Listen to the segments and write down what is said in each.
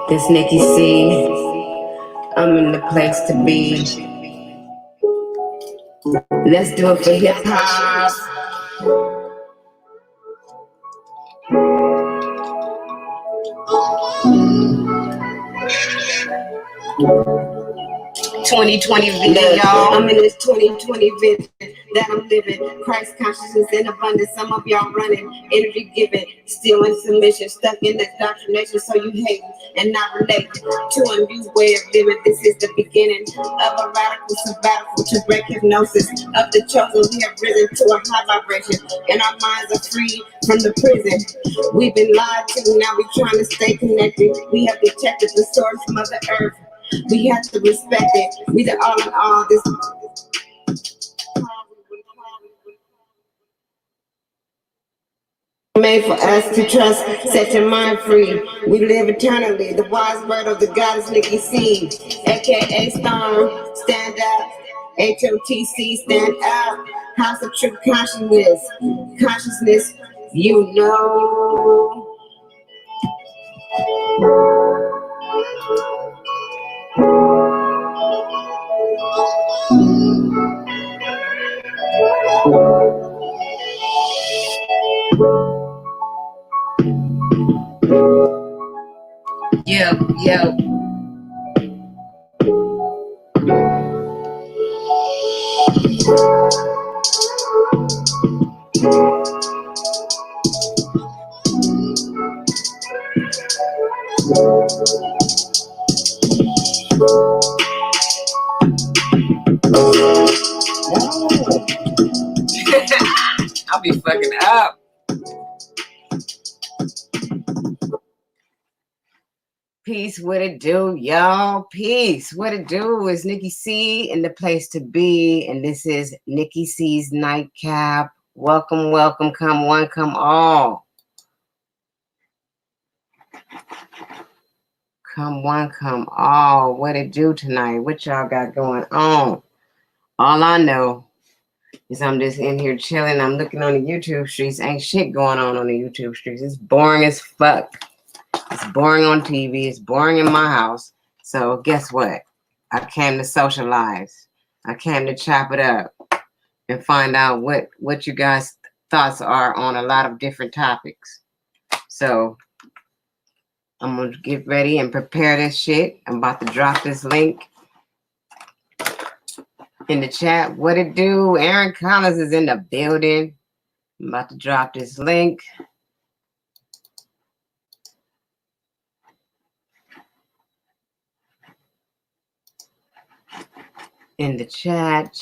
This Nicki C. I'm in the place to be. Let's do it for hip hop. 2020 vision, y'all. I'm in this 2020 vision that I'm living. Christ consciousness in abundance. Some of y'all running, energy giving, still in submission, stuck in the indoctrination, so you hate and not relate to a new way of living. This is the beginning of a radical sabbatical to break hypnosis of the chosen. We have risen to a high vibration, and our minds are free from the prison. We've been lied to, now we're trying to stay connected. We have detected the source, Mother Earth. We have to respect it. We the all in all. This made for us to trust. Set your mind free. We live eternally. The wise word of the goddess Nicki C, aka Storm. Stand up. HOTC. Stand out. House of True Consciousness. Consciousness. You know. Yo. I'll be fucking up. Peace, what it do, y'all? Peace, what it do? Is Nicki C in the place to be, and this is Nicki C's Nightcap. Welcome, welcome, come one, come all. Come one, come all. What it do tonight? What y'all got going on? All I know is I'm just in here chilling. I'm looking on the YouTube streets. Ain't shit going on the YouTube streets. It's boring as fuck. It's boring on TV. It's boring in my house. So guess what? I came to socialize. I came to chop it up and find out what you guys' thoughts are on a lot of different topics. So I'm going to get ready and prepare this shit. I'm about to drop this link in the chat. What it do? Aaron Collins is in the building. I'm about to drop this link. In the chat.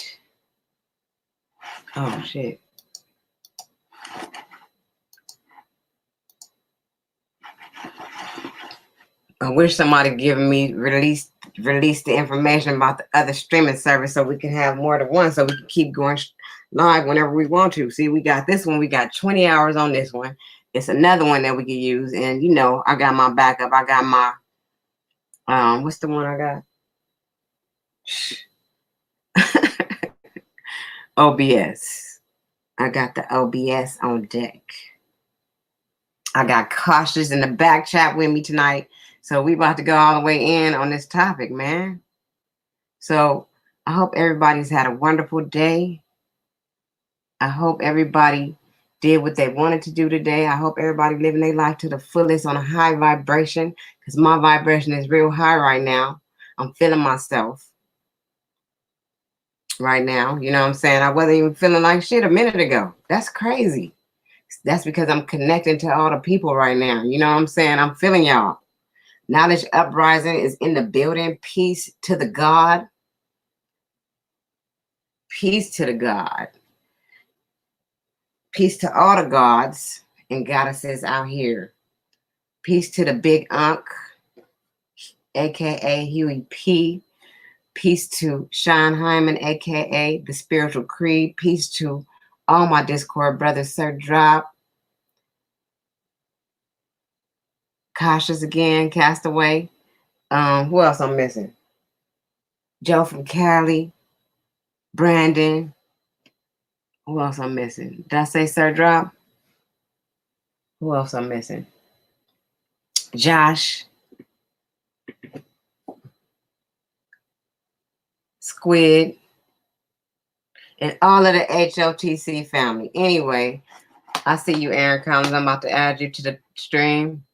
Oh shit. I wish somebody giving me release the information about the other streaming service so we can have more than one, so we can keep going live whenever we want to. See, we got this one. We got 20 hours on this one. It's another one that we can use, and you know, I got my backup. I got my what's the one I got? OBS. I got the OBS on deck. I got Cautious in the back chat with me tonight. So we about to go all the way in on this topic, man. So I hope everybody's had a wonderful day. I hope everybody did what they wanted to do today. I hope everybody living their life to the fullest on a high vibration, because my vibration is real high right now. I'm feeling myself right now. You know what I'm saying? I wasn't even feeling like shit a minute ago. That's crazy. That's because I'm connecting to all the people right now. You know what I'm saying? I'm feeling y'all. Knowledge Uprising is in the building. Peace to the God. Peace to the God. Peace to all the gods and goddesses out here. Peace to the Big Unc, a.k.a. Huey P. Peace to Sean Hyman, a.k.a. The Spiritual Creed. Peace to all my Discord brothers, Sir Drop. Cautious again, Castaway. Who else I'm missing? Joe from Cali. Brandon. Who else I'm missing? Did I say Sir Drop? Who else I'm missing? Josh. Squid, and all of the HOTC family. Anyway, I see you, Aaron Collins. I'm about to add you to the stream.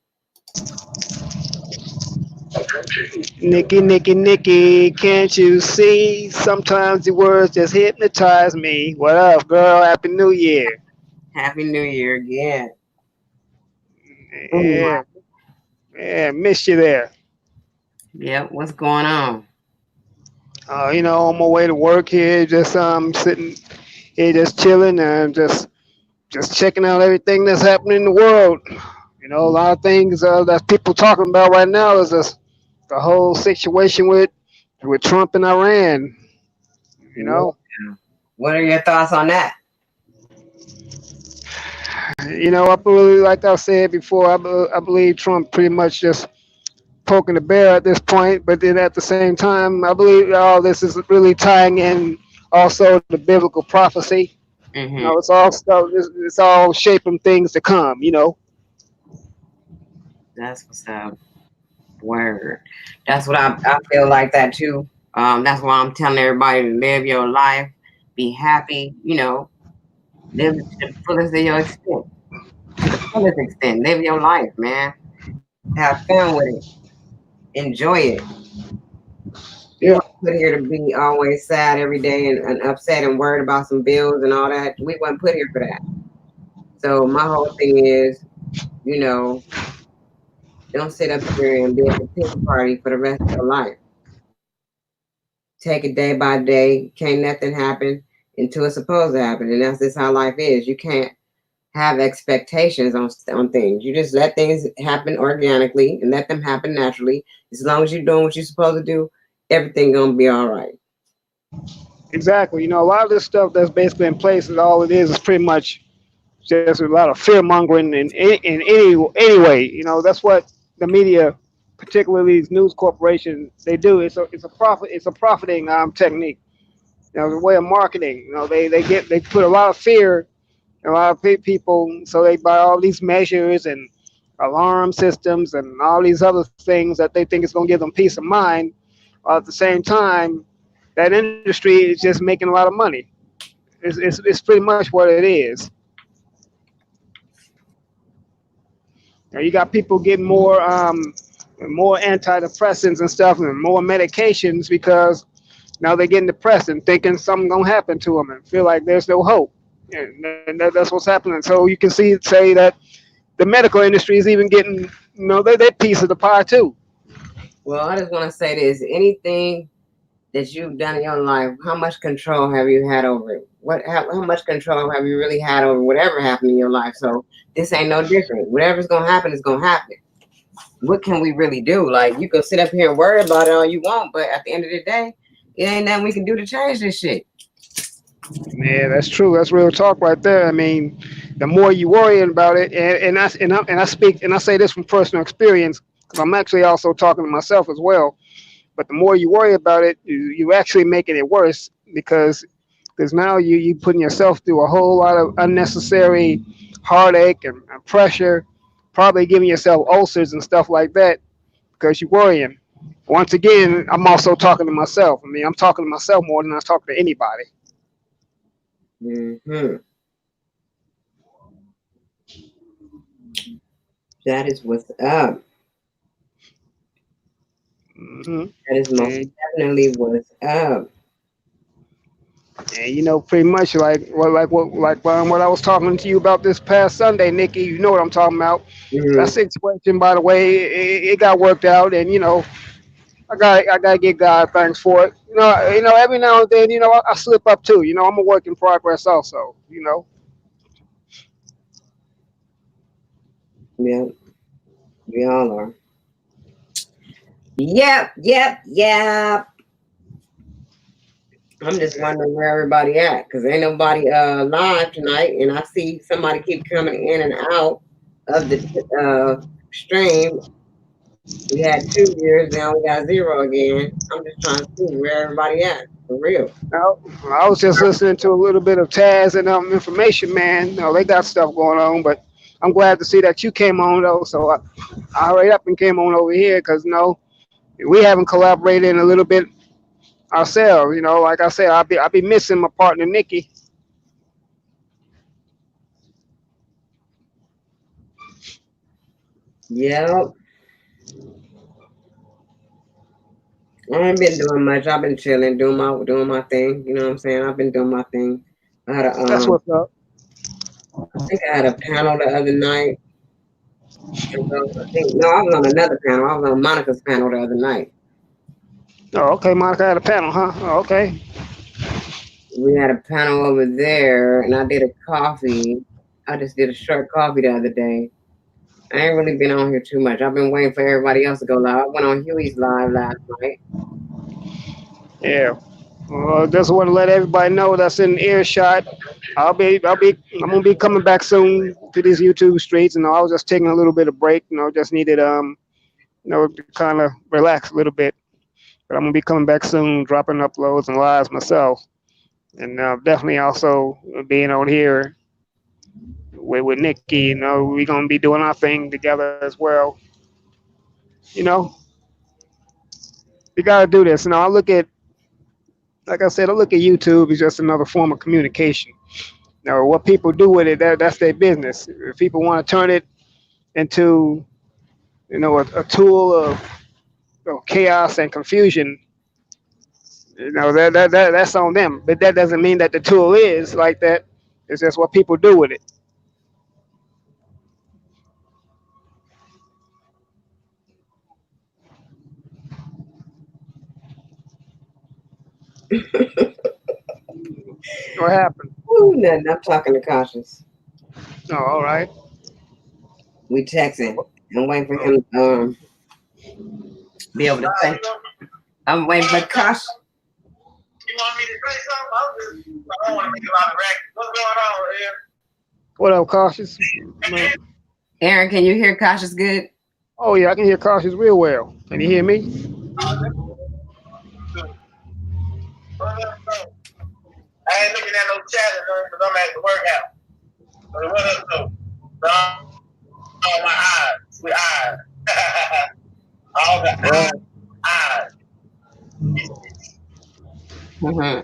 Nikki, can't you see? Sometimes the words just hypnotize me. What up, girl? Happy New Year. Happy New Year again. Anyway, Yeah, yeah, missed you there. yep, what's going on? On my way to work here, just sitting here, just chilling and just checking out everything that's happening in the world. A lot of things that people talking about right now is this the whole situation with Trump and Iran. You Yeah. know, What are your thoughts on that? I believe, like I said before, I believe Trump pretty much just poking the bear at this point. But then at the same time, I believe all this is really tying in also the biblical prophecy. Hmm. It's all stuff. It's all shaping things to come. That's what's up. Word. That's what I feel like that too. That's why I'm telling everybody to live your life, be happy, live to the fullest of your extent. To the fullest extent. Live your life, man. Have fun with it. Enjoy it. We Yeah, weren't put here to be always sad every day and upset and worried about some bills and all that. We weren't put here for that. So my whole thing is, you know, don't sit up here and be at the pity party for the rest of your life. Take it day by day. Can't nothing happen until it's supposed to happen, and that's just how life is. You can't have expectations on things. You just let things happen organically and let them happen naturally. As long as you're doing what you're supposed to do, everything gonna be all right. exactly. A lot of this stuff that's basically in place is all it is pretty much just a lot of fear mongering in any way. That's what the media, particularly these news corporations, they do. It's a profiting technique. The way of marketing. They put a lot of fear in a lot of people, so they buy all these measures and alarm systems and all these other things that they think is going to give them peace of mind. While at the same time, that industry is just making a lot of money. It's pretty much what it is. You got people getting more antidepressants and stuff and more medications because now they're getting depressed and thinking something's gonna happen to them and feel like there's no hope. And that's what's happening. So you can say that the medical industry is even getting their piece of the pie too. Well, I just want to say this: anything that you've done in your life, how much control have you had over it? How much control have you really had over whatever happened in your life? So this ain't no different. Whatever's gonna happen is gonna happen. What can we really do? Like you can sit up here and worry about it all you want, but at the end of the day, it ain't nothing we can do to change this shit. Yeah, that's true. That's real talk right there. I mean, the more you worrying about it, and I speak and I say this from personal experience because I'm actually also talking to myself as well. But the more you worry about it, you actually making it worse because now you putting yourself through a whole lot of unnecessary heartache and pressure, probably giving yourself ulcers and stuff like that because you're worrying. Once again, I'm also talking to myself. I mean, I'm talking to myself more than I talk to anybody. Hmm. That is what's up. Hmm That is most And, definitely what's up. and pretty much what I was talking to you about this past Sunday, Nikki. You know what I'm talking about. That Hmm. situation, by the way, it got worked out, and I gotta give God thanks for it. Every now and then, I slip up too. I'm a work in progress also. Yeah, we all are. Yep, yep, yep. I'm just wondering where everybody at because ain't nobody live tonight, and I see somebody keep coming in and out of the stream. We had 2 years, now we got zero again. I'm just trying to see where everybody at for real. Now, I was just listening to a little bit of Taz and information, man. They got stuff going on, but I'm glad to see that you came on though. So I hurried up and came on over here because we haven't collaborated in a little bit. ourselves. You know, like I said, I'll be missing my partner Nikki. Yep. I ain't been doing much. I've been chilling, doing my thing. You know what I'm saying? I've been doing my thing. I had a That's what's up. I think I had a panel the other night. I think no, I was on another panel. I was on Monica's panel the other night. Oh, okay. Monica had a panel, huh? Oh, okay. We had a panel over there, and I did a coffee. I just did a short coffee the other day. I ain't really been on here too much. I've been waiting for everybody else to go live. I went on Huey's live last night. Yeah. Well, just want to let everybody know that's in earshot. I'm gonna be coming back soon to these YouTube streets. I was just taking a little bit of break. Just needed to kind of relax a little bit. But I'm gonna be coming back soon, dropping uploads and lives myself, and definitely also being on here with Nikki. We're gonna be doing our thing together as well. You know, we gotta do this. I look at, like I said, I look at YouTube as just another form of communication. What people do with it, that's their business. If people want to turn it into, a tool of chaos and confusion, that's on them. But that doesn't mean that the tool is like that. It's just what people do with it. What happened? Ooh, nothing. I'm talking to Cautious. Oh, all right. We texting. I'm waiting for him to be able to say. I'm waiting for Cautious. You want me to say something? I don't want to make a lot of racket. What's going on here? What up, cautious? Aaron, can you hear Cautious good? Oh yeah, I can hear cautious real well. Can you hear me? I ain't looking at no chat because I'm at the workout. What up, though? All my eyes. We eyes. All the Right. eyes. Mm-hmm.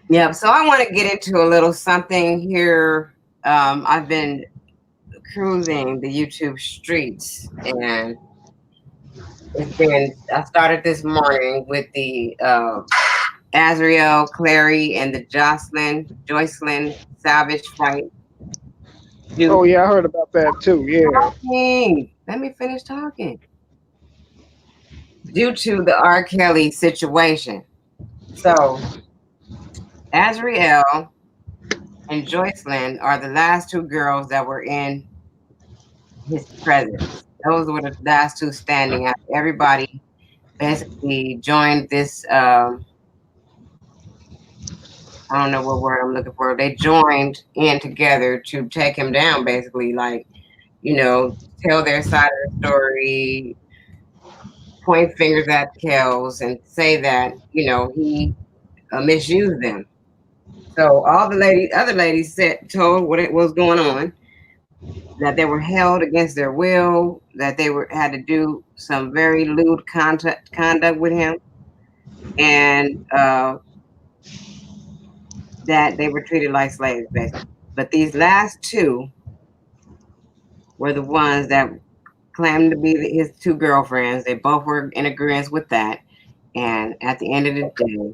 Yeah, so I want to get into a little something here. I've been cruising the YouTube streets, and I started this morning with the Azriel, Clary, and the Joycelyn Savage fight. Oh Due yeah, I heard about that too. Yeah. talking. Let me finish talking. Due to the R. Kelly situation. So Azriel and Joycelyn are the last two girls that were in his presence. Those were the last two standing out. Everybody basically joined this. I don't know what word I'm looking for. They joined in together to take him down, basically, like, tell their side of the story, point fingers at Kells, and say that, he misused them. So all other ladies told what it was going on, that they were held against their will, that they had to do some very lewd conduct with him, and that they were treated like slaves, basically. But these last two were the ones that claimed to be his two girlfriends. They both were in agreement with that. And at the end of the day,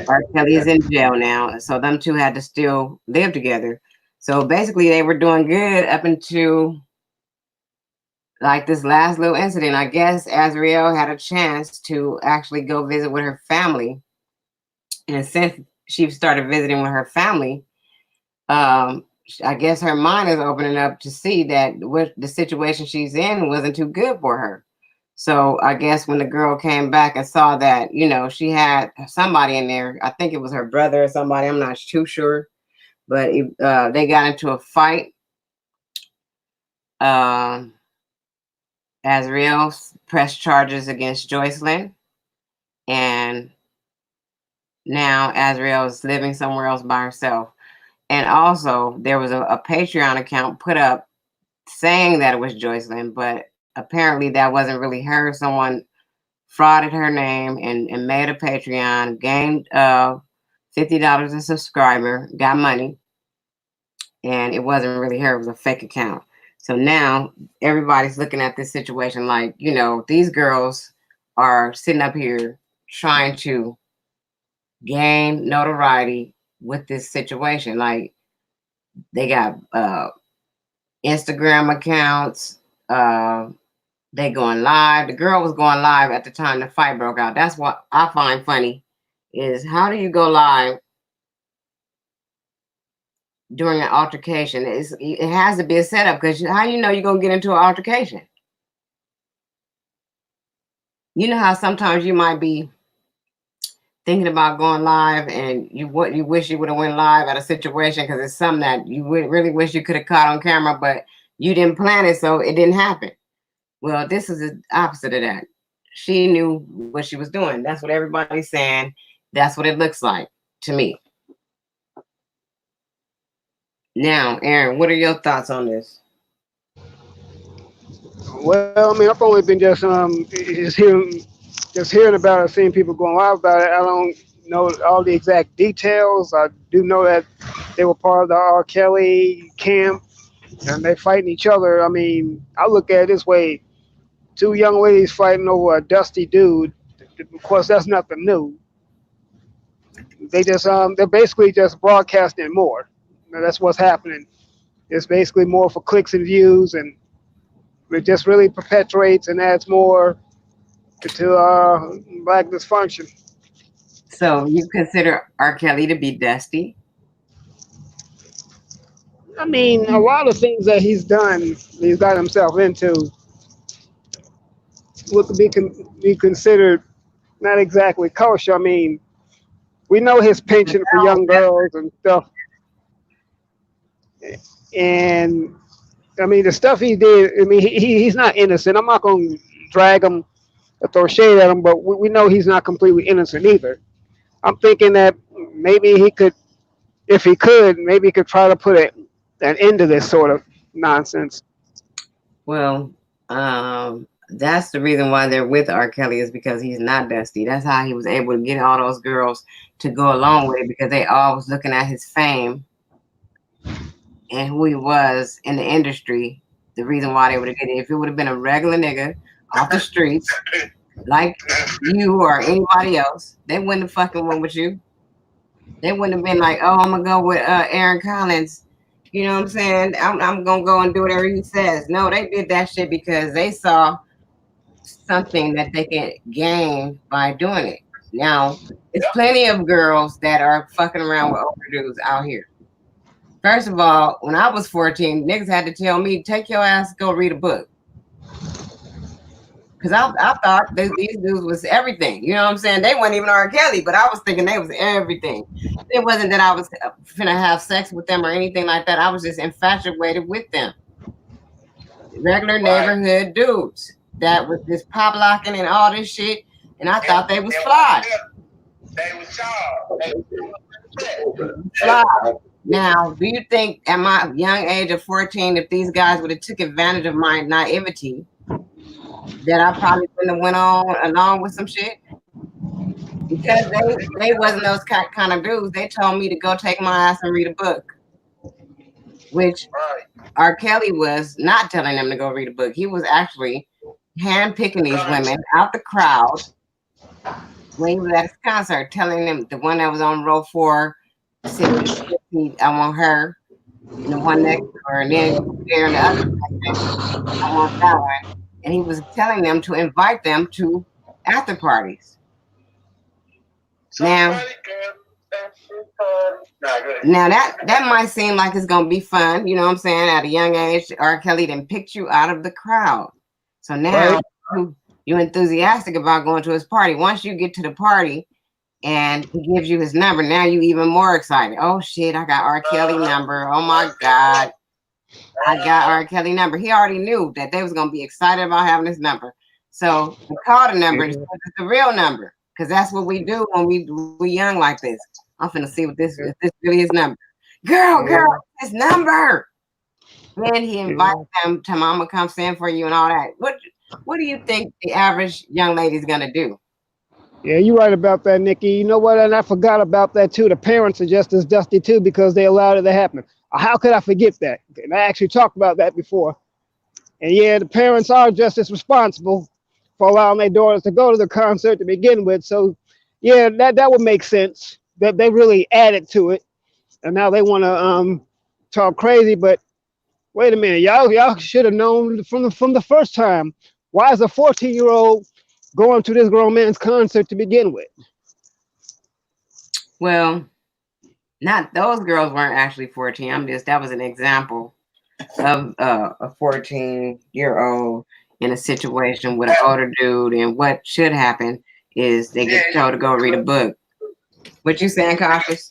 R. Kelly is in jail now, so them two had to still live together. So basically, they were doing good up until like this last little incident. I guess Azriel had a chance to actually go visit with her family, and since she started visiting with her family, I guess her mind is opening up to see that what the situation she's in wasn't too good for her. So I guess when the girl came back and saw that, she had somebody in there, I think it was her brother or somebody, I'm not too sure, but they got into a fight. Um, Azriel pressed charges against Joycelyn, and now Azriel is living somewhere else by herself. And also, there was a Patreon account put up saying that it was Joycelyn, but apparently that wasn't really her. Someone frauded her name and made a Patreon, gained $50 a subscriber, got money, and it wasn't really her, it was a fake account. So now everybody's looking at this situation like, these girls are sitting up here trying to gain notoriety with this situation. Like they got Instagram accounts, they going live. The girl was going live at the time the fight broke out. That's what I find funny is how do you go live during an altercation? It has to be a setup because how you know you're going to get into an altercation? You know how sometimes you might be thinking about going live and you wish you would have went live at a situation because it's something that you really wish you could have caught on camera, but you didn't plan it, so it didn't happen. Well, this is the opposite of that. She knew what she was doing. That's what everybody's saying. That's what it looks like to me. Now, Aaron, what are your thoughts on this? Well, I mean, I've only been just hearing about it, seeing people going live about it. I don't know all the exact details. I do know that they were part of the R. Kelly camp, and they fighting each other. I mean, I look at it this way: two young ladies fighting over a dusty dude. Of course, that's nothing new. They're basically just broadcasting more. That's what's happening. It's basically more for clicks and views, and it just really perpetuates and adds more to black dysfunction. So you consider R. Kelly to be dusty? I mean, a lot of things that he's got himself into, would be considered not exactly kosher. I mean, we know his penchant for young girls and stuff, and I mean the stuff he did. I mean, he's not innocent. I'm not going to drag him or throw shade at him, but we know he's not completely innocent either. I'm thinking that maybe he could, if he could, maybe he could try to put an end to this sort of nonsense. Well, that's the reason why they're with R. Kelly is because he's not dusty. That's how he was able to get all those girls to go along with it because they all was looking at his fame and who he was in the industry. The reason why they would have did it. If it would have been a regular nigga off the streets, like you or anybody else, they wouldn't have fucking went with you. They wouldn't have been like, oh, I'm gonna go with Aaron Collins. You know what I'm saying? I'm gonna go and do whatever he says. No, they did that shit because they saw something that they can gain by doing it. Now, there's plenty of girls that are fucking around with older dudes out here. First of all, when I was 14, niggas had to tell me, take your ass, go read a book. Because I thought these dudes was everything. You know what I'm saying? They weren't even R. Kelly, but I was thinking they was everything. It wasn't that I was finna have sex with them or anything like that. I was just infatuated with them. Regular neighborhood dudes that was just pop locking and all this shit. And I thought they was fly. They was sharp. Fly. Now, do you think at my young age of 14, if these guys would have took advantage of my naivety, that I probably wouldn't have went on along with some shit? Because they wasn't those kind of dudes. They told me to go take my ass and read a book. Which R. Kelly was not telling them to go read a book. He was actually handpicking these women out the crowd when he was at his concert, telling them the one that was on row 4, I want her, and the one next to her, and then there in the other section, I want that one. And he was telling them to invite them to after parties. Now that might seem like it's gonna be fun, you know what I'm saying? At a young age, R. Kelly then picked you out of the crowd. So now you're enthusiastic about going to his party. Once you get to the party and he gives you his number, now you even more excited. Oh shit, I got R. Kelly number. Oh my God. I got R. Kelly number. He already knew that they was gonna be excited about having his number. So we call the number, it's the real number. Because that's what we do when we young like this. I'm finna see what this is. This really his number. Girl, his number. Then he invites them to mama come stand for you and all that. What What do you think the average young lady's gonna do? Yeah, you're right about that, Nikki. You know what? And I forgot about that too. The parents are just as dusty too because they allowed it to happen. How could I forget that? And I actually talked about that before. And yeah, the parents are just as responsible for allowing their daughters to go to the concert to begin with. So yeah, that would make sense. That they really added to it, and now they want to talk crazy. But wait a minute, y'all should have known from the first time. Why is a 14-year-old going to this grown man's concert to begin with? Well, not those girls weren't actually 14. That was an example of a 14-year-old in a situation with an older dude. And what should happen is they get told to go read a book. What you saying, Cautious?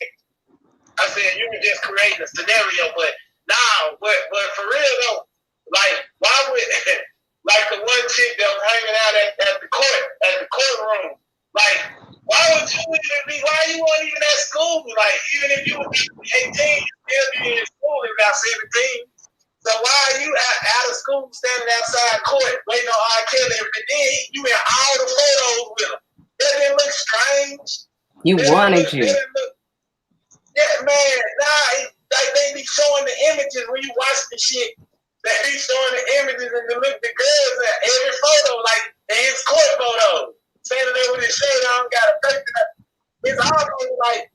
I said you were just creating a scenario, but nah, but for real though, like why would like the one chick that was hanging out at the courtroom, like why would you even be? Why you weren't even at school? Like even if you were 18, you still be in school if not 17. So why are you out of school standing outside court waiting on R. Kelly? And then you in all the photos with him. That didn't look strange. You wanted to. Yeah, man, like they be showing the images when you watch the shit. They be showing the images and the girls at every photo, like his court photo. Standing there with his shirt on, got a face. It's almost like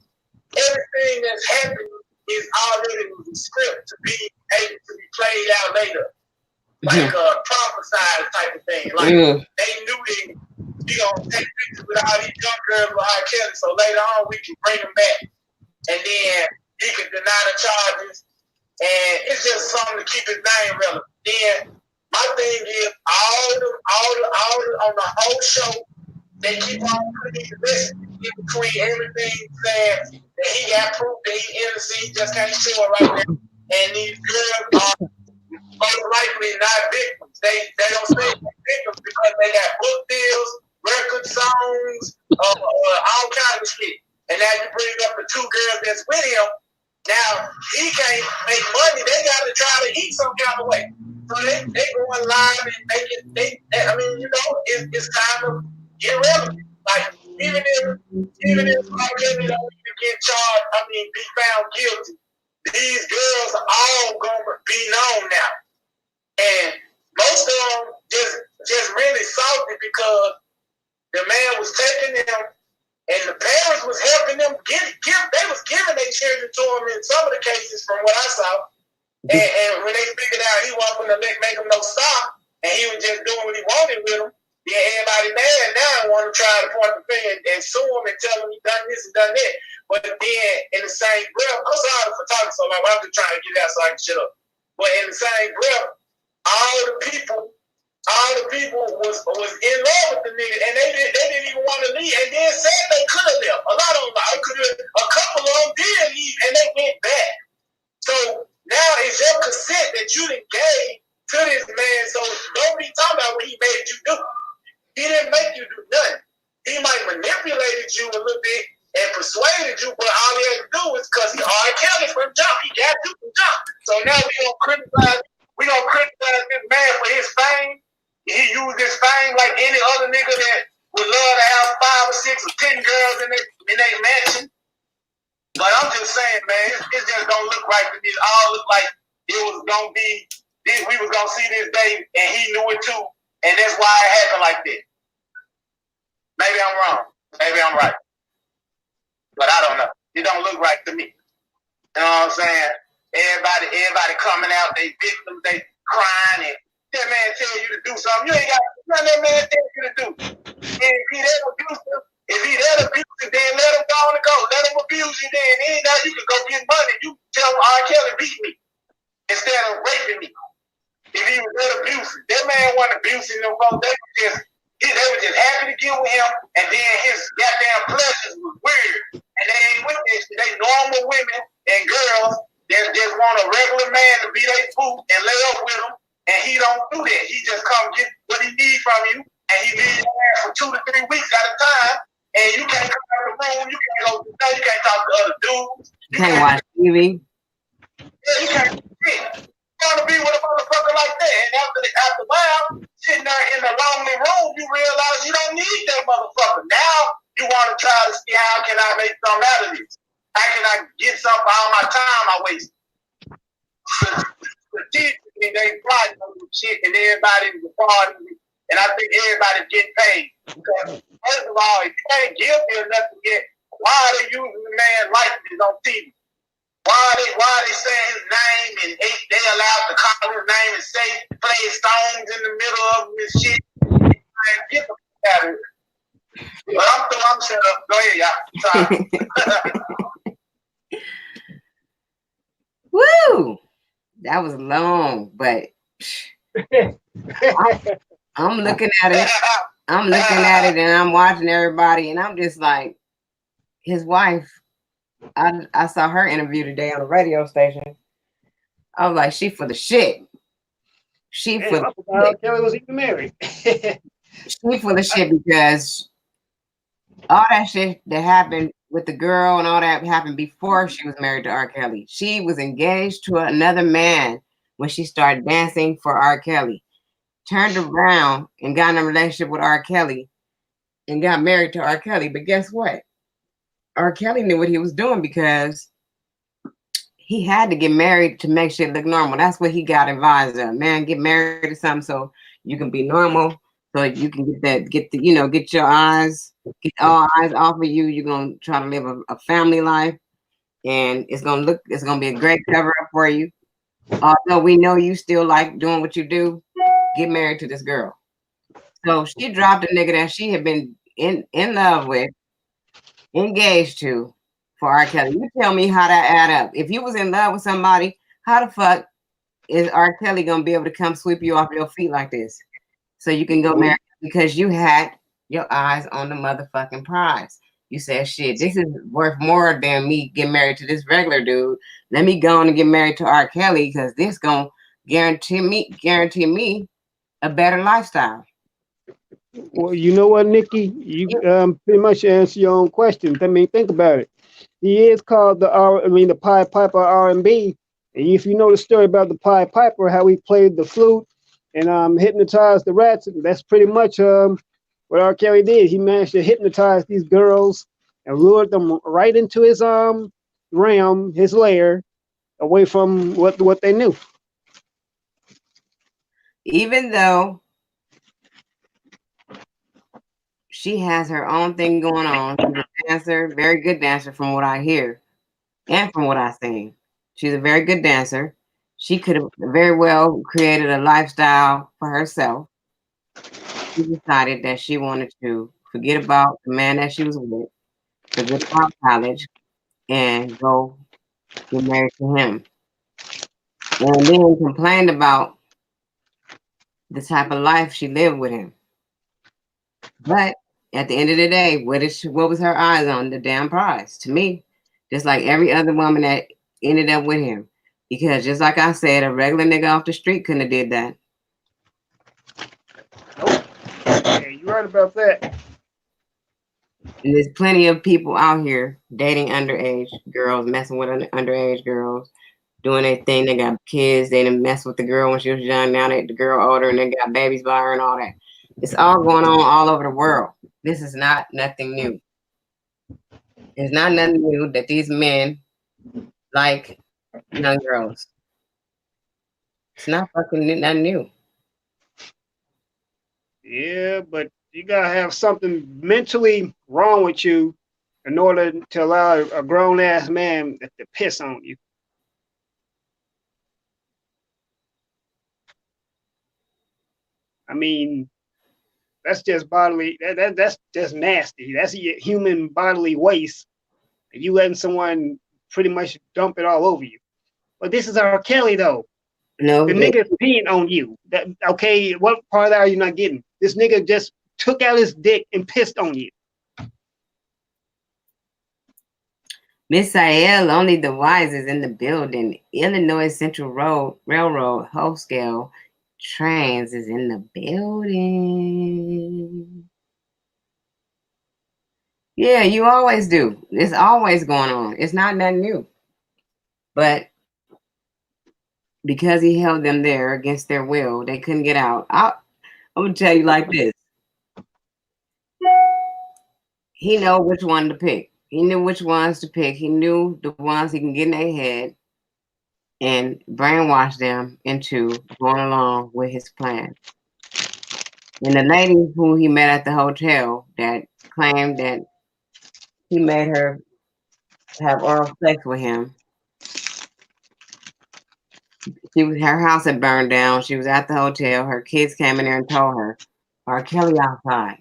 everything that's happening is already in the script to be able to be played out later. Like a prophesied type of thing. Like they knew we gonna take pictures with all these young girls with R. Kelly, so later on we can bring them back. And then he could deny the charges, and it's just something to keep his name relevant. Then my thing is all the on the whole show, they keep on putting these messages in between everything saying that he got proof that he's innocent, he just can't show it right now. And these girls are most likely not victims. They don't say victims because they got book deals, record songs, all kinds of shit. And now you bring up the two girls that's with him. Now he can't make money. They got to try to eat some kind of way. So they going live and I mean, you know, it's kind of irrelevant. Like even if I don't even get charged, I mean, be found guilty, these girls are all gonna be known now, and most of them just really salty because the man was taking them. And the parents was helping them they was giving their children to him in some of the cases from what I saw. And when they figured out he wasn't going to make them no stop, and he was just doing what he wanted with them, then everybody mad now and want to try to point the finger and sue him and tell him he done this and done that. But then in the same breath, I'm sorry for talking so long, I'm just trying to get it out so I can shut up. But in the same breath, all the people was in love with the nigga, and they didn't even want to leave, and then said they could have left. A lot of them, a couple of them did leave, and they went back. So now it's your consent that you done gave to this man. So don't be talking about what he made you do. He didn't make you do nothing. He might manipulated you a little bit and persuaded you, but all he had to do is because he already counted from jump. He got you from jump. So now we gonna criticize this man for his fame. He used his fame like any other nigga that would love to have 5 or 6 or 10 girls in their mansion. But I'm just saying, man, it just don't look right to me. It all look like it was gonna be this. We was gonna see this day, and he knew it too, and that's why it happened like that. Maybe I'm wrong. Maybe I'm right, but I don't know. It don't look right to me. You know what I'm saying? Everybody coming out, they victims, they crying and. That man tell you to do something, you ain't got nothing that man tell you to do. And if he that abusive, then let him go on and go. Let him abuse you then. Now you can go get money. You tell him R. Kelly beat me instead of raping me. If he was that abusive. That man wasn't abusing them folks. They were just happy to get with him, and then his goddamn pleasures was weird. And they ain't with this. They normal women and girls that just want a regular man to be their boo and lay up with them. And he don't do that. He just come get what he need from you, and he leave your ass for 2 to 3 weeks at a time. And you can't come out of the room. You can't go. You can't talk to other dudes. You can't watch TV. Yeah, you can't do shit. want to be with a motherfucker like that. And after a while, sitting there in the lonely room, you realize you don't need that motherfucker. Now you want to try to see how can I make something out of this? How can I get something for all my time I wasted? Strategically, they fly some shit and everybody's a party. And I think everybody's getting paid. Because, first of all, if you ain't guilty or nothing yet, why are they using the man's likeness on TV? Why are they saying his name and they allowed to call his name and say play songs in the middle of his shit? Man, get the fuck out of here. But I'm shut up. Go ahead, y'all. Woo! That was long, but I'm looking at it. I'm looking at it and I'm watching everybody and I'm just like, his wife, I saw her interview today on a radio station. I was like, she for the shit. She for the shit. Kelly was even married. She for the shit because all that shit that happened with the girl and all that happened before she was married to R. Kelly. She was engaged to another man when she started dancing for R. Kelly. Turned around and got in a relationship with R. Kelly and got married to R. Kelly. But guess what? R. Kelly knew what he was doing because he had to get married to make shit look normal. That's what he got advised of. Man, get married to something so you can be normal, so you can get your eyes, get all eyes off of you. You're gonna try to live a family life, and it's gonna be a great cover up for you. Although we know you still like doing what you do, get married to this girl. So she dropped a nigga that she had been in love with, engaged to, for R. Kelly. You tell me how that add up. If you was in love with somebody, how the fuck is R. Kelly gonna be able to come sweep you off your feet like this? So you can go marry because you had your eyes on the motherfucking prize. You said, shit, this is worth more than me getting married to this regular dude. Let me go on and get married to R. Kelly because this gonna guarantee me a better lifestyle. Well, you know what, Nicki? You pretty much answer your own questions. I mean, think about it. He is called the Pied Piper R&B. And if you know the story about the Pied Piper, how he played the flute and hypnotized the rats, that's pretty much what R. Kelly did. He managed to hypnotize these girls and lured them right into his realm, his lair, away from what they knew. Even though she has her own thing going on, she's a dancer, very good dancer from what I hear and from what I sing. She's a very good dancer. She could have very well created a lifestyle for herself. She decided that she wanted to forget about the man that she was with, forget about college, and go get married to him. And then complained about the type of life she lived with him. But at the end of the day, what was her eyes on? The damn prize. To me, just like every other woman that ended up with him. Because just like I said, a regular nigga off the street couldn't have did that. Nope. Yeah, you're right about that. And there's plenty of people out here dating underage girls, messing with underage girls, doing their thing. They got kids. They didn't mess with the girl when she was young. Now the girl older and they got babies by her and all that. It's all going on all over the world. This is not nothing new. It's not nothing new that these men like young girls. It's not fucking nothing new. Yeah, but you gotta have something mentally wrong with you in order to allow a grown ass man to piss on you. I mean, that's just bodily. That's just nasty. That's human bodily waste. You letting someone pretty much dump it all over you. But this is R. Kelly though. No, The nigga's peeing on you. Okay, what part of that are you not getting? This nigga just took out his dick and pissed on you. Miss Sael, only the wise is in the building. Illinois Central Railroad wholesale trains is in the building. Yeah, you always do. It's always going on. It's not nothing new. But because he held them there against their will, they couldn't get out. I'm gonna tell you like this: he know which one to pick. He knew which ones to pick. He knew the ones he can get in their head and brainwash them into going along with his plan. And the lady who he met at the hotel that claimed that he made her have oral sex with him. Her house had burned down. She was at the hotel. Her kids came in there and told her, R. Kelly outside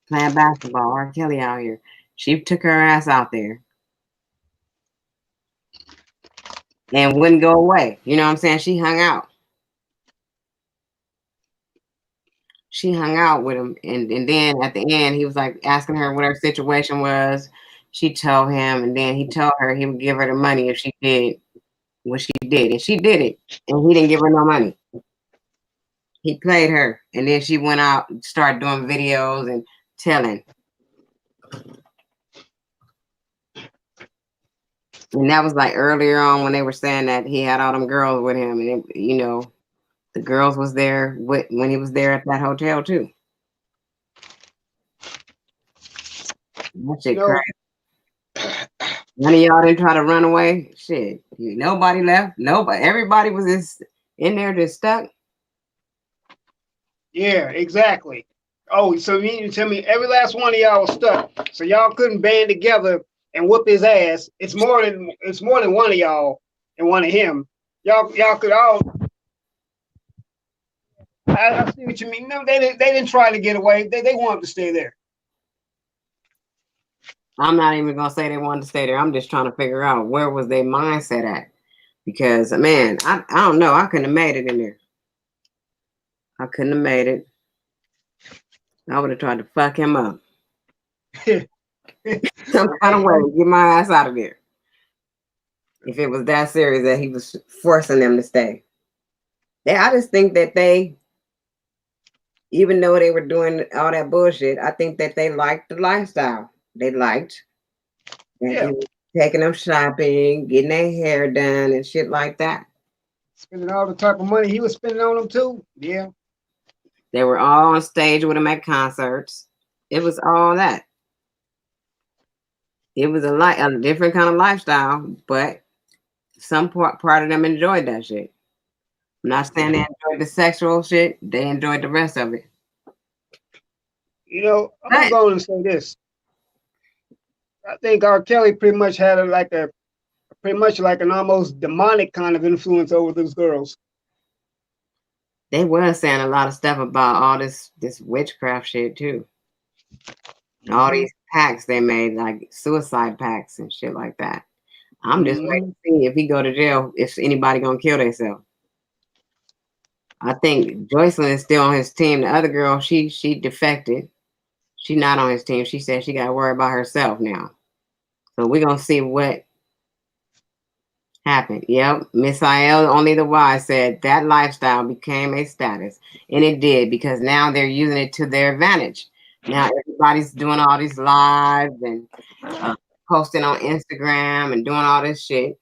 playing basketball. R. Kelly out here. She took her ass out there and wouldn't go away. You know what I'm saying? She hung out. She hung out with him, and then at the end, he was like asking her what her situation was. She told him, and then he told her he would give her the money if she did what she did, and she did it, and he didn't give her no money. He played her, and then she went out and started doing videos and telling. And that was like earlier on when they were saying that he had all them girls with him, and you know, the girls was there when he was there at that hotel too. That shit crazy. None of y'all didn't try to run away. Shit, nobody left. Nobody. Everybody was just in there, just stuck. Yeah, exactly. Oh, so you mean to tell me every last one of y'all was stuck, so y'all couldn't band together and whoop his ass? It's more than one of y'all and one of him. Y'all could all. I see what you mean. No, they didn't try to get away. They wanted to stay there. I'm not even gonna say they wanted to stay there. I'm just trying to figure out where was their mindset at. Because man, I don't know. I couldn't have made it in there. I couldn't have made it. I would have tried to fuck him up. Some kind of way to get my ass out of there. If it was that serious that he was forcing them to stay. I just think that they, even though they were doing all that bullshit, I think that they liked the lifestyle. They liked taking them shopping, getting their hair done and shit like that. Spending all the type of money he was spending on them too. Yeah. They were all on stage with him at concerts. It was all that. It was a different kind of lifestyle, but some part of them enjoyed that shit. I'm not saying they enjoyed the sexual shit. They enjoyed the rest of it. You know, I'm going to say this. I think R. Kelly pretty much had pretty much like an almost demonic kind of influence over those girls. They were saying a lot of stuff about all this witchcraft shit too. All these pacts they made, like suicide pacts and shit like that. I'm just waiting to see if he go to jail, if anybody gonna kill themselves. I think Joycelyn is still on his team. The other girl, she defected. She not on his team. She said she got to worry about herself now. So we're gonna see what happened. Yep, Miss Aiel, only the wise, said that lifestyle became a status, and it did, because now they're using it to their advantage. Now everybody's doing all these lives and posting on Instagram and doing all this shit,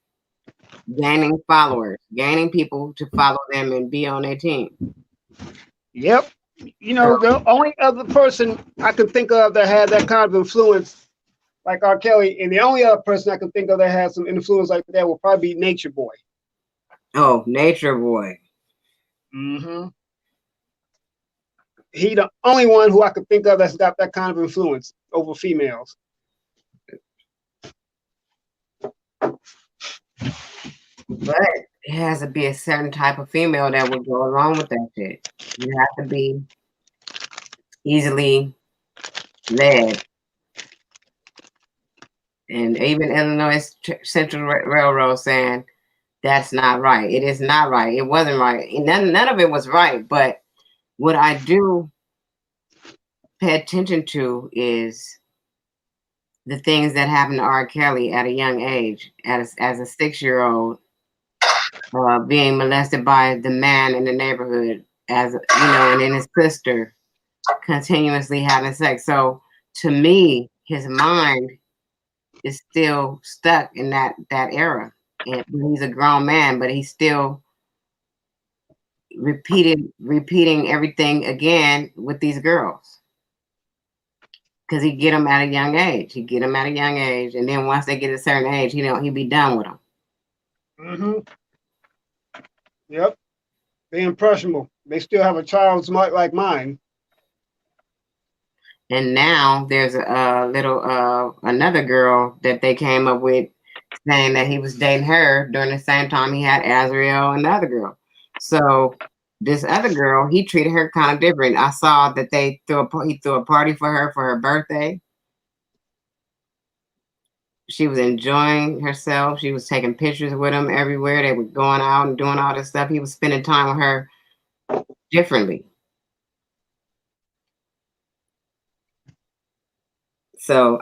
gaining followers, gaining people to follow them and be on their team. Yep. You know, the only other person I can think of that had that kind of influence, like R. Kelly, and the only other person I can think of that had some influence like that will probably be Nature Boy. Oh, Nature Boy. Mm-hmm. He the only one who I could think of that's got that kind of influence over females. But it has to be a certain type of female that would go along with that shit. You have to be easily led. And even Illinois Central Railroad saying that's not right. It is not right. It wasn't right. None of it was right. But what I do pay attention to is the things that happened to R. Kelly at a young age, as a 6-year-old, being molested by the man in the neighborhood, as you know, and then his sister continuously having sex. So to me, his mind is still stuck in that era. And he's a grown man, but he's still repeating everything again with these girls. Because he get them at a young age. He get them at a young age, and then once they get a certain age, he be done with them. Yep. They're impressionable. They still have a child's mind like mine. And now there's a little another girl that they came up with saying that he was dating her during the same time he had Azriel and the other girl. So this other girl, he treated her kind of different. I saw that he threw a party for her birthday. She was enjoying herself. She was taking pictures with him everywhere. They were going out and doing all this stuff. He was spending time with her differently. So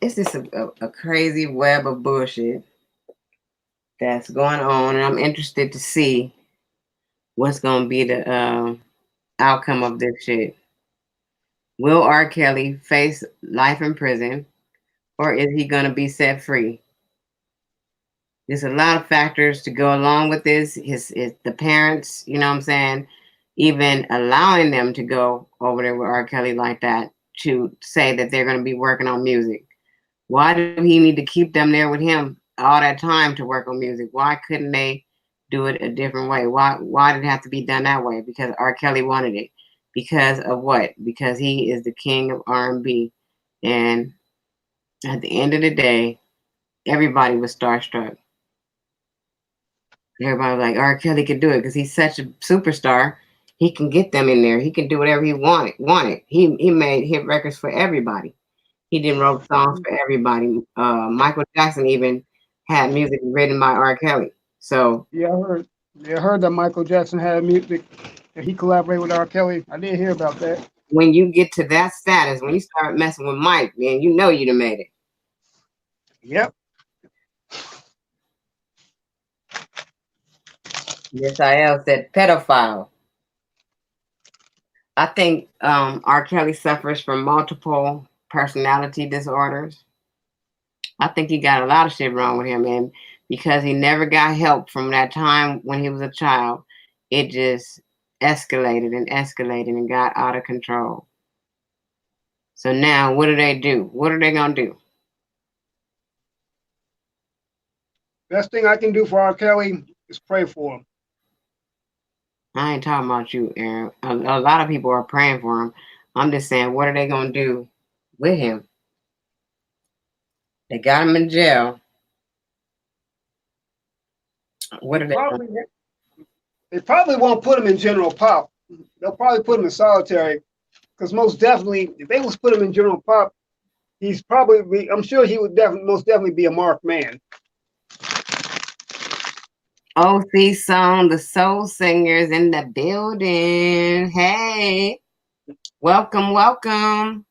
it's just a crazy web of bullshit that's going on, and I'm interested to see what's going to be the outcome of this shit. Will R. Kelly face life in prison, or is he going to be set free? There's a lot of factors to go along with this. The parents, you know what I'm saying, even allowing them to go over there with R. Kelly like that to say that they're going to be working on music. Why do he need to keep them there with him all that time to work on music? Why couldn't they do it a different way? Why did it have to be done that way? Because R. Kelly wanted it. Because of what? Because he is the king of R&B. And at the end of the day, everybody was starstruck. Everybody was like, R. Kelly could do it because he's such a superstar. He can get them in there. He can do whatever he wanted. He made hit records for everybody. He didn't wrote songs for everybody. Michael Jackson even had music written by R. Kelly. So yeah, I heard that Michael Jackson had music and he collaborated with R. Kelly. I didn't hear about that. when you get to that status, when you start messing with Mike, man, you know you done made it. Yep. Yes, I said pedophile. I think R. Kelly suffers from multiple personality disorders. I think he got a lot of shit wrong with him, and because he never got help from that time when he was a child, it just escalated and got out of control. So now, what do they do? What are they gonna do? Best thing I can do for R. Kelly is pray for him. I ain't talking about you, Aaron. A lot of people are praying for him. I'm just saying, what are they gonna do with him? They got him in jail. What are they? They probably won't put him in general pop. They'll probably put him in solitary, because most definitely, if they was put him in general pop, he's probably. I'm sure he would most definitely be a marked man. OC Song, the Soul Singers in the building. Hey, welcome.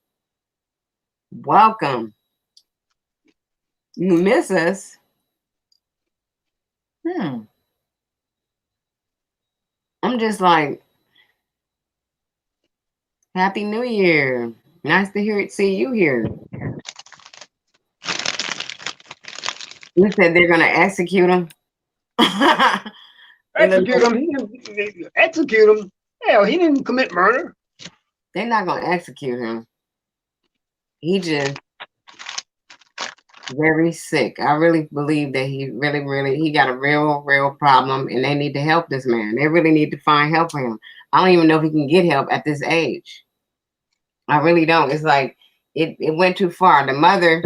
You miss us. I'm just like, Happy New Year. Nice to see you here. You said they're gonna execute him. Execute him. Execute him. Hell, he didn't commit murder. They're not gonna execute him. He just very sick. I really believe that he he got a real problem, and they need to help this man. They really need to find help for him. I don't even know if he can get help at this age. I really don't. It's like it went too far. The mother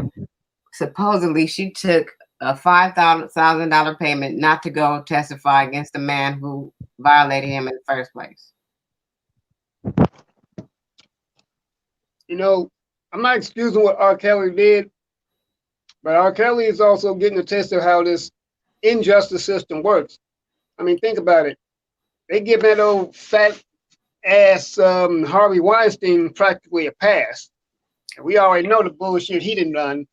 supposedly she took a $5,000 payment not to go testify against the man who violated him in the first place. You know, I'm not excusing what R. Kelly did, but R. Kelly is also getting a taste of how this injustice system works. I mean, think about it. They give that old fat ass Harvey Weinstein practically a pass. And we already know the bullshit he done done.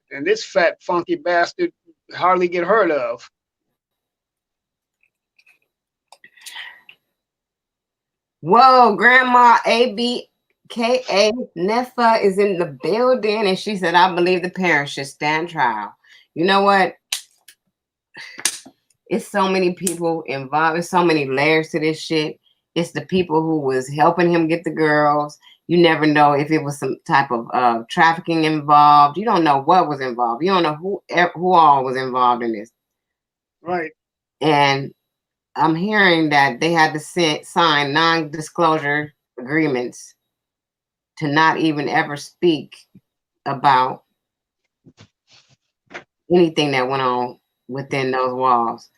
And this fat funky bastard hardly get heard of. Whoa, Grandma ABKA Nefa is in the building, and she said, I believe the parents should stand trial. You know what? It's so many people involved. There's so many layers to this shit. It's the people who was helping him get the girls. You never know if it was some type of trafficking involved. You don't know what was involved. You don't know who all was involved in this. Right. And I'm hearing that they had to sign non-disclosure agreements to not even ever speak about anything that went on within those walls.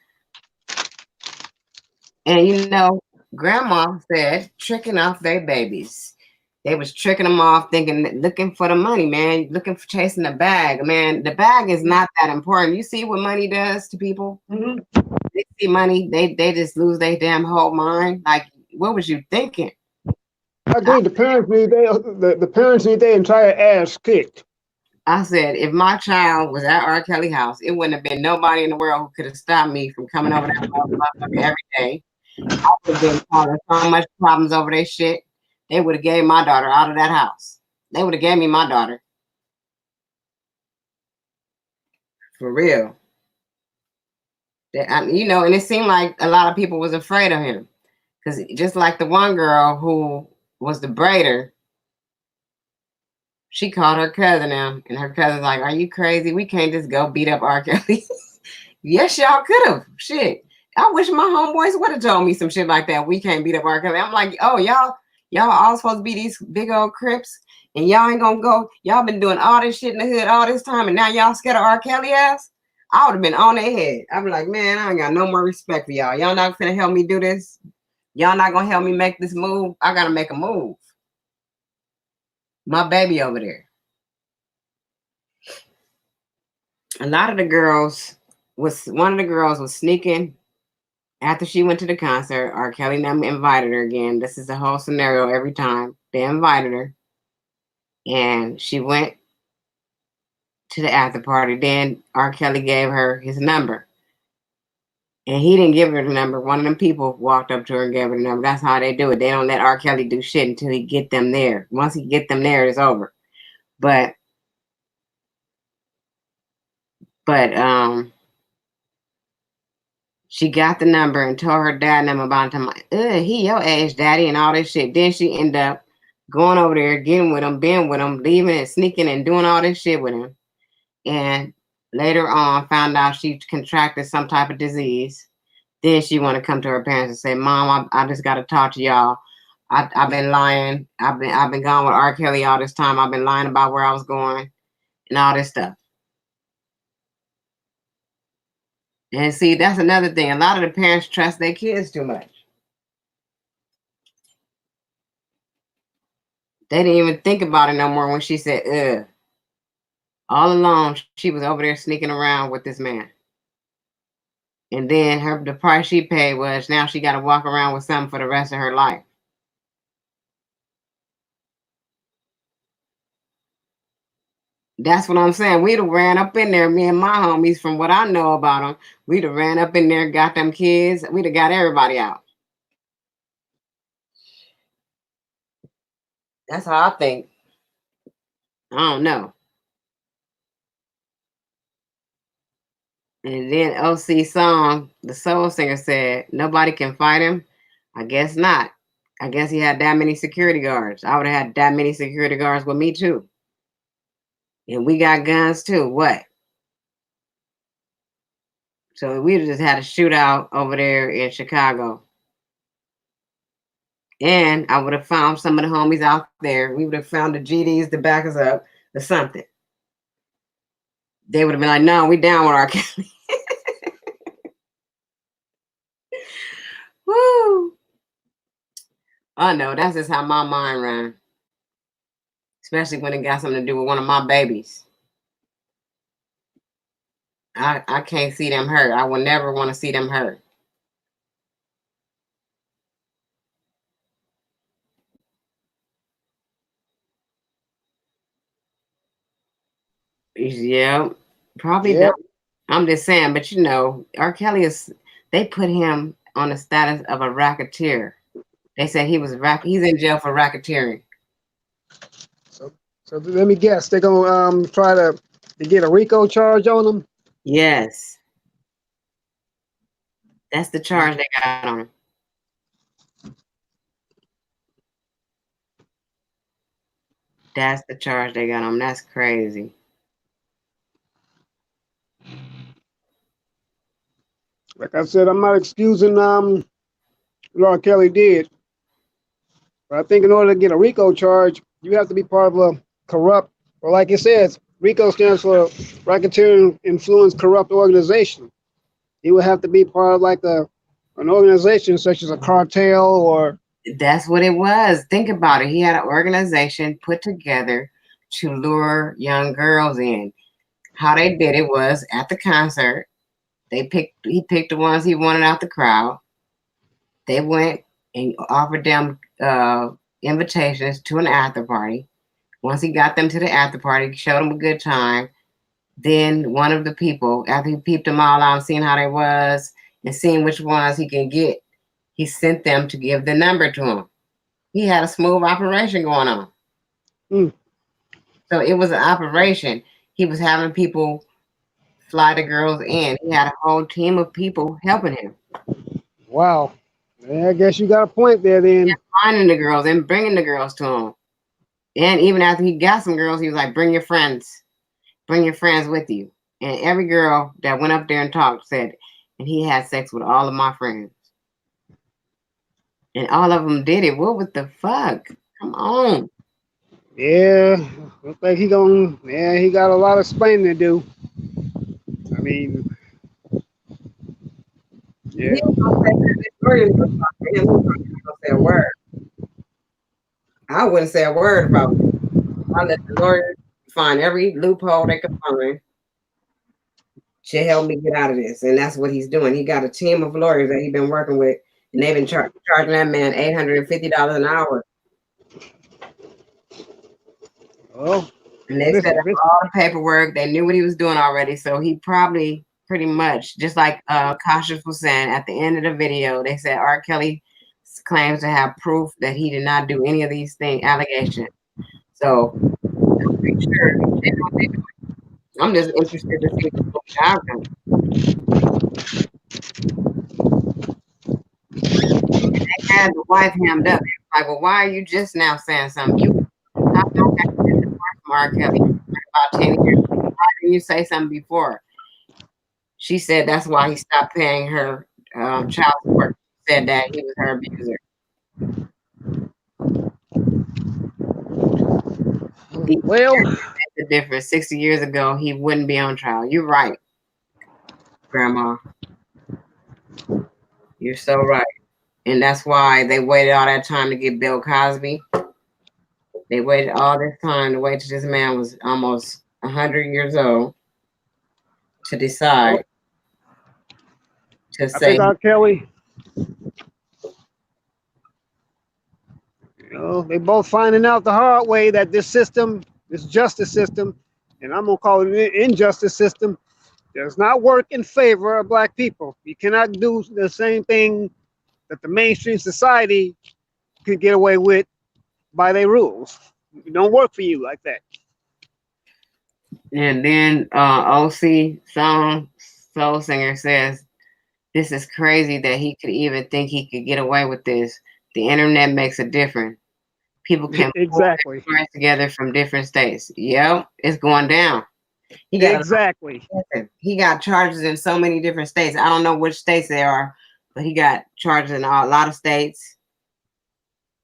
And you know, grandma said tricking off their babies. They was tricking them off, thinking, looking for the money, man, looking for chasing the bag. Man, the bag is not that important. You see what money does to people? Mm-hmm. They see money, they just lose their damn whole mind. Like, what was you thinking? I agree. The parents need their entire ass kicked. I said, if my child was at R. Kelly house, it wouldn't have been nobody in the world who could have stopped me from coming over that motherfucker every day. I would have been causing so much problems over their shit. They would have gave my daughter out of that house. They would have gave me my daughter. For real. You know, and it seemed like a lot of people was afraid of him. Because just like the one girl who was the braider, she called her cousin out, and her cousin's like, "Are you crazy? We can't just go beat up R. Kelly." Yes, y'all could have. Shit. I wish my homeboys would have told me some shit like that. We can't beat up R. Kelly. I'm like, oh, y'all all supposed to be these big old Crips, and y'all ain't gonna go. Y'all been doing all this shit in the hood all this time, and now y'all scared of R. Kelly ass? I would have been on their head. I'd be like, man, I ain't got no more respect for y'all. Y'all not gonna help me do this. Y'all not gonna help me make this move. I gotta make a move. My baby over there. A lot of the girls one of the girls was sneaking after she went to the concert. R. Kelly them invited her again. This is the whole scenario every time. They invited her. And she went to the after party. Then R. Kelly gave her his number. And he didn't give her the number. One of them people walked up to her and gave her the number. That's how they do it. They don't let R. Kelly do shit until he get them there. Once he get them there, it's over. But she got the number and told her dad and them about him. Like, he your age, daddy, and all this shit. Then she ended up going over there, getting with him, being with him, leaving and sneaking and doing all this shit with him. And later on, found out she contracted some type of disease. Then she want to come to her parents and say, "Mom, I just got to talk to y'all. I've been lying. I've been gone with R. Kelly all this time. I've been lying about where I was going and all this stuff." And see, that's another thing. A lot of the parents trust their kids too much. They didn't even think about it no more when she said, ugh. All along, she was over there sneaking around with this man. And then the price she paid was now she got to walk around with something for the rest of her life. That's what I'm saying. We'd have ran up in there, me and my homies, from what I know about them. We'd have ran up in there, got them kids. We'd have got everybody out. That's how I think. I don't know. And then OC Song, the soul singer, said, nobody can fight him. I guess not. I guess he had that many security guards. I would have had that many security guards with me too. And we got guns too. What? So we just had a shootout over there in Chicago. And I would have found some of the homies out there. We would have found the GDs to back us up or something. They would have been like, no, we down with R. Kelly. Woo! I know, that's just how my mind ran. Especially when it got something to do with one of my babies. I can't see them hurt. I will never want to see them hurt. Yeah, probably Yep. don't. I'm just saying, but you know, R. Kelly they put him on the status of a racketeer. They said he's in jail for racketeering. So let me guess, they're gonna try to get a RICO charge on him. Yes. That's the charge they got on him. That's the charge they got on him. That's crazy. Like I said, I'm not excusing what R. Kelly did, but I think in order to get a RICO charge, you have to be part of a corrupt, or like it says, RICO stands for Racketeering Influence Corrupt Organization. He would have to be part of like an organization such as a cartel or. That's what it was. Think about it. He had an organization put together to lure young girls in. How they did it was at the concert. He picked the ones he wanted out the crowd. They went and offered them invitations to an after party. Once he got them to the after party, showed them a good time. Then one of the people, after he peeped them all out, seeing how they was, and seeing which ones he can get, he sent them to give the number to him. He had a smooth operation going on. Mm. So it was an operation. He was having people fly the girls in. He had a whole team of people helping him. Wow. Yeah, I guess you got a point there then. Finding the girls and bringing the girls to him. And even after he got some girls, he was like, bring your friends with you. And every girl that went up there and talked said, and he had sex with all of my friends. And all of them did it. What the fuck? Come on. Yeah, looks like he got a lot of explaining to do. I mean, yeah. He was gonna say a word. I wouldn't say a word about it. I let the lawyers find every loophole they could find to help me get out of this. And that's what he's doing. He got a team of lawyers that he's been working with, and they've been charging that man $850 an hour. Oh, And they set up all the paperwork. They knew what he was doing already. So he probably pretty much, just like Cautious was saying at the end of the video, they said R. Kelly claims to have proof that he did not do any of these allegations. So I'm pretty sure I'm just interested to see what's the outcome. They had the wife hemmed up. Like, well, why are you just now saying something? You not from R. Kelly about 10 years. Why didn't you say something before? She said that's why he stopped paying her child support. She said that he was her abuser. Well, the difference. 60 years ago, he wouldn't be on trial. You're right, Grandma. You're so right. And that's why they waited all that time to get Bill Cosby. They waited all this time to wait till this man was almost 100 years old to decide to say. I think R. Kelly, they both finding out the hard way that this system, this justice system, and I'm gonna call it an injustice system, does not work in favor of black people. You cannot do the same thing that the mainstream society could get away with by their rules. It don't work for you like that. And then OC Soul Singer says, this is crazy that he could even think he could get away with this. The internet makes a difference. People can exactly pull together from different states. Yep, it's going down. He got charges in so many different states. I don't know which states they are, but he got charges in a lot of states.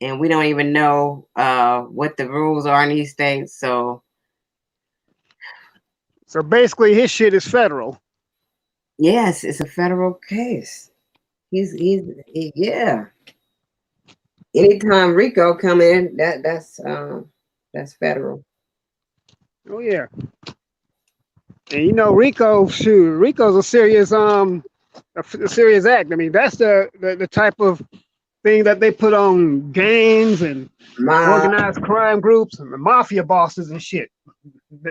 And we don't even know what the rules are in these states. So basically his shit is federal. Yes, it's a federal case. Yeah. Anytime Rico come in, that's federal. Oh yeah. And Rico's a serious act. I mean, that's the type of thing that they put on gangs and organized crime groups and the mafia bosses and shit.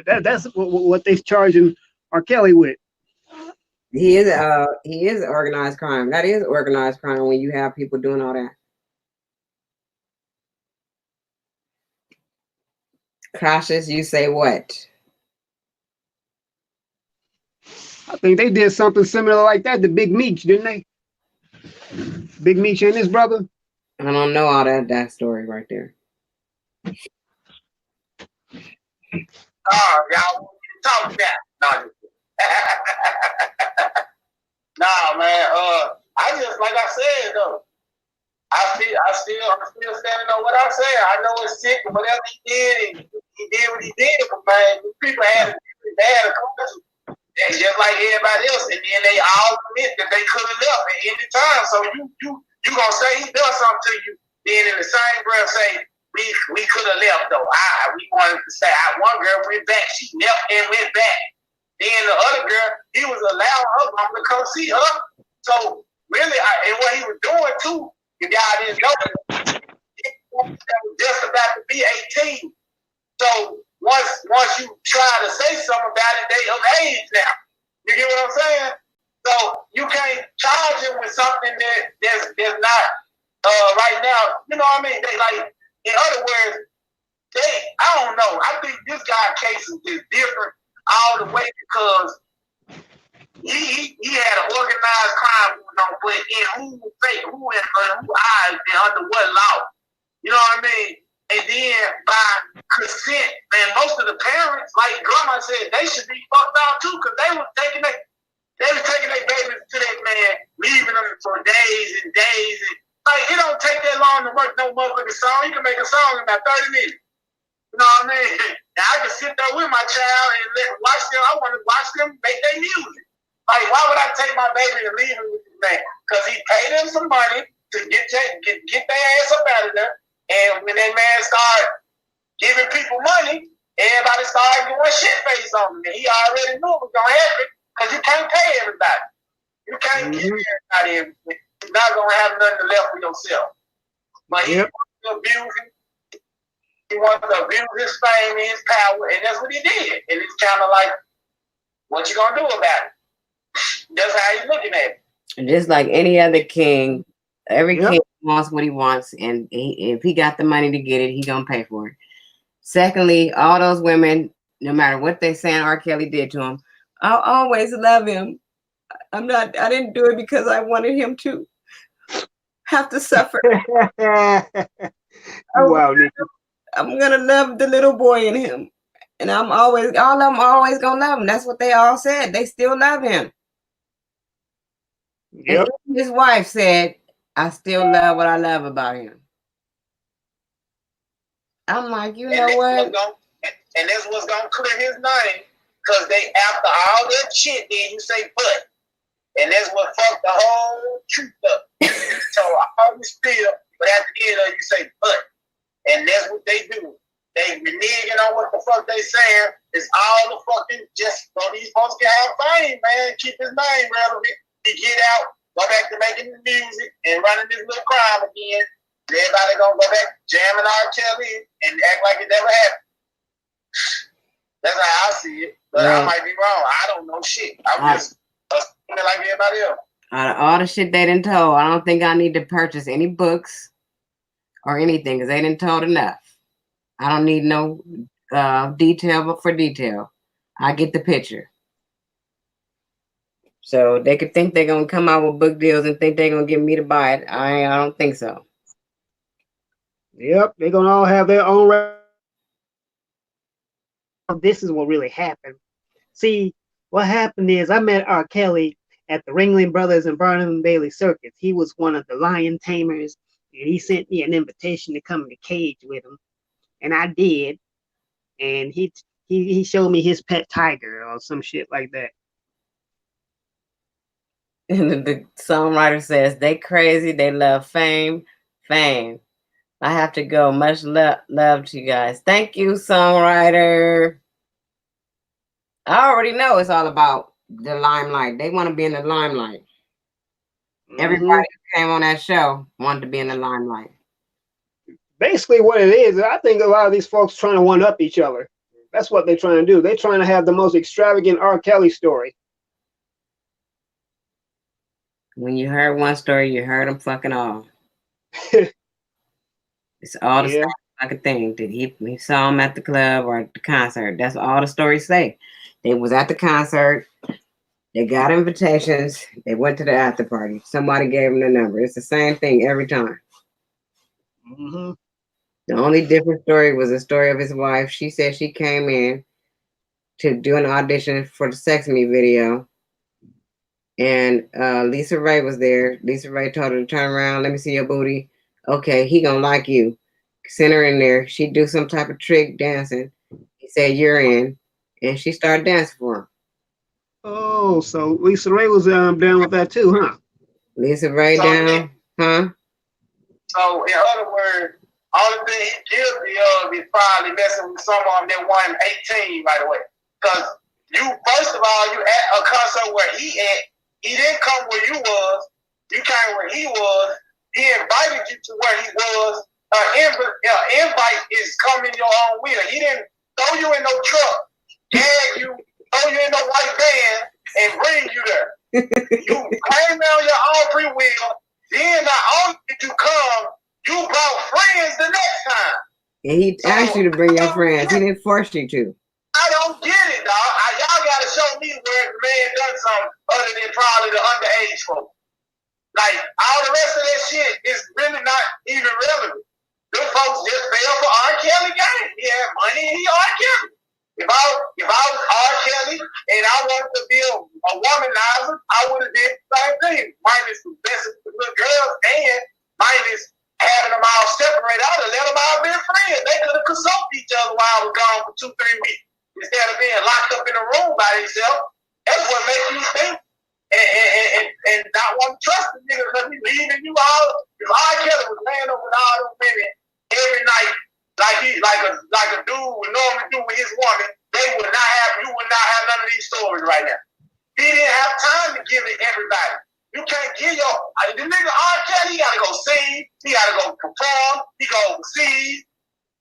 That's what they're charging R. Kelly with. He is organized crime. That is organized crime when you have people doing all that. Cautious, you say what? I think they did something similar like that to Big Meech, didn't they? Big Meech and his brother. I don't know all that story right there. Y'all want me to talk about? No, nah, man. I just like I said though. I'm still standing on what I said. I know it's sick, and whatever he did, and he did what he did. But man, people had a culture, and just like everybody else, and then they all admit that they could have left at any time. So you gonna say he done something to you, then in the same breath say we could have left though. We wanted to say one girl went back, she left and went back. Then the other girl, he was allowing her mom to come see her. So really, and what he was doing too. If y'all didn't know, he was just about to be 18. So once you try to say something about it, they of age now. You get what I'm saying? So you can't charge him with something that's not right now. You know what I mean? They like, in other words, I don't know. I think this guy's case is different all the way because he had an organized crime going on, but in who eyes and under what law? You know what I mean? And then by consent, man, most of the parents, like Grandma said, they should be fucked out too, because they was taking their babies to that man, leaving them for days and days. And like it don't take that long to work no motherfucking song. You can make a song in about 30 minutes. You know what I mean? Now I can sit there with my child and watch them. I want to watch them make their music. Like, why would I take my baby and leave him with this man? Because he paid them some money to get their ass up out of there. And when that man started giving people money, everybody started going shit face on him. And he already knew it was going to happen because you can't pay everybody. You can't give everybody everything. You're not going to have nothing left for yourself. But he wants to abuse him. He wants to abuse his fame and his power, and that's what he did. And it's kind of like, what you going to do about it? That's how he's looking at it. Just like any other king, every king wants what he wants, and if he got the money to get it, he gonna pay for it. Secondly, all those women, no matter what they saying R. Kelly did to him, I'll always love him. I didn't do it because I wanted him to have to suffer. Wow, Nicki. I'm gonna love the little boy in him, and all of them always gonna love him. That's what they all said. They still love him. Yep. And his wife said, I still love what I love about him. I'm like, you know what? And that's what's going to clear his name. Because they, after all that shit, then you say, but. And that's what fucked the whole truth up. So I always feel, but at the end of it, you say, but. And that's what they do. They reneging on what the fuck they saying. It's all the fucking, just so these folks can have fame, man. Keep his name relevant. He get out, go back to making the music and running this little crime again. Everybody gonna go back jamming R. Kelly and act like it never happened. That's how I see it. But I might be wrong. I don't know shit. I'm just like everybody else. Out of all the shit they done told, I don't think I need to purchase any books or anything because they done told enough. I don't need no detail for detail. I get the picture. So they could think they're gonna come out with book deals and think they're gonna get me to buy it. I don't think so. Yep, they're gonna all have their own. This is what really happened. See, what happened is I met R. Kelly at the Ringling Brothers and Barnum and Bailey Circus. He was one of the lion tamers, and he sent me an invitation to come in the cage with him, and I did. And he showed me his pet tiger or some shit like that. And the songwriter says, they crazy, they love fame. I have to go. Much love to you guys. Thank you, songwriter. I already know it's all about the limelight. They want to be in the limelight. Everybody who came on that show wanted to be in the limelight. Basically what it is, I think a lot of these folks trying to one-up each other. That's what they're trying to do. They're trying to have the most extravagant R. Kelly story. When you heard one story, you heard them fucking all. It's all the same fucking thing. Did he saw him at the club or at the concert? That's all the stories say. They was at the concert. They got invitations. They went to the after party. Somebody gave them the number. It's the same thing every time. Mm-hmm. The only different story was the story of his wife. She said she came in to do an audition for the Sex Me video. And Lisa Ray was there. Lisa Ray told her to turn around. Let me see your booty. Okay, he gonna like you. Send her in there. She do some type of trick dancing. He said you're in, and she started dancing for him. Oh, so Lisa Ray was down with that too, huh? Lisa Ray So, down, huh? so in other words, only thing he guilty of is probably messing with someone that won 18 right away. Because you, first of all, you at a concert where he at, he didn't come where you was, you came where he was, he invited you to where he was. Invite is coming your own will. He didn't throw you in no truck, drag you, throw you in no white van, and bring you there. You came down your own free will. Then not only did you come, you brought friends the next time. And he asked you to bring your friends. He didn't force you to. I don't get it, dog. Y'all gotta show me where the man done something other than probably the underage folk. Like all the rest of that shit is really not even relevant. Them folks just fell for R. Kelly game. He had money and he R. Kelly. If I was R. Kelly and I wanted to be a womanizer, I would have did the same thing. Minus the best of the little girls and minus having them all separate out and let them all be friends. They could have consulted each other while I was gone for 2-3 weeks instead of being locked up in a room by themselves. That's what makes you think and not want to trust the nigga because he's leaving you all. If R. Kelly was laying up with all those women every night, like a dude would normally do with his woman, you would not have none of these stories right now. He didn't have time to give it everybody. You can't give the nigga R. Kelly, he gotta go sing, he gotta go perform, he go overseas,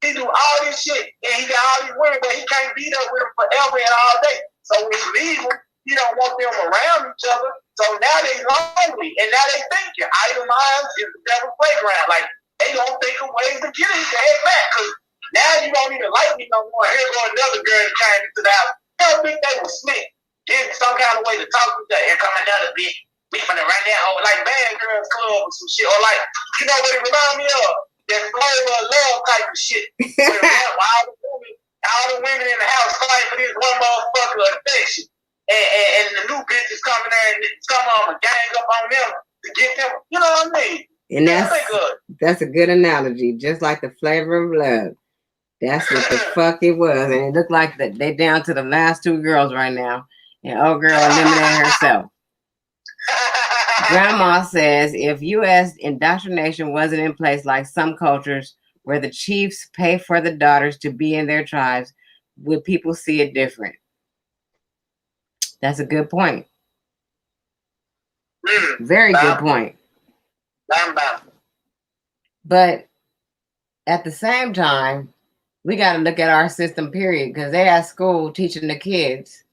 he do all this shit, and he got all these women, but he can't be there with them forever and all day. So when he leave them, he don't want them around each other. So now they lonely, and now they thinking idle minds is the devil's playground. Like they gonna think of ways to get his head back, cause now you don't even like me no more. Here go another girl that came into the house. They don't think they was slick. Get some kind of way to talk to each other. Here come another bitch. We finna run that whole like Bad Girls Club or some shit. Or like, you know what it remind me of? That Flavor of Love type of shit. All the women in the house fighting for this one motherfucker affection. And the new bitches coming there and some of them gang up on them to get them. You know what I mean? And that's a good analogy. Just like the Flavor of Love. That's what the fuck it was. And it looked like that they down to the last 2 girls right now. And old girl eliminated herself. Grandma says if U.S. indoctrination wasn't in place like some cultures where the chiefs pay for the daughters to be in their tribes, would people see it different? That's a good point. Very good point. But at the same time, we got to look at our system, period, because they at school teaching the kids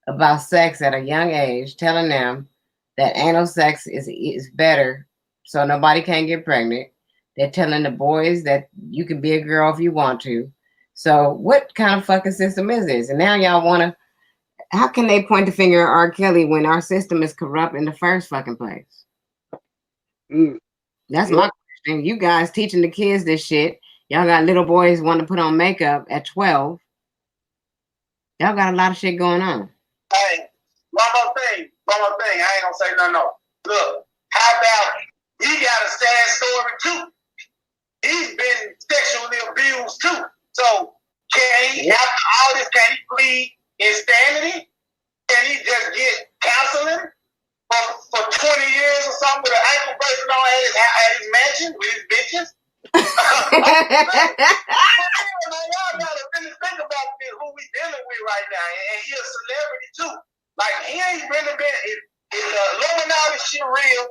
about sex at a young age, telling them that anal sex is better so nobody can get pregnant. They're telling the boys that you can be a girl if you want to. So what kind of fucking system is this? And now y'all want to, how can they point the finger at R. Kelly when our system is corrupt in the first fucking place? That's my question. You guys teaching the kids this shit. Y'all got little boys wanting to put on makeup at 12. Y'all got a lot of shit going on. Hey, one more thing. I ain't gonna say nothing else. Look, how about he got a sad story too? He's been sexually abused too. So can he, after all this, can he plead insanity? Can he just get counseling for 20 years or something with an ankle bracelet on at his mansion with his bitches? Man, y'all gotta really think about this, who we dealing with right now. And he a celebrity too. Like, he ain't really been, if the Illuminati shit real,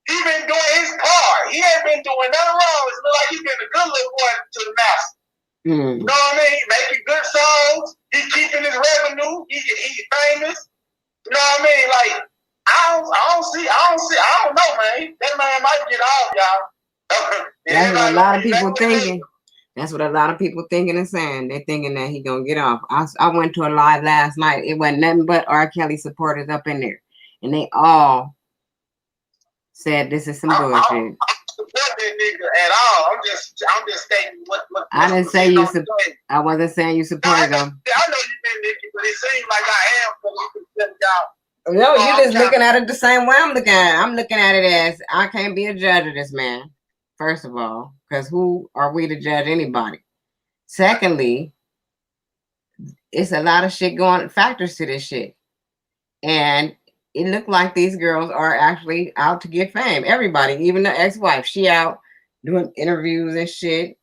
he been doing his part. He ain't been doing nothing wrong. It's like he been a good little boy to the master. You know what I mean? He making good songs. He keeping his revenue. He famous. You know what I mean? Like, I don't know, man. That man might get off, y'all. That's what a lot of people thinking. That's what a lot of people thinking and saying. They're thinking that he gonna get off. I went to a live last night. It wasn't nothing but R. Kelly supporters up in there. and they all said this is some bullshit. I don't support that nigga at all. I'm just stating what I didn't say you. I wasn't saying you supported them. I know you been Nicki, but it seems like I am. So you can tell y'all. No, you just looking at it the same way I'm looking at it. I'm looking at it as I can't be a judge of this man. First of all, because who are we to judge anybody? Secondly, it's a lot of shit going factors to this shit, and it looked like these girls are actually out to get fame. Everybody, even the ex-wife, she out doing interviews and shit,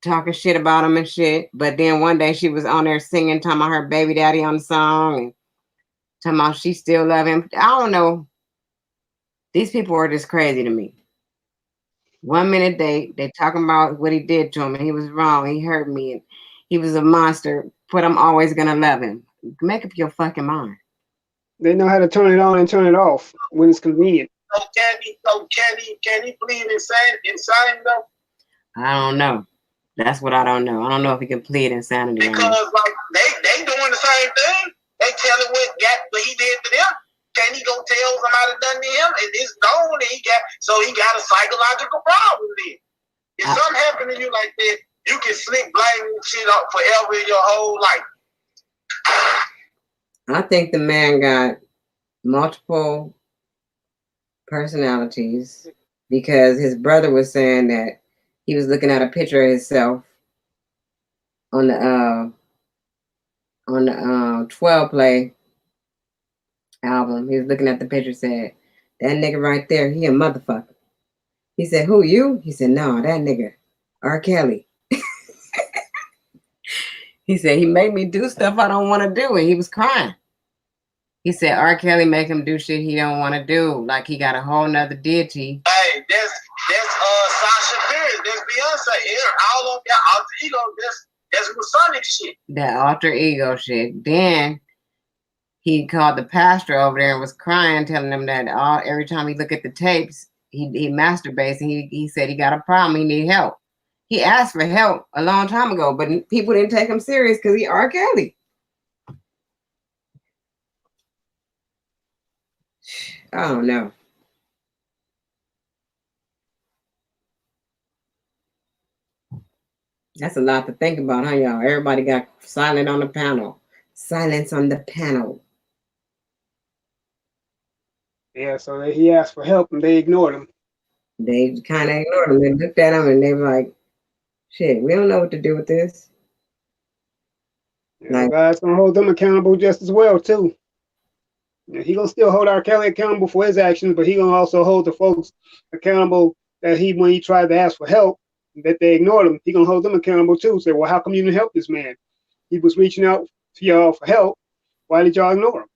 talking shit about him and shit. But then one day she was on there singing, talking about her baby daddy on the song, and talking about she still love him. I don't know. These people are just crazy to me. 1 minute they talking about what he did to him and he was wrong. He hurt me and he was a monster, but I'm always gonna love him. Make up your fucking mind. They know how to turn it on and turn it off when it's convenient. So can he plead insane though? I don't know. That's what I don't know. I don't know if he can plead insanity. Because like they doing the same thing. They telling what he did to them. Can he go tell somebody done to him? And it's known and he got a psychological problem then. If something happened to you like that, you can sleep blaming shit up forever in your whole life. I think the man got multiple personalities because his brother was saying that he was looking at a picture of himself on the 12 play album. He was looking at the picture, said, that nigga right there, he a motherfucker. He said, who, you? He said, no, that nigga, R. Kelly. He said, he made me do stuff I don't want to do, and he was crying. He said, R. Kelly make him do shit he don't want to do, like he got a whole nother deity. Hey, that's Sasha Fierce, that's Beyonce, all of that alter ego, that's Masonic shit. That alter ego shit. Then he called the pastor over there and was crying, telling him that every time he look at the tapes, he masturbates, and he said he got a problem, he need help. He asked for help a long time ago, but people didn't take him serious because he R. Kelly. I don't know. That's a lot to think about, huh, y'all? Everybody got silent on the panel. Silence on the panel. Yeah, so he asked for help and they ignored him. They kind of ignored him. They looked at him and they were like, shit, we don't know what to do with this. Yeah, like, God's going to hold them accountable just as well, too. Yeah, he going to still hold R. Kelly accountable for his actions, but he going to also hold the folks accountable that when he tried to ask for help, that they ignored him. He going to hold them accountable, too. Say, well, how come you didn't help this man? He was reaching out to y'all for help. Why did y'all ignore him?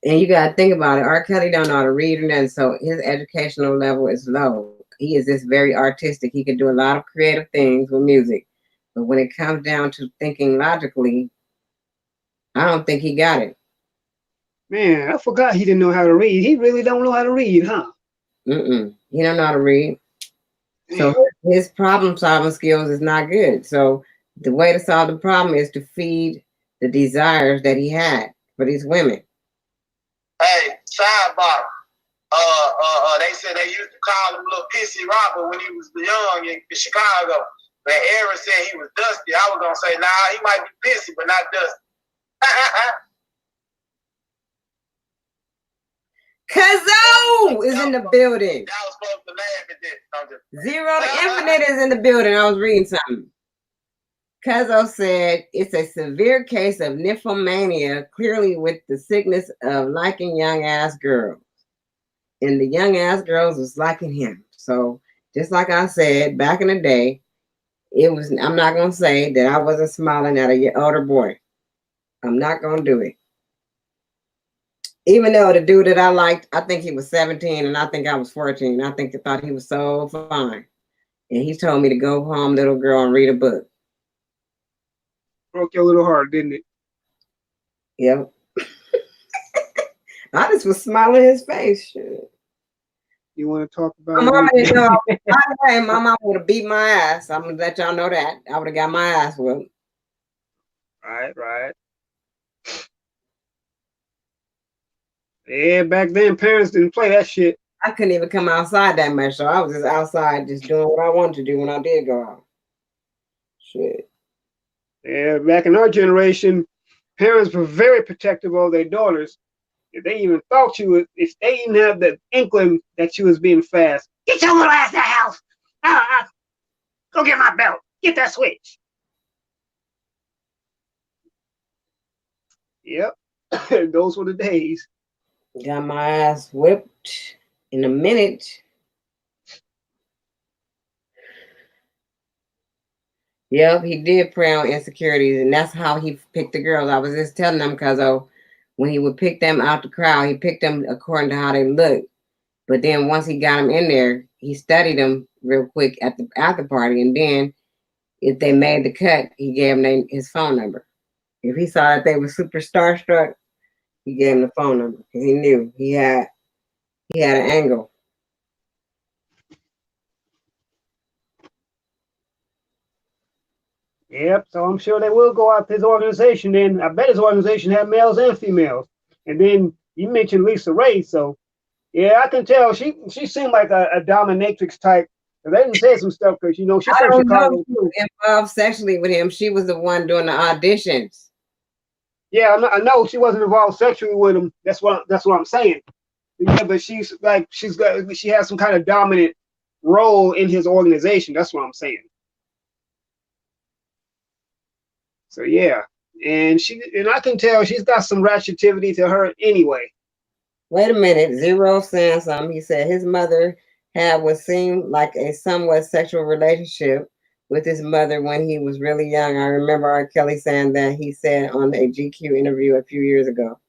And you got to think about it. R. Kelly don't know how to read or nothing, so his educational level is low. He is just very artistic. He can do a lot of creative things with music. But when it comes down to thinking logically, I don't think he got it. Man, I forgot he didn't know how to read. He really don't know how to read, huh? He don't know how to read. So his problem-solving skills is not good. So the way to solve the problem is to feed the desires that he had for these women. Hey, sidebar. They said they used to call him Little Pissy Robert when he was young in Chicago. But Aaron said he was dusty. I was gonna say, nah, he might be pissy, but not dusty. Cuzzo is in the building. I was supposed to laugh at that. Zero to Infinite is in the building. I was reading something. Cuzzo said it's a severe case of nymphomania, clearly with the sickness of liking young ass girls. And the young ass girls was liking him. So just like I said back in the day, I'm not gonna say that I wasn't smiling at an older boy. I'm not gonna do it. Even though the dude that I liked, I think he was 17 and I think I was 14. I thought he was so fine. And he told me to go home, little girl, and read a book. Broke your little heart, didn't it? Yep. I just was smiling in his face. Shit. You want to talk about my mama didn't know. By the way, my mama would have beat my ass. I'm going to let y'all know that. I would have got my ass whooped. Right. Yeah, back then parents didn't play that shit. I couldn't even come outside that much, so I was just outside just doing what I wanted to do when I did go out. Shit. Yeah, back in our generation, parents were very protective of their daughters. If they even thought you was, if they even had the inkling that you was being fast, get your little ass in the house. Go get my belt. Get that switch. Yep, those were the days. Got my ass whipped in a minute. Yep, he did prey on insecurities, and that's how he picked the girls. I was just telling them because when he would pick them out the crowd, he picked them according to how they looked. But then once he got them in there, he studied them real quick at the after party, and then if they made the cut, he gave them his phone number. If he saw that they were super starstruck, he gave them the phone number because he knew he had an angle. Yep, so I'm sure they will go out to his organization. Then I bet his organization had males and females. And then you mentioned Lisa Ray, so yeah, I can tell she seemed like a dominatrix type. They didn't say some stuff because she's I from don't know if Chicago she was too. involved sexually with him. She was the one doing the auditions. Yeah, I know she wasn't involved sexually with him. That's what I'm saying. Yeah, but she has some kind of dominant role in his organization. That's what I'm saying. So yeah, and I can tell she's got some ratchetivity to her anyway. Wait a minute, Zero saying something. He said his mother had what seemed like a somewhat sexual relationship with his mother when he was really young. I remember R. Kelly saying that he said on a GQ interview a few years ago.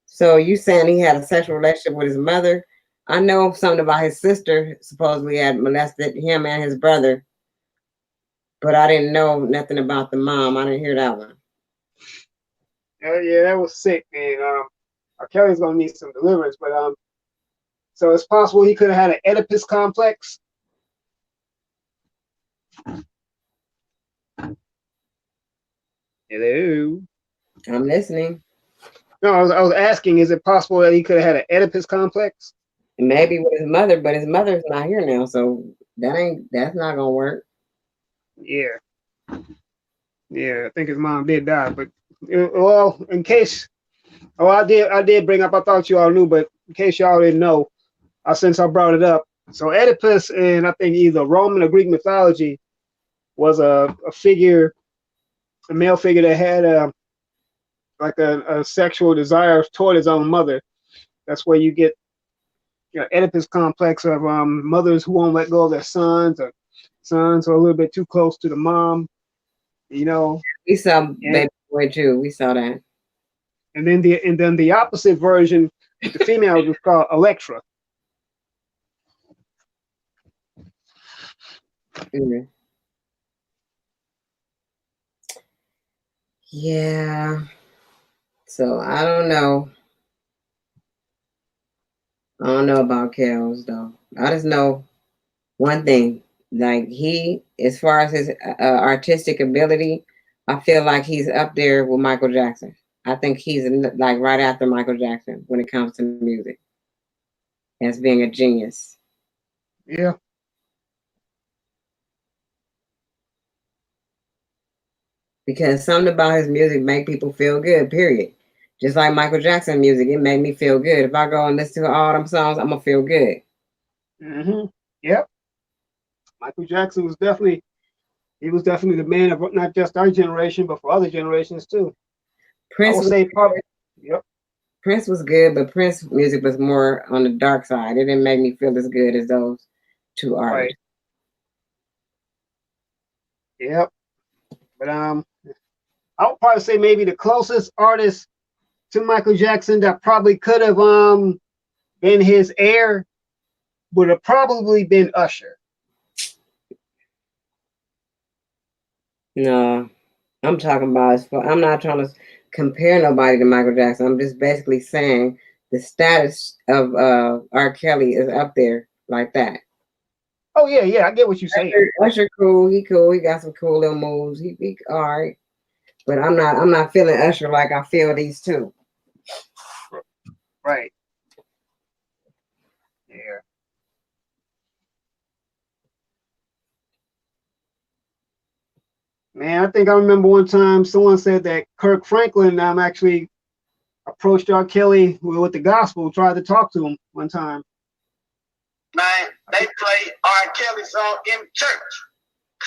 So you saying he had a sexual relationship with his mother? I know something about his sister supposedly had molested him and his brother, but I didn't know nothing about the mom. I didn't hear that one. Yeah, that was sick, man. R. Kelly's gonna need some deliverance, but so it's possible he could have had an Oedipus complex. Hello. I'm listening. No, I was asking, is it possible that he could have had an Oedipus complex? Maybe with his mother, but his mother's not here now, so that's not gonna work. Yeah, I think his mom did die, but well, in case, I did bring up. I thought you all knew, but in case y'all didn't know, since I brought it up, so Oedipus in I think either Roman or Greek mythology was a male figure that had like a sexual desire toward his own mother. That's where you get Oedipus complex of mothers who won't let go of their sons, or sons are a little bit too close to the mom. We saw Baby Boy too. We saw that. And then the opposite version with the females was called Electra. Mm-hmm. Yeah. So I don't know. I don't know about Kels though. I just know one thing. Like as far as his artistic ability, I feel like he's up there with Michael Jackson. I think he's like right after Michael Jackson when it comes to music, as being a genius. Yeah. Because something about his music make people feel good. Period. Just like Michael Jackson music, it made me feel good. If I go and listen to all them songs, I'm gonna feel good. Yep. Michael Jackson was definitely the man of not just our generation, but for other generations too. Prince was probably. Yep. Prince was good, but Prince music was more on the dark side. It didn't make me feel as good as those two artists. Right. Yep. But I would probably say maybe the closest artist to Michael Jackson that probably could have been his heir would have probably been Usher. No, I'm talking about. I'm not trying to compare nobody to Michael Jackson. I'm just basically saying the status of R. Kelly is up there like that. Oh yeah, I get what you're saying. Usher cool. He cool. He got some cool little moves. He all right. But I'm not feeling Usher like I feel these two. Right. Yeah. Man, I think I remember one time someone said that Kirk Franklin actually approached R. Kelly with the gospel, tried to talk to him one time. Man, they play R. Kelly song in church.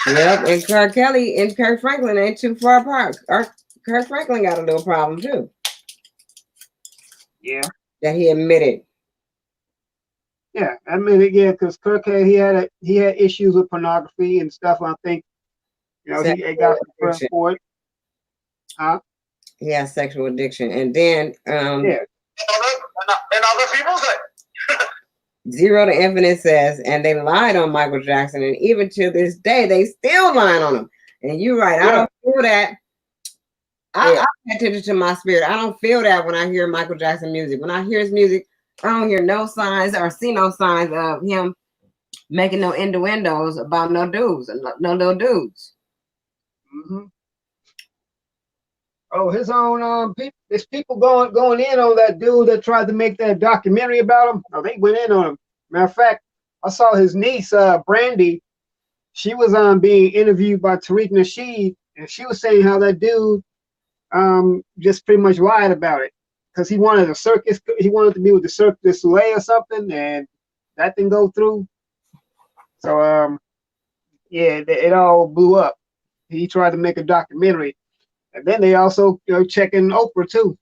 Yep, and Kelly and Kirk Franklin ain't too far apart. Kirk Franklin got a little problem too. Yeah. That he admitted. Yeah, I mean, yeah, because Kirk he had issues with pornography and stuff. I think he got some for it. Huh? He has sexual addiction, and then Yeah. And other people say. Zero to Infinite says, and they lied on Michael Jackson, and even to this day, they still lying on him. And you're right. Yeah. I don't feel that. I pay attention to my spirit. I don't feel that when I hear Michael Jackson music. When I hear his music, I don't hear no signs or see no signs of him making no innuendos about no dudes, no little dudes. Mm-hmm. Oh, his own there's people going in on that dude that tried to make that documentary about him. Oh, they went in on him. Matter of fact, I saw his niece, Brandy. She was being interviewed by Tariq Nasheed, and she was saying how that dude just pretty much lied about it because he wanted a circus. He wanted to be with the Cirque du Soleil or something, and that didn't go through. So yeah, it all blew up. He tried to make a documentary. And then they also checking Oprah too.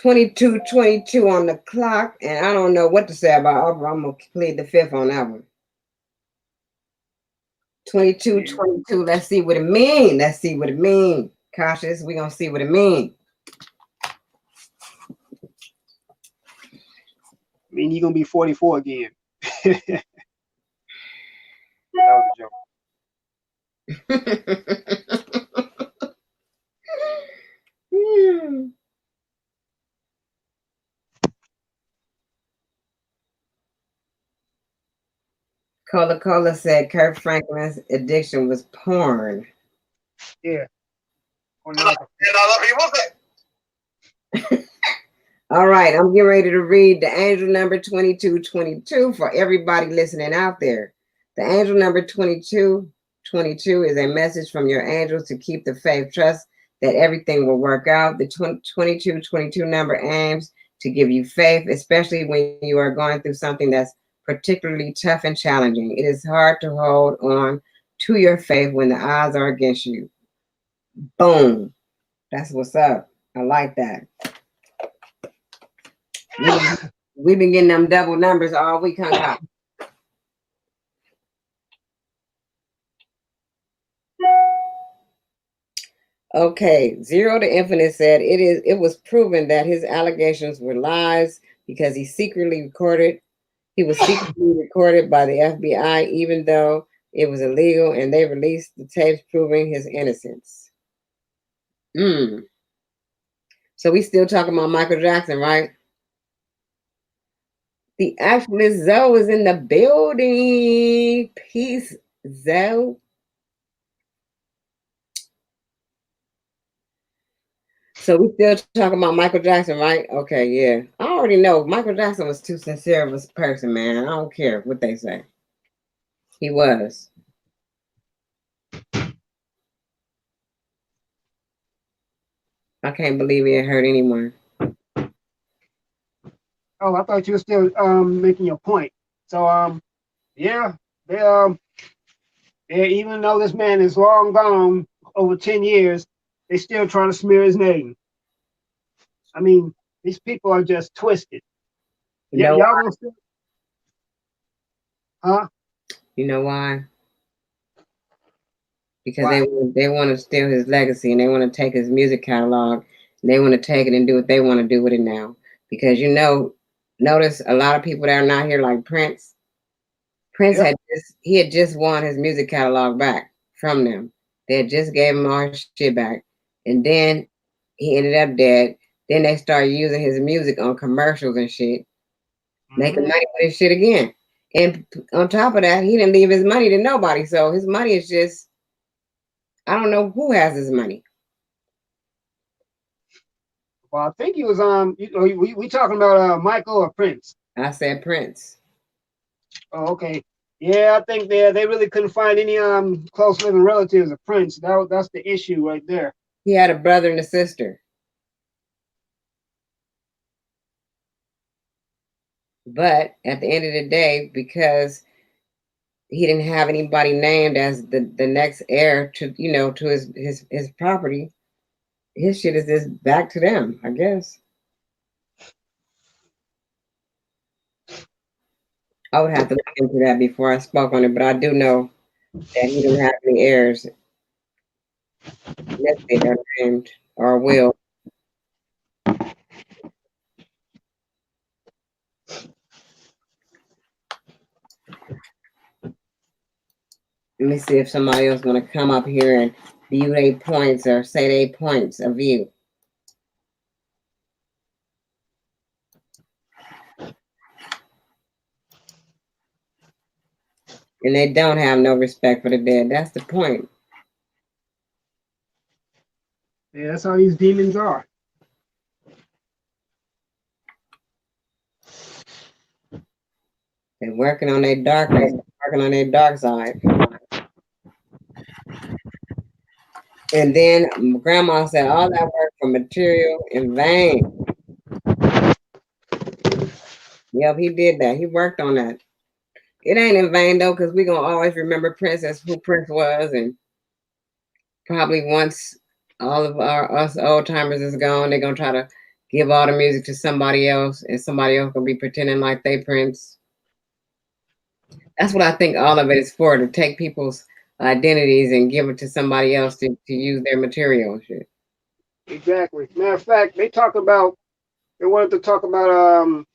$22.22 on the clock, and I don't know what to say about Oprah. I'm gonna plead the fifth on that one. 22.22. Let's see what it mean. Let's see what it mean. Cautious. We're gonna see what it mean. I mean, you're gonna be 44 again. That was a joke. Cola said Kirk Franklin's addiction was porn. Yeah. And other people say. All right, I'm getting ready to read the angel number 2222 for everybody listening out there. The angel number 2222 is a message from your angels to keep the faith, trust that everything will work out. The 2222 number aims to give you faith, especially when you are going through something that's particularly tough and challenging. It is hard to hold on to your faith when the odds are against you. Boom. That's what's up. I like that. We've been getting them double numbers all week, huh? Okay, Zero to Infinite said it was proven that his allegations were lies because he was secretly recorded by the FBI, even though it was illegal, and they released the tapes proving his innocence. So we still talking about Michael Jackson, right? The actualist Zoe is in the building. Peace, Zoe. So we still talking about Michael Jackson, right? Okay, yeah. I already know Michael Jackson was too sincere of a person, man. I don't care what they say. He was. I can't believe he had hurt anyone. Oh, I thought you were still making your point. So yeah, they even though this man is long gone over 10 years, they still trying to smear his name. I mean, these people are just twisted. Yeah, y'all gonna still, huh? You know why? Because they want to steal his legacy, and they want to take his music catalog, and they want to take it and do what they want to do with it now. Because notice a lot of people that are not here, like Prince. Prince had just won his music catalog back from them. They had just gave him all his shit back, and then he ended up dead. Then they started using his music on commercials and shit, making money with his shit again. And on top of that, he didn't leave his money to nobody. So his money is just, I don't know who has his money. Well, I think he was we talking about Michael or Prince. I said Prince. Oh, okay. Yeah, I think they really couldn't find any close living relatives of Prince. That's the issue right there. He had a brother and a sister. But at the end of the day, because he didn't have anybody named as the next heir to, you know, to his property, his shit is just back to them, I guess. I would have to look into that before I spoke on it, but I do know that he didn't have any heirs listed or named or will. Let me see if somebody else want to come up here and view their points or say their points of view. And they don't have no respect for the dead. That's the point. Yeah, that's how these demons are. They're working on their darkness, working on their dark side. And then grandma said all that work for material in vain. Yep, he did that. He worked on that. It ain't in vain though, because we're gonna always remember Prince as who Prince was, and probably once all of us old timers is gone, they're gonna try to give all the music to somebody else, and somebody else gonna be pretending like they Prince. That's what I think all of it is for, to take people's identities and give it to somebody else to use their material and shit. Exactly. Matter of fact, they wanted to talk about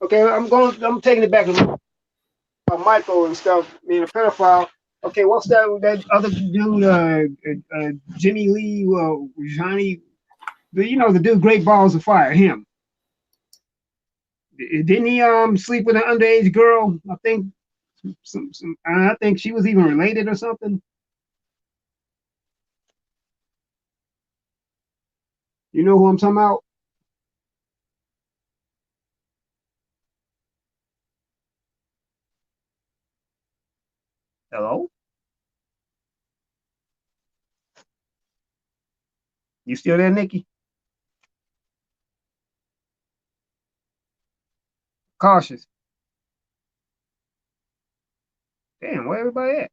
okay, I'm taking it back to Michael and stuff being a pedophile. Okay, what's that other dude, Jimmy Lee, Johnny, you know, the dude, Great Balls of Fire, him. Didn't he sleep with an underage girl? I think I think she was even related or something. You know who I'm talking about? Hello? You still there, Nikki? Cautious. Damn, where everybody at?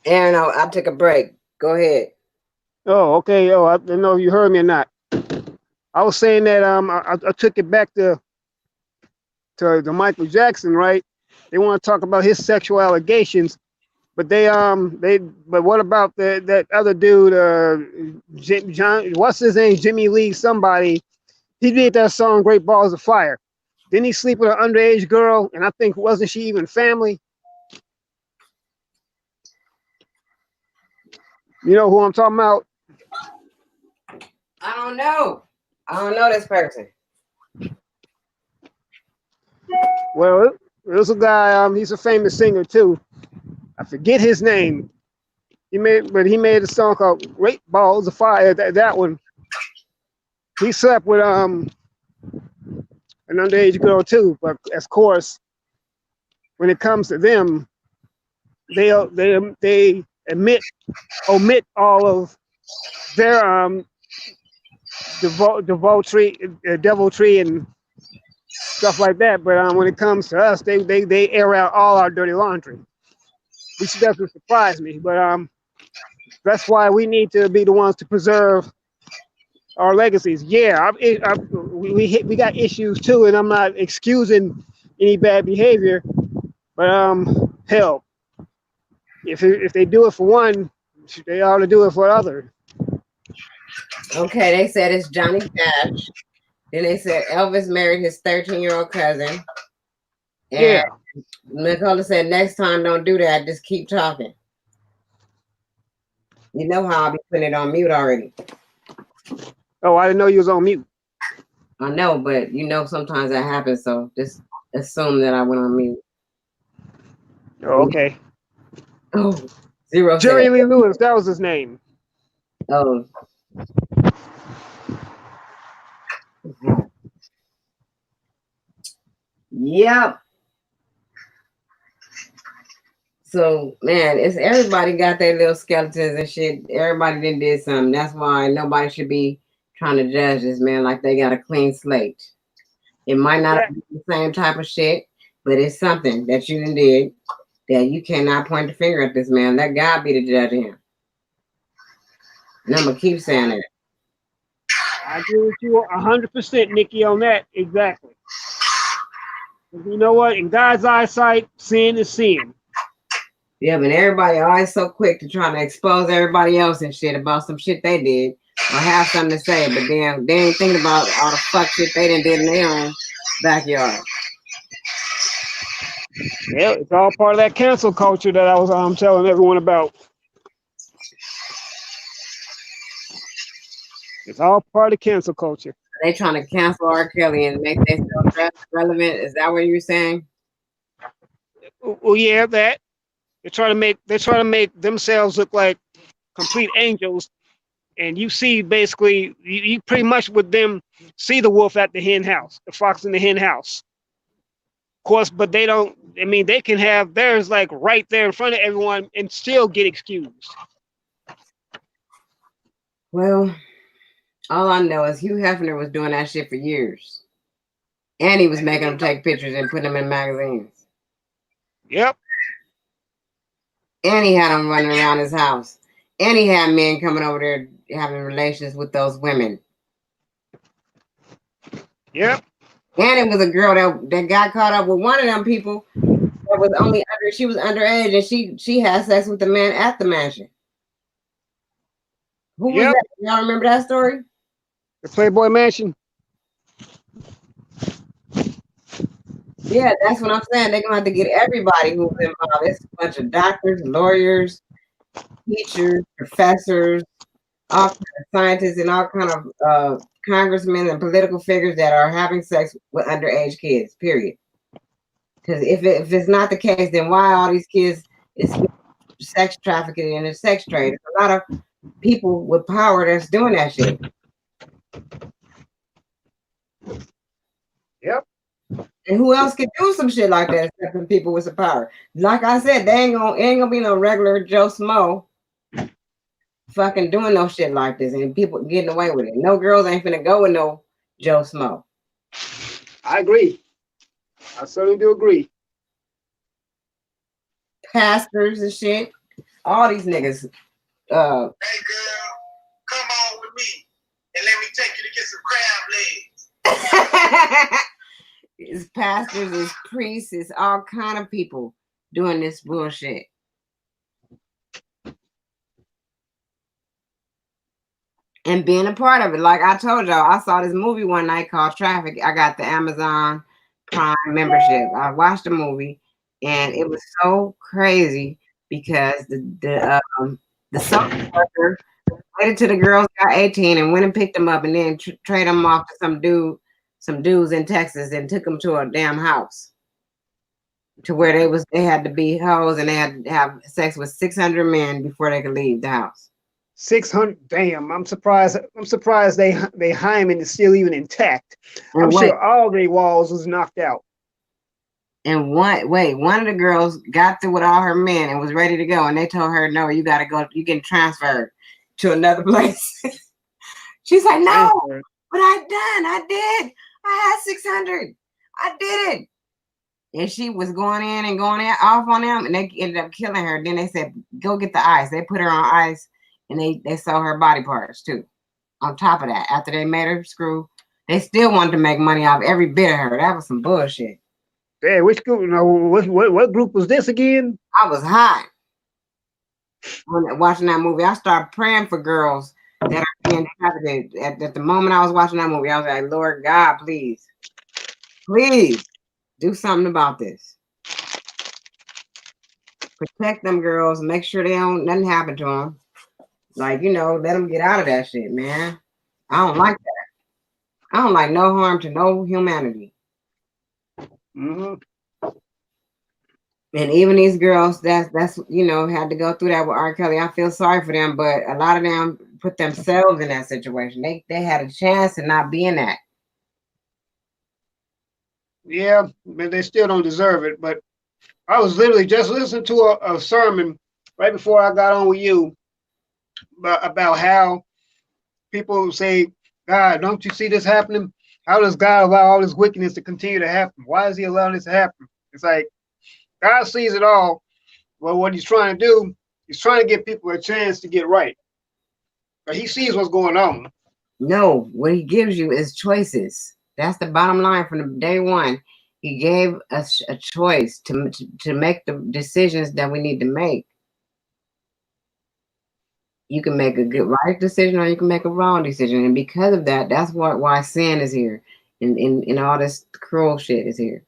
Aaron, I'll take a break. Go ahead. Oh, okay. Oh, I don't know if you heard me or not. I was saying that I took it back to Michael Jackson, right? They want to talk about his sexual allegations, but but what about that other dude, John? What's his name? Jimmy Lee, somebody. He did that song "Great Balls of Fire." Didn't he sleep with an underage girl? And I think wasn't she even family? You know who I'm talking about? I don't know. I don't know this person. Well, there's a guy. He's a famous singer too. I forget his name. He made a song called "Great Balls of Fire." That one. He slept with an underage girl too. But of course, when it comes to them, they omit all of their deviltry and stuff like that. But when it comes to us, they air out all our dirty laundry, which doesn't surprise me. But that's why we need to be the ones to preserve our legacies. Yeah, we got issues too, and I'm not excusing any bad behavior. But hell, if they do it for one, they ought to do it for other. Okay, they said it's Johnny Cash. Then they said Elvis married his 13-year-old cousin. And Yeah. Nicola said, next time don't do that. Just keep talking. You know how I'll be putting it on mute already. Oh, I didn't know you was on mute. I know, but you know sometimes that happens, so just assume that I went on mute. Oh, okay. Oh, Zero said, Jerry Lee Lewis, that was his name. oh. Yep. So man, it's everybody got their little skeletons and shit. Everybody did something. That's why nobody should be trying to judge this man like they got a clean slate. It might not Exactly. be the same type of shit, but it's something that you did that you cannot point the finger at this man. Let God be the judge of him. And I'm gonna keep saying it. I agree with you 100%, Nikki, on that. Exactly. You know what? In God's eyesight, sin is sin. Yeah, but everybody always so quick to try to expose everybody else and shit about some shit they did or have something to say, but then they ain't thinking about all the fuck shit they done did in their own backyard. Yeah, it's all part of that cancel culture that I was telling everyone about. It's all part of cancel culture. They trying to cancel R. Kelly and make themselves relevant. Is that what you're saying? Well, yeah, that they're trying to make themselves look like complete angels, and you see basically you pretty much with them see the wolf at the hen house, the fox in the hen house. Of course, but they don't. I mean, they can have theirs like right there in front of everyone and still get excused. Well, all I know is Hugh Hefner was doing that shit for years. And he was making them take pictures and putting them in magazines. Yep. And he had them running around his house. And he had men coming over there having relations with those women. Yep. And it was a girl that got caught up with one of them people that was she was underage and she had sex with the man at the mansion. Who was Yep. that? Y'all remember that story? The Playboy Mansion. Yeah, that's what I'm saying. They're gonna have to get everybody who's involved. It's a bunch of doctors, lawyers, teachers, professors, all kind of scientists, and all kind of congressmen and political figures that are having sex with underage kids. Period. Because if it's not the case, then why all these kids is sex trafficking and the sex trade? There's a lot of people with power that's doing that shit. Yep. And who else can do some shit like that except for people with some power? Like I said, they ain't gonna be no regular Joe Smo fucking doing no shit like this and people getting away with it. No girls ain't finna go with no Joe Smo. I agree. I certainly do agree. Pastors and shit. All these niggas. Hey girl, come on with me and let me take you to get some crab legs. It's pastors, it's priests, it's all kind of people doing this bullshit. And being a part of it. Like I told y'all, I saw this movie one night called Traffic. I got the Amazon Prime membership. I watched the movie and it was so crazy because the social worker waited till the girls got 18 and went and picked them up and then trade them off to some dudes in Texas and took them to a damn house to where they had to be hoes and they had to have sex with 600 men before they could leave the house. 600. Damn, I'm surprised. They hymen is still even intact. And I'm sure all their walls was knocked out. And one of the girls got through with all her men and was ready to go, and they told her, "No, you gotta go. You get transferred to another place." She's like, "No, but I did. I had 600. I did it." And she was going in and going off on them, and they ended up killing her. Then they said, "Go get the ice." They put her on ice, and they sold her body parts too. On top of that, after they made her screw, they still wanted to make money off every bit of her. That was some bullshit. Hey, which group? You know, what group was this again? I was hot when watching that movie. I started praying for girls that are being trafficked. At the moment I was watching that movie, I was like, Lord God, please, please, Do something about this. Protect them girls. Make sure they don't nothing happen to them. Like, let them get out of that shit, man. I don't like that. I don't like no harm to no humanity. Mm-hmm. And even these girls that's had to go through that with R. Kelly. I feel sorry for them, but a lot of them put themselves in that situation. They had a chance to not be in that. Yeah, but they still don't deserve it. But I was literally just listening to a sermon right before I got on with you about how people say, God, don't you see this happening? How does God allow all this wickedness to continue to happen? Why is he allowing this to happen? It's like God sees it all, but what he's trying to do, he's trying to give people a chance to get right. But he sees what's going on. No, what he gives you is choices. That's the bottom line from the day one. He gave us a choice to make the decisions that we need to make. You can make a good right decision or you can make a wrong decision. And because of that, that's why sin is here. And all this cruel shit is here.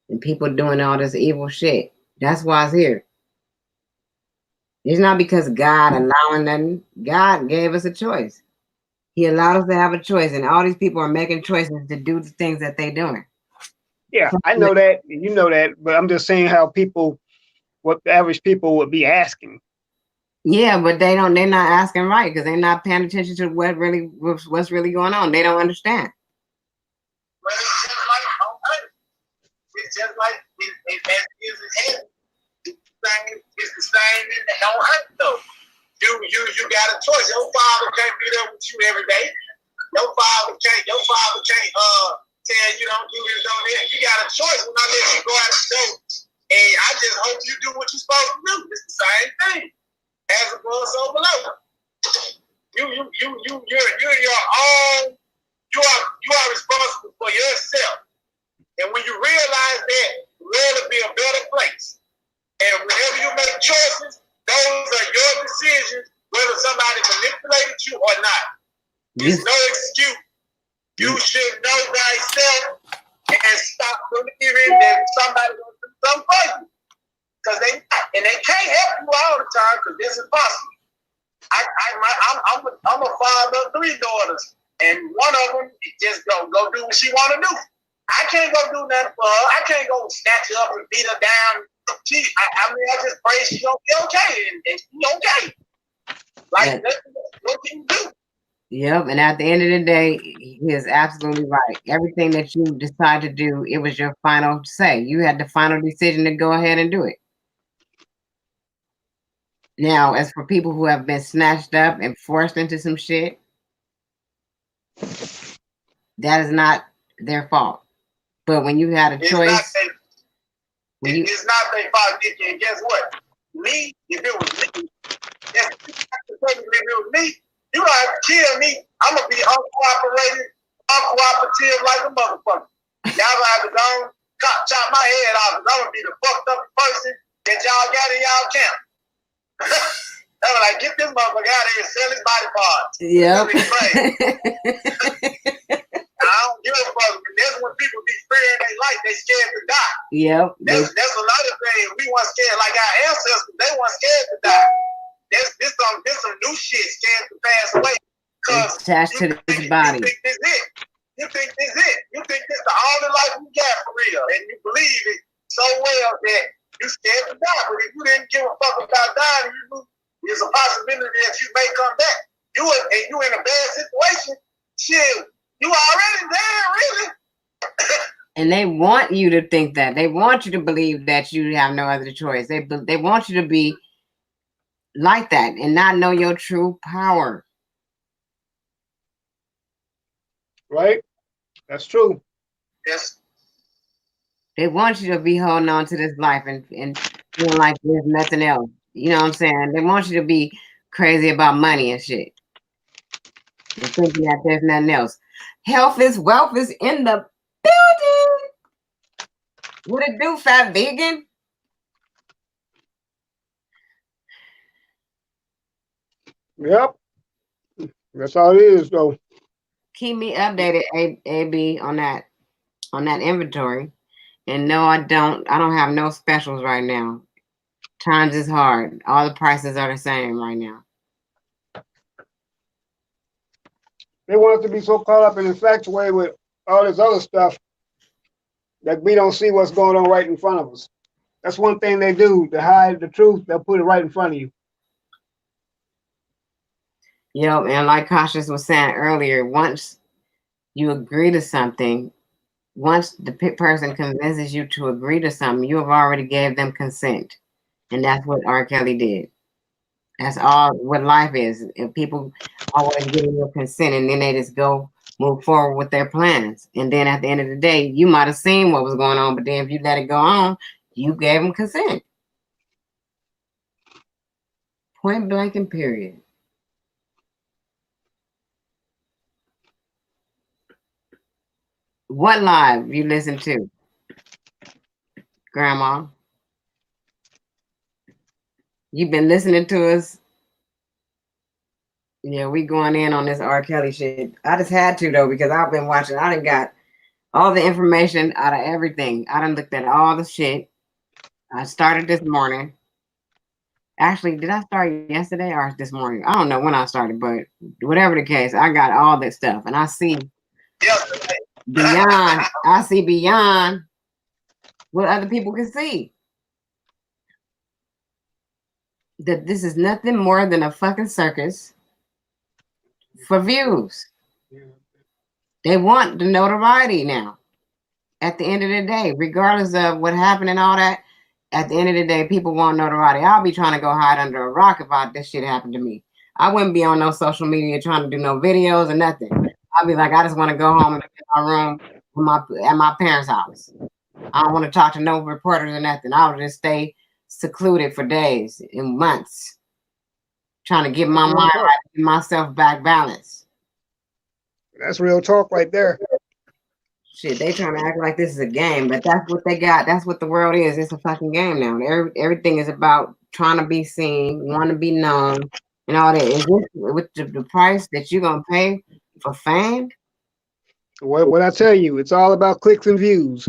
And people doing all this evil shit. That's why it's here. It's not because God allowing nothing. God gave us a choice. He allowed us to have a choice, and all these people are making choices to do the things that they're doing. Yeah, I know that, and you know that, but I'm just saying how people, what the average people would be asking. Yeah, but they're not asking right because they're not paying attention to what's really going on. They don't understand. Well, it's just like on earth. It's just like it as is in heaven. It's the same in the on earth though. You got a choice. Your father can't be there with you every day. Your father can't tell you don't do this, don't that. You got a choice when I let you go out the door. And I just hope you do what you're supposed to do. It's the same thing. As above, so below. You're your own. You are responsible for yourself. And when you realize that, the world will be a better place. And whenever you make choices, those are your decisions, whether somebody manipulated you or not. There's no excuse. You should know thyself and stop believing that somebody will do something for you. Because they can't help you all the time because it's impossible. I'm a father of 3 daughters, and one of them just go do what she want to do. I can't go do nothing for her. I can't go snatch her up and beat her down. I just pray she's gonna be okay, and she's okay. Like what can you do? Yep, and at the end of the day, he is absolutely right. Everything that you decide to do, it was your final say. You had the final decision to go ahead and do it. Now, as for people who have been snatched up and forced into some shit, that is not their fault. But when you had a choice, it's not their fault, Nicki. And guess what? If it was me, you don't have to kill me. I'm gonna be uncooperative like a motherfucker. Y'all gonna have to go chop my head off. I'm gonna be the fucked up person that y'all got in y'all camp. I'm like, get this motherfucker out of here and sell his body parts. Yep. I don't give a fuck. That's when people be fearing their life. They scared to die. Yep. That's another thing. We weren't scared like our ancestors. They weren't scared to die. This some new shit. Scared to pass away. It's attached to this body. You think this it. You think this the only life you got for real, and you believe it so well that you scared to die. But if you didn't give a fuck about dying, there's a possibility that you may come back. You in a bad situation. Shit. You already there, really. And they want you to think that. They want you to believe that you have no other choice. They want you to be like that and not know your true power. Right? That's true. Yes. They want you to be holding on to this life and feeling like there's nothing else. You know what I'm saying? They want you to be crazy about money and shit. And thinking that there's nothing else. Health is wealth is in the building. What it do, fat vegan? Yep. That's all it is, though. Keep me updated, AB, on that inventory. And no, I don't. I don't have no specials right now. Times is hard. All the prices are the same right now. They want us to be so caught up and infatuated with all this other stuff that we don't see what's going on right in front of us. That's one thing they do to hide the truth. They'll put it right in front of you. Yep, and like Cautious was saying earlier, once you agree to something, once the person convinces you to agree to something, you have already gave them consent. And that's what R. Kelly did. That's all what life is. If people always getting your consent and then they just go move forward with their plans. And then at the end of the day, you might have seen what was going on, but then if you let it go on, you gave them consent. Point blank and period. What live you listen to, Grandma? You've been listening to us. Yeah, we going in on this R. Kelly shit. I just had to though because I've been watching. I done got all the information out of everything. I done looked at all the shit. I started this morning. Actually, did I start yesterday or this morning? I don't know when I started, but whatever the case, I got all that stuff, and I see beyond. I see beyond what other people can see. That this is nothing more than a fucking circus for views. They want the notoriety now. At the end of the day, regardless of what happened and all that, at the end of the day, people want notoriety. I'll be trying to go hide under a rock if this shit happened to me. I wouldn't be on no social media trying to do no videos or nothing. I'll be like, I just want to go home and be in my room at my parents' house. I don't want to talk to no reporters or nothing. I'll just stay secluded for days and months, trying to get my mind right, get myself back balanced. That's real talk right there. Shit, they trying to act like this is a game, but that's what they got. That's what the world is. It's a fucking game now. Everything is about trying to be seen, want to be known, and all that. Is this with the price that you're gonna pay for fame? What I tell you, it's all about clicks and views.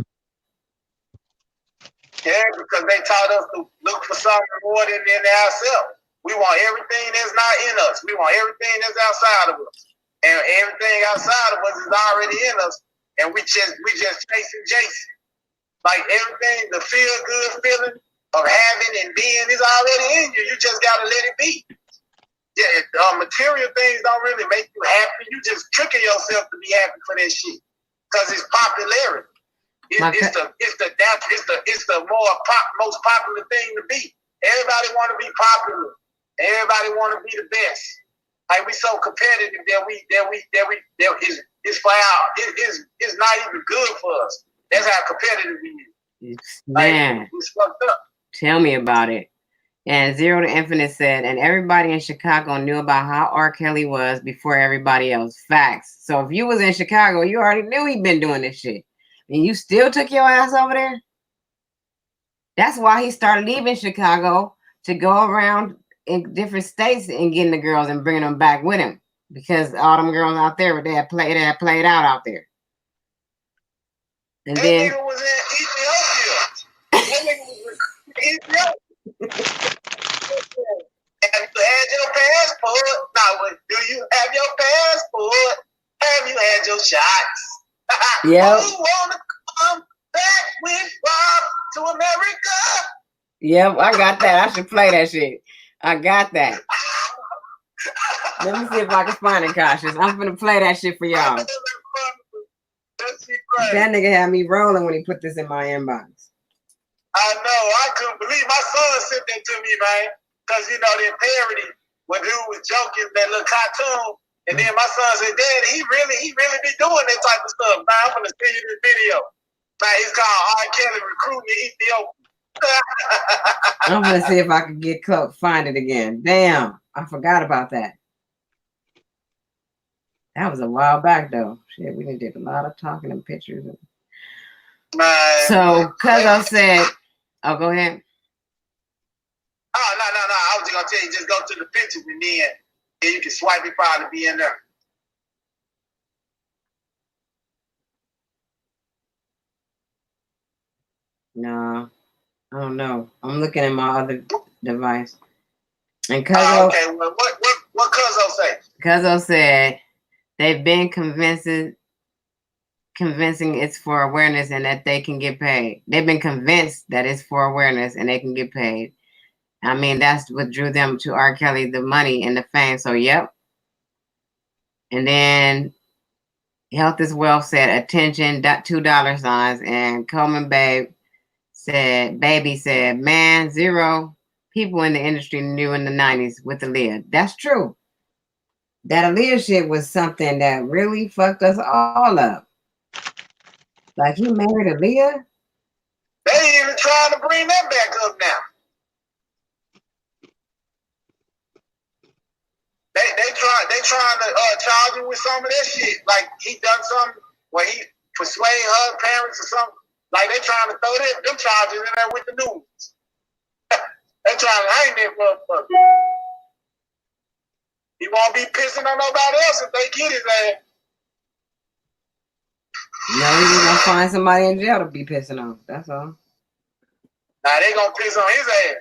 Yeah, because they taught us to look for something more than in ourselves. We want everything that's not in us. We want everything that's outside of us. And everything outside of us is already in us. And we just chasing Jason. Like everything, the feel good feeling of having and being is already in you. You just gotta let it be. Yeah, material things don't really make you happy. You just tricking yourself to be happy for that shit. Cause it's popularity. It's the most popular thing to be. Everybody want to be popular. Everybody want to be the best. Like we so competitive it's not even good for us. That's how competitive we is. Man, like, it's fucked up. Tell me about it. And Zero to Infinite said, and everybody in Chicago knew about how R. Kelly was before everybody else. Facts. So if you was in Chicago, you already knew he'd been doing this shit. And you still took your ass over there? That's why he started leaving Chicago to go around in different states and getting the girls and bringing them back with him. Because all them girls out there, they had played out there. And that then nigga was in Ethiopia. That nigga was in Ethiopia. Have you had your passport? Now, do you have your passport? Have you had your shots? Yep. Who wanna come back with Bob to America? Yep, I got that. I should play that shit. I got that. Let me see if I can find it, Cautious. I'm gonna play that shit for y'all. That nigga had me rolling when he put this in my inbox. I know. I couldn't believe my son sent that to me, man. Because, you know, they parody when dude was joking, that little cartoon. And then my son said, Dad, he really be doing that type of stuff. Now I'm going to send you this video. Now it's called R. Kelly Recruiting Ethiopia. I'm going to see if I can find it again. Damn, I forgot about that. That was a while back, though. Shit, we did a lot of talking and pictures. Man. So, Cuzzo said, oh, go ahead. Oh, no. I was just going to tell you, just go to the pictures and then you can swipe it, probably be in there. No, I don't know. I'm looking at my other device. And Okay, well, what Cuzzo say? Cuzzo said they've been convincing it's for awareness and that they can get paid. They've been convinced that it's for awareness and they can get paid. I mean, that's what drew them to R. Kelly, the money and the fame. So, yep. And then Health is Wealth said, attention, $2 signs. And Coleman Baby said, man, 0 people in the industry knew in the 90s with Aaliyah. That's true. That Aaliyah shit was something that really fucked us all up. Like, he married Aaliyah? They even trying to bring that back up now. They trying to charge him with some of that shit. Like he done something where he persuade her parents or something. Like they trying to throw them charges in there with the news. They trying to hang that motherfucker. He won't be pissing on nobody else if they get his ass. No, he's gonna find somebody in jail to be pissing on. That's all. Nah, they gonna piss on his ass.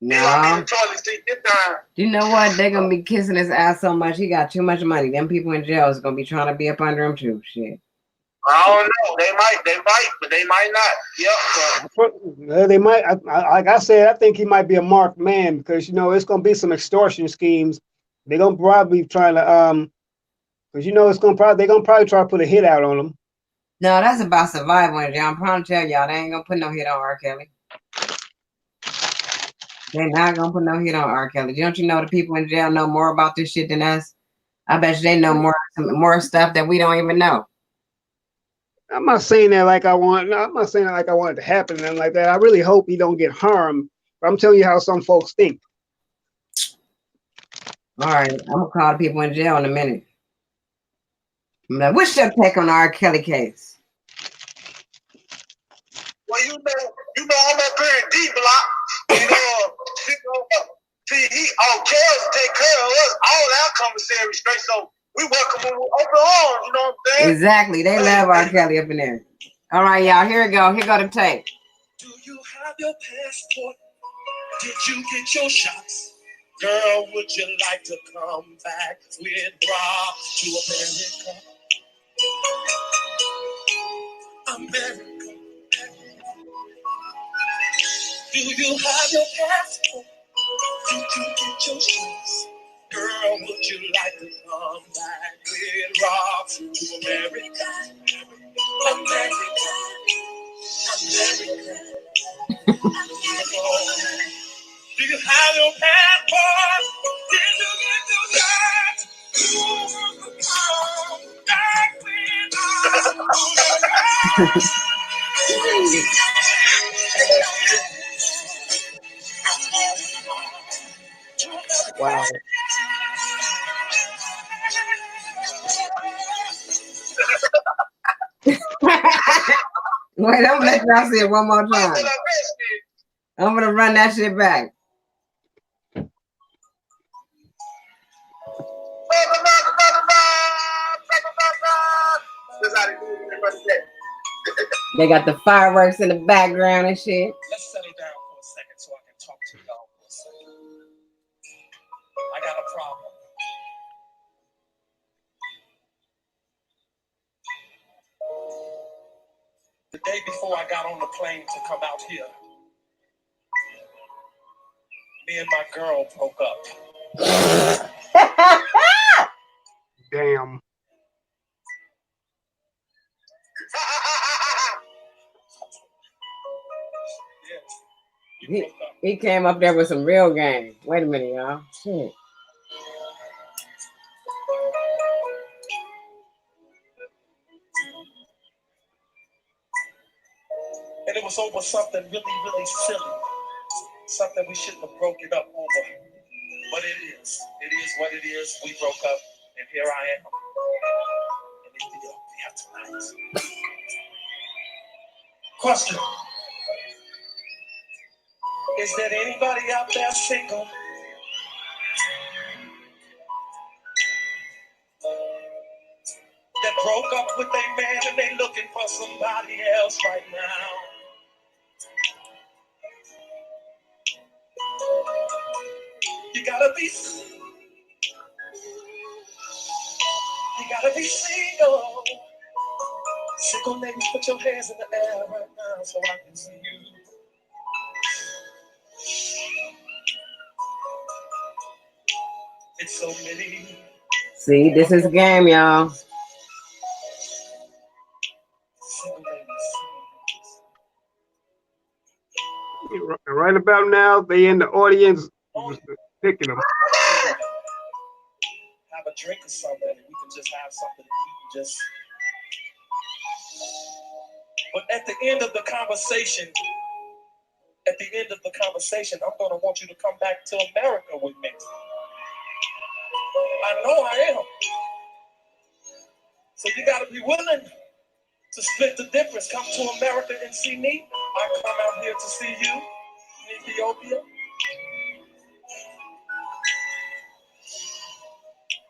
No. He gonna be in the toilet seat this time. You know what? They're gonna be kissing his ass so much. He got too much money. Them people in jail is gonna be trying to be up under him too. Shit. I don't know. They might, but they might not. Yep. They might. Like I said, I think he might be a marked man because it's gonna be some extortion schemes. They're gonna probably try to because they're gonna probably try to put a hit out on him. No, that's about survival in jail. I'm trying to tell y'all, they ain't gonna put no hit on R. Kelly. They're not gonna put no hit on R. Kelly. Don't you know the people in jail know more about this shit than us? I bet you they know more stuff that we don't even know. I'm not saying that like I want. No, I'm not saying that like I want it to happen and like that. I really hope he don't get harmed. But I'm telling you how some folks think. All right, I'm gonna call the people in jail in a minute. I'm like, what's your take on the R. Kelly case? Well, I'm up here in D Block. See, Kells take care of us, all our commissary straight. So we welcome them with open arms. You know what I'm saying? Exactly. They love R. Kelly up in there. All right, y'all. Here we go. Here go the tape. Do you have your passport? Did you get your shots? Girl, would you like to come back with Rob to America? Do you have your passport? Did you get your shots? Girl, would you like to come back with Rob to America? Do you have your passport? Did you get your shots? Come back with Rob. Wow. Wait, I'm gonna let y'all see it one more time. I'm gonna run that shit back. They got the fireworks in the background and shit. Let's settle down for a second so I can talk to y'all for a second. I got a problem. The day before I got on the plane to come out here, me and my girl broke up. Damn. He came up there with some real game. Wait a minute, y'all. Shit. And it was over something really, really silly. Something we shouldn't have broken up over. But it is. It is what it is. We broke up, and here I am. In India, tonight. Question. Is there anybody out there single? That broke up with their man and they looking for somebody else right now. You gotta be single. Single ladies, put your hands in the air right now so I can see you. It's so many. See, this is game, y'all. Single ladies. Right about now, they in the audience picking them. Have a drink or something, and we can just have something to eat. Just. But at the end of the conversation, I'm gonna want you to come back to America with me. I know I am. So you gotta be willing to split the difference. Come to America and see me. I come out here to see you in Ethiopia.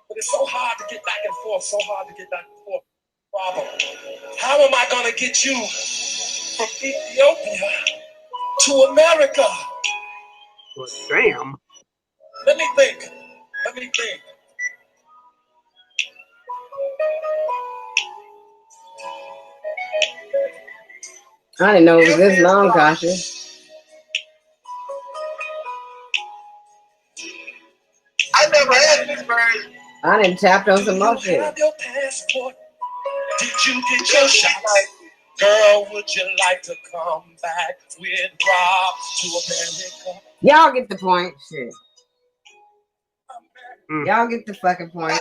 But it's so hard to get back and forth, Problem. How am I gonna get you from Ethiopia to America? But damn. Let me think. I didn't know it was this long, Kasha. I never had this version. I didn't tap on some more shit. Have your passport? Did you get your shots? Girl, would you like to come back with Rob to America? Y'all get the point. Shit. Y'all get the fucking point.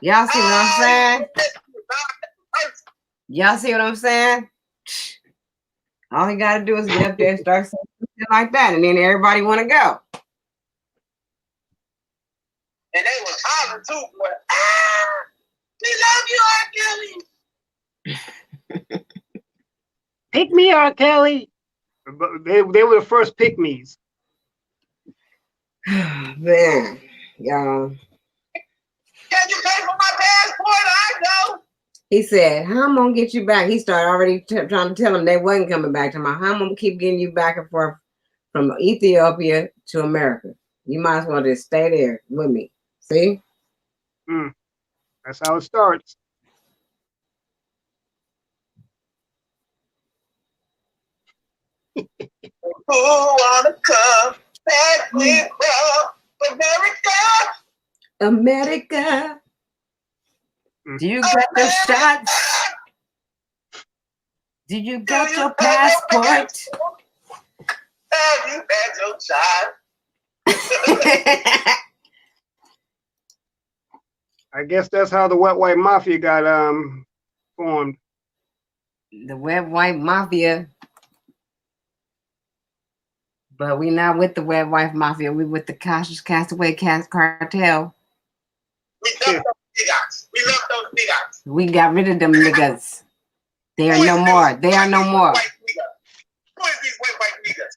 Y'all see what I'm saying? Y'all see what I'm saying? All you gotta do is get up there and start saying something like that, and then everybody want to go. And they was hollering too, boy. We love you, R. Kelly. Pick me, R. Kelly. But they were the first pick me's. Man, y'all. Can you pay for my passport? I go. He said, how am I gonna get you back? He started already trying to tell them they wasn't coming back to my. How am I gonna keep getting you back and forth from Ethiopia to America? You might as well just stay there with me. See? That's how it starts. Who wanna come back with America? America. Do you got the shots? Do you got your passport? Have you had your shot? I guess that's how the Wet White Mafia got formed. The Wet White Mafia. But we not with the Wet White Mafia. We with the Cautious Castaway Cartel. We left those niggas. We got rid of them niggas. They are no more. They are no more. Who is these white niggas?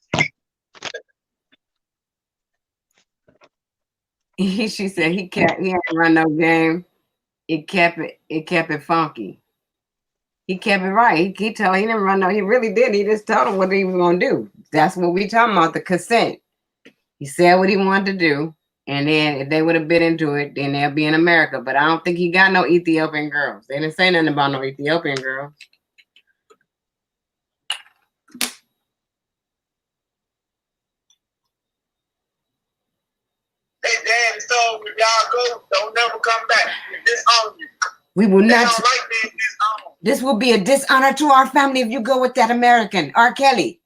She said he ain't run no game. It kept it funky. He kept it right. He told he didn't run no. He really did. He just told him what he was gonna do. That's what we talking about. The consent. He said what he wanted to do, and then if they would have been into it, then they'll be in America. But I don't think he got no Ethiopian girls. They didn't say nothing about no Ethiopian girls. They daddy told me, y'all go, don't never come back. Disown you. We will not. Don't like being disowned. This will be a dishonor to our family if you go with that American, R. Kelly.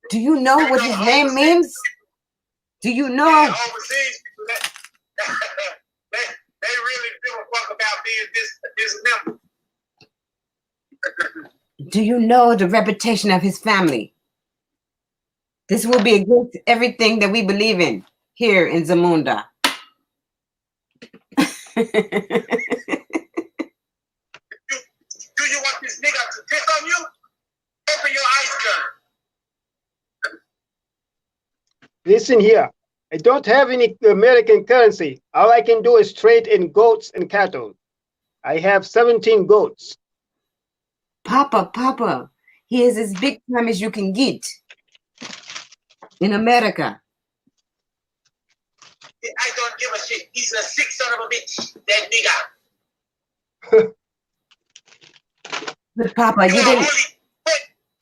Do you know what his name means? Do you know? Yeah, overseas people, they really give a fuck about being dismembered. Do you know the reputation of his family? This will be against everything that we believe in here in Zamunda. Do you want this nigga to pick on you? Open your ice gun. Listen here. I don't have any American currency. All I can do is trade in goats and cattle. I have 17 goats. Papa, he is as big time as you can get in America. I don't give a shit. He's a sick son of a bitch. That nigga. But Papa, you You're didn't. only 14,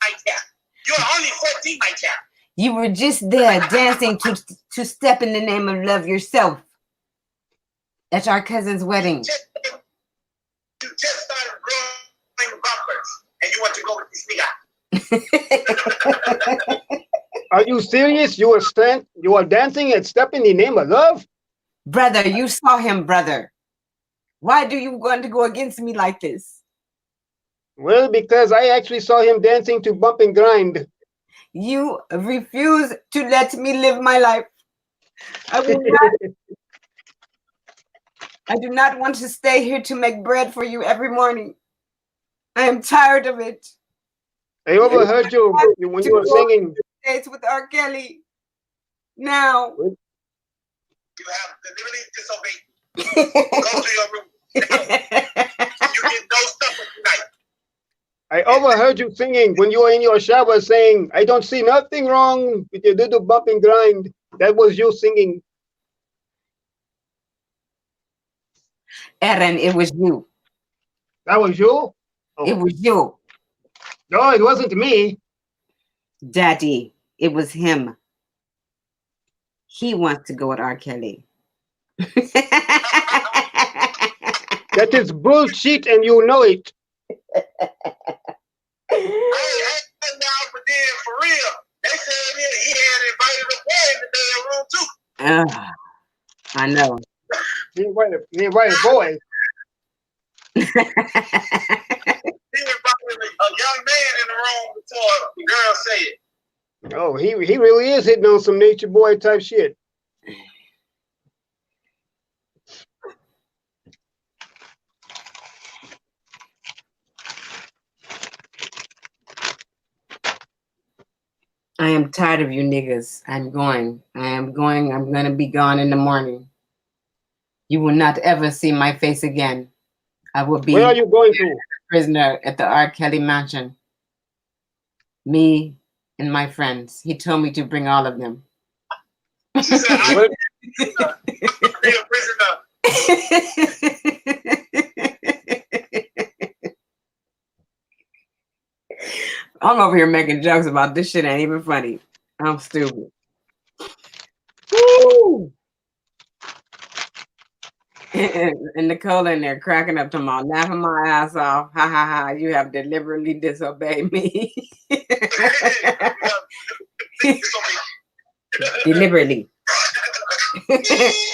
my child. You're only 14, my child. You were just there dancing to Step in the Name of Love yourself at our cousin's wedding. You just started growing bumpers, and you want to go with this nigga. Are you serious? You are dancing and Step in the Name of Love? Brother, you saw him, brother. Why do you want to go against me like this? Well, because I actually saw him dancing to Bump and Grind. You refuse to let me live my life. I will not. I do not want to stay here to make bread for you every morning. I am tired of it. I overheard you when you were singing. Dates with R. Kelly. Now. You have deliberately disobeyed. Go to your room. You get no supper tonight. I overheard you singing when you were in your shower saying, I don't see nothing wrong with your little bump and grind. That was you singing. Aaron, it was you. That was you? Oh. It was you. No, it wasn't me. Daddy, it was him. He wants to go with R. Kelly. That is bullshit and you know it. Now, but then for real, they said he had invited a boy in the damn room too. I know. He invited a boy. He invited a young man in the room before the girl said it. Oh, he really is hitting on some nature boy type shit. I am tired of you niggas. I'm going. I'm going to be gone in the morning. You will not ever see my face again. I will be. Where are you going to? Prisoner at the R. Kelly mansion. Me and my friends. He told me to bring all of them. She said, I'll be a prisoner. I'm over here making jokes about this shit ain't even funny. I'm stupid. Woo! And Nicole in there cracking up to my laughing my ass off. Ha ha ha, you have deliberately disobeyed me. Deliberately. But it is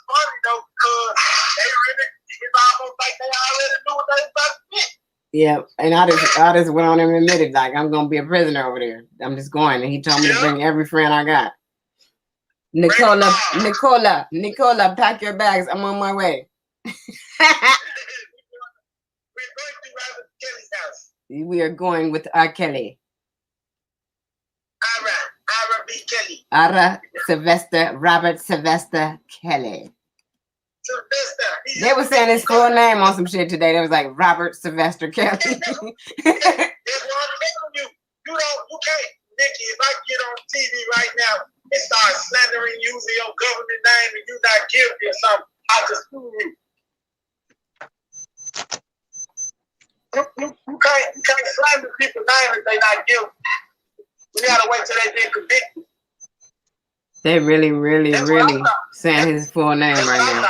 funny though, because it's almost like they already knew what they was about to get. Yeah, and I just went on and admitted, like, I'm gonna be a prisoner over there. I'm just going, and he told me to bring every friend I got. Nicola, pack your bags. I'm on my way. We're going to Robert Kelly's house. We are going with R. Kelly. Ara B. Kelly. Robert Sylvester Kelly. Sylvester. They were saying his full name on some shit today. They was like Robert Sylvester Kelly. That's what I'm telling you. You can't, Nicki, if I get on TV right now and start slandering using your government name and you not guilty or something, I'll just sue you. You can't slander people's name if they're not guilty. We gotta wait till they get convicted. They really saying his full name right now.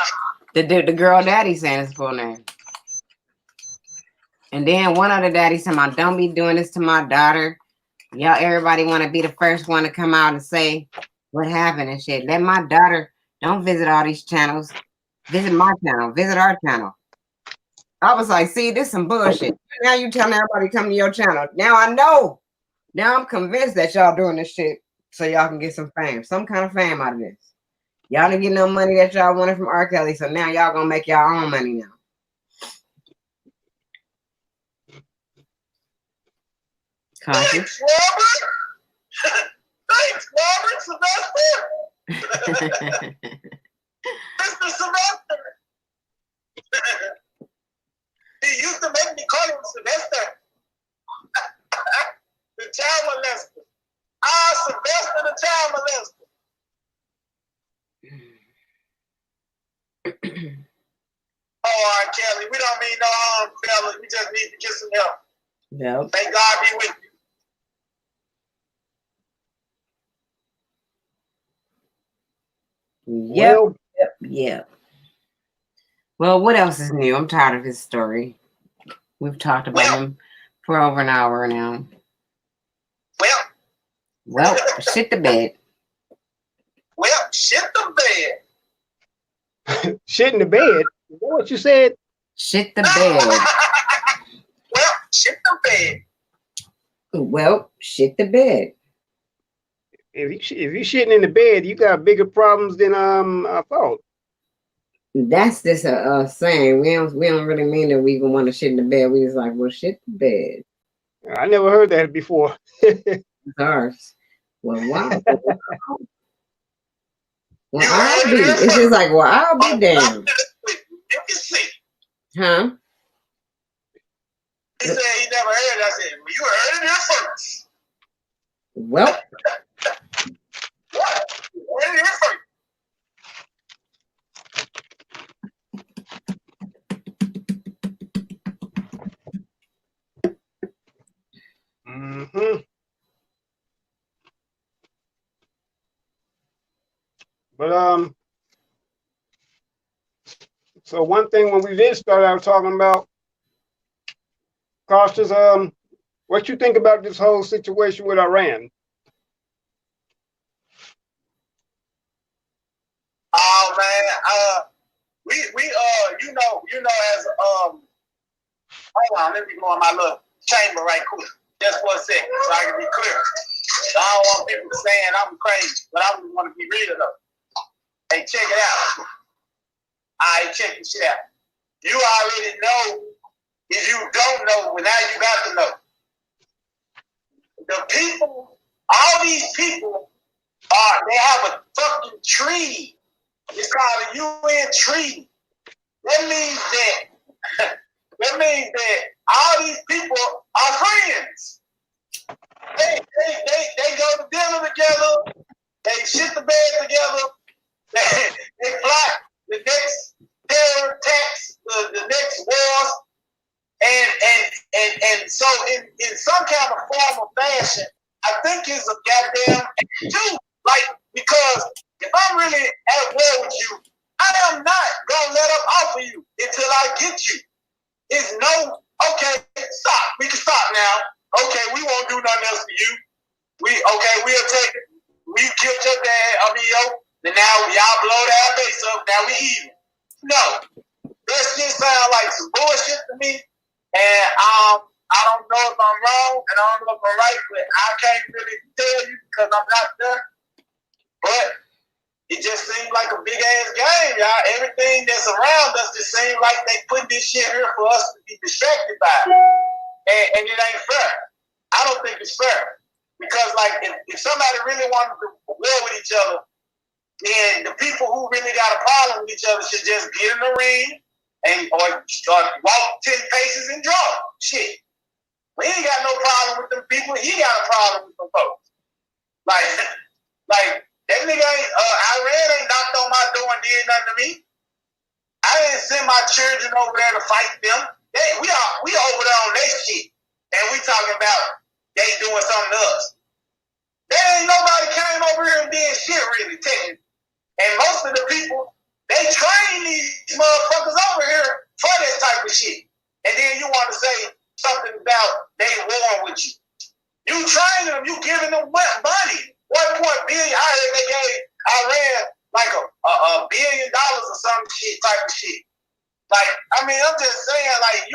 The girl daddy saying his full name. And then one other daddy saying, don't be doing this to my daughter. Y'all, everybody want to be the first one to come out and say what happened and shit. Let my daughter, don't visit all these channels. Visit my channel. Visit our channel. I was like, see, this is some bullshit. Now you telling everybody come to your channel. Now I know. Now I'm convinced that y'all doing this shit so y'all can get some fame. Some kind of fame out of this. Y'all didn't get no money that y'all wanted from R. Kelly, so now y'all gonna make y'all own money now. Thanks, Robert. Thanks, Robert Sylvester. Mr. Sylvester. He Kelly. We don't mean no harm, fellas. We just need to get some help. Yep. May God be with you. Yep. Well, Yep. Well, what else is new? I'm tired of his story. We've talked about him for over an hour now. Well, shit the bed. Well, shit the bed. shit in the bed. Is that what you said? Shit the bed. Well, shit the bed. Well, shit the bed. If you shitting in the bed, you got bigger problems than I thought. That's just a saying. We don't really mean that we even want to shit in the bed. We just like, well, shit the bed. I never heard that before. It's ours. Well, wow. Well, I'll be. It's just like, well, I'll be damned. You can see. Huh? He said he never heard it. I said, you heard it here first. Well. What? You heard it here first. Mm-hmm. But so one thing when we did start out talking about, Cautious, what you think about this whole situation with Iran? Oh man, we you know as hold on, let me go in my little chamber right quick, just for a second, so I can be clear. I don't want people saying I'm crazy, but I just want to be real though. Hey, check it out. Alright, check this shit out. You already know. If you don't know, well, now you got to know. The people, all these people they have a fucking treaty. It's called a UN treaty. That means that all these people are friends. They go to dinner together. They shit the bed together. They plot the next terror attacks, the next wars. And so in some kind of form or fashion, I think it's a goddamn attitude. Like, because if I'm really at war with you, I am not gonna let up off of you until I get you. It's no, okay, stop. We can stop now. Okay, we won't do nothing else to you. We killed your dad, then now y'all blow that face up, now we even. No. That shit sound like some bullshit to me. And I don't know if I'm wrong and I don't know if I'm right, but I can't really tell you because I'm not there. But it just seems like a big ass game, y'all. Everything that's around us just seems like they put this shit here for us to be distracted by. And it ain't fair. I don't think it's fair. Because like if somebody really wanted to war with each other, then the people who really got a problem with each other should just get in the ring or walk 10 paces and draw. Shit. We ain't got no problem with them people. He got a problem with them folks. Like that nigga Iran ain't knocked on my door and did nothing to me. I didn't send my children over there to fight them. We over there on their shit. And we talking about they doing something to us. There ain't nobody came over here and did shit really, technically. And most of the people, they train these motherfuckers over here for that type of shit. And then you want to say something about they warring with you. You training them, you giving them money. 1 billion, I heard they gave Iran like a $1 billion or some shit type of shit. Like, I mean, I'm just saying, like,